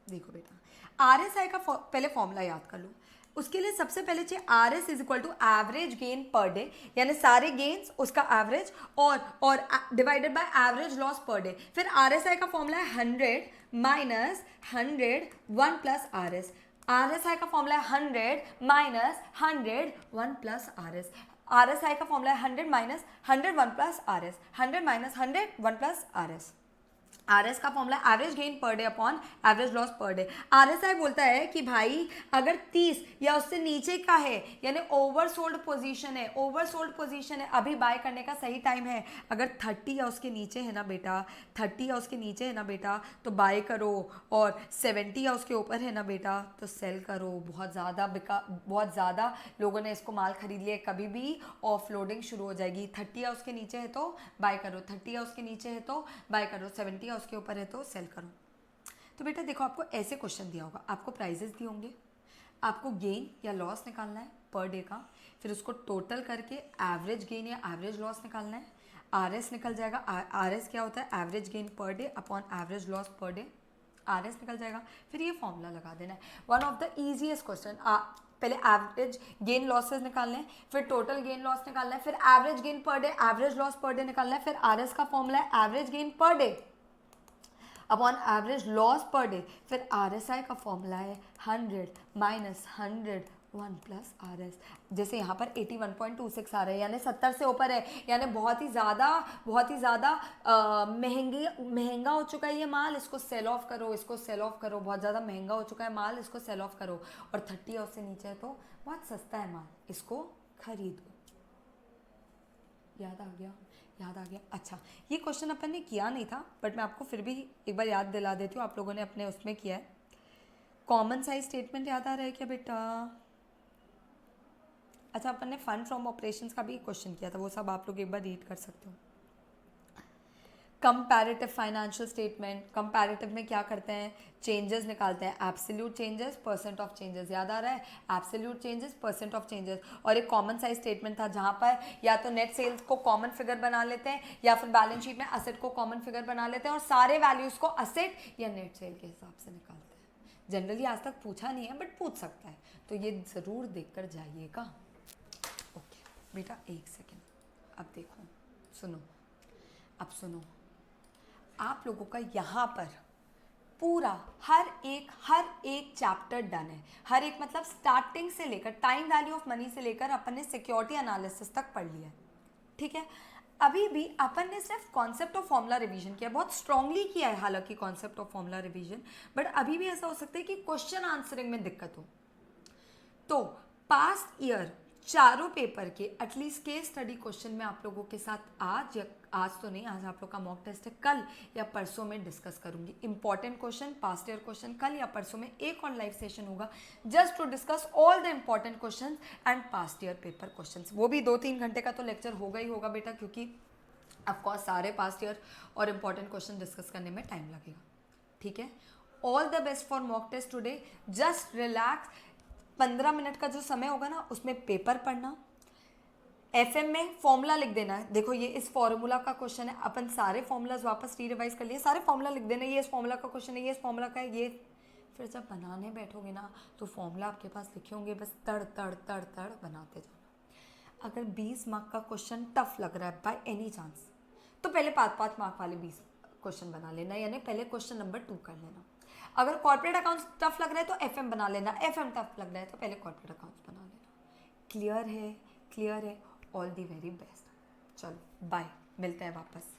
देखो बेटा, RSI का पहले फॉर्मूला याद कर लो। उसके लिए सबसे पहले चाहिए RS is equal to average gain per day, यानी सारे गेन्स उसका एवरेज और divided by average loss per day. फिर RSI का फॉर्मूला है 100 माइनस 100 1 प्लस RS। RSI का फॉर्मूला है 100 माइनस 100 1 प्लस RS। RSI का फॉर्मूला है 100 minus 100 1 plus RS। 100 minus 100 1 plus RS। RS का formula average gain per day upon average loss per day. RSI बोलता है कि भाई अगर 30 या उससे नीचे का है यानी ओवरसोल्ड पोजीशन है, ओवरसोल्ड पोजीशन है, अभी बाय करने का सही टाइम है। अगर 30 या उसके नीचे है ना बेटा, 30 या उसके नीचे है ना बेटा तो बाय करो, और 70 या उसके ऊपर है ना बेटा तो सेल करो। बहुत ज़्यादा लोगों ने इसको माल खरीद लिया, कभी भी ऑफलोडिंग शुरू हो जाएगी। 30 या उसके नीचे है तो बाय करो, 30 या उसके नीचे है तो बाय करो, 70 उसके ऊपर है तो सेल करो। तो बेटा देखो, आपको ऐसे क्वेश्चन दिया होगा, आपको प्राइजेस दिए होंगे, आपको गेन या लॉस निकालना है पर डे का, फिर उसको टोटल करके एवरेज गेन या एवरेज लॉस निकालना है। आर एस निकल जाएगा। आर एस क्या होता है, average gain per day upon average loss per day, R S निकल जाएगा। फिर ये फॉर्मूला लगा देना है। One of the easiest question, पहले एवरेज गेन लॉसेज निकालने हैं, फिर टोटल गेन लॉस निकालना है, फिर average gain per day average loss per day निकालना है, फिर आर एस का फॉर्मूला है average gain per day upon average loss per day, फिर आर एस आई का फॉर्मूला है 100 माइनस 100 1 प्लस आर एस। जैसे यहाँ पर 81.26 आ रहा है, यानी 70 से ऊपर है, यानी बहुत ही ज़्यादा महंगा हो चुका है ये माल, इसको सेल ऑफ करो, इसको सेल ऑफ करो, बहुत ज़्यादा महंगा हो चुका है माल, इसको सेल ऑफ करो। और 30 और से नीचे है तो बहुत सस्ता है माल, इसको खरीदो। याद आ गया। अच्छा, ये क्वेश्चन अपन ने किया नहीं था, बट मैं आपको फिर भी एक बार याद दिला देती हूँ, आप लोगों ने अपने उसमें किया है। कॉमन साइज स्टेटमेंट याद आ रहा है क्या बेटा? अच्छा, अपन ने फंड फ्रॉम ऑपरेशंस का भी क्वेश्चन किया था, वो सब आप लोग एक बार रीड कर सकते हो। कंपैरेटिव फाइनेंशियल स्टेटमेंट, कंपैरेटिव में क्या करते हैं, चेंजेस निकालते हैं, absolute changes, percent of changes, याद आ रहा है, absolute changes, percent of changes. और एक कॉमन साइज स्टेटमेंट था जहां पर या तो नेट सेल्स को कॉमन फिगर बना लेते हैं या फिर बैलेंस शीट में असेट को कॉमन फिगर बना लेते हैं और सारे वैल्यूज को असेट या नेट सेल के हिसाब से निकालते हैं। जनरली आज तक पूछा नहीं है, बट पूछ सकता है, तो ये जरूर देख कर जाइएगा। ओके बेटा, एक सेकेंड, अब देखो, सुनो, अब सुनो, आप लोगों का यहाँ पर पूरा हर एक चैप्टर डन है। हर एक मतलब स्टार्टिंग से लेकर टाइम वैल्यू ऑफ मनी से लेकर अपन ने सिक्योरिटी एनालिसिस तक पढ़ लिया है, ठीक है। अभी भी अपन ने सिर्फ कॉन्सेप्ट ऑफ फॉर्मूला रिवीजन किया, बहुत स्ट्रांगली किया है हालांकि concept of formula revision, but अभी भी ऐसा हो सकता है कि क्वेश्चन आंसरिंग में दिक्कत हो। तो पास्ट ईयर चारों पेपर के एटलीस्ट केस स्टडी क्वेश्चन में आप लोगों के साथ आज तो नहीं, आज आप लोग का मॉक टेस्ट है, कल या परसों में डिस्कस करूंगी। Important question, past year question, कल या परसों में एक और लाइव सेशन होगा just to discuss all the important question and past year paper question. वो भी 2-3 घंटे का तो लेक्चर होगा ही होगा बेटा, क्योंकि ऑफकोर्स सारे पास्ट ईयर और इंपॉर्टेंट क्वेश्चन डिस्कस करने में टाइम लगेगा, ठीक है। All the best for mock test today, just relax. 15 minute का जो समय होगा ना, उसमें पेपर पढ़ना, एफएम में फॉर्मूला लिख देना है। देखो ये इस फॉर्मूला का क्वेश्चन है, अपन सारे फॉर्मूलाज वापस री रिवाइज कर लिए, सारे फॉर्मूला लिख देना, ये इस फॉर्मूला का क्वेश्चन है, ये इस फॉर्मूला का है, ये। फिर जब बनाने बैठोगे ना तो फॉर्मूला आपके पास लिखे होंगे, बस तड़ तड़ तड़ तड़ बनाते जाना। अगर 20 मार्क का क्वेश्चन टफ लग रहा है बाय एनी चांस, तो पहले 5-5 मार्क वाले 20 क्वेश्चन बना लेना, यानी पहले क्वेश्चन नंबर 2 कर लेना। अगर कॉर्पोरेट अकाउंट्स टफ लग रहा है तो एफएम बना लेना, एफएम टफ लग रहा है तो पहले कॉर्पोरेट अकाउंट्स बना लेना। क्लियर है? All the very best. चलो बाय, मिलते हैं वापस।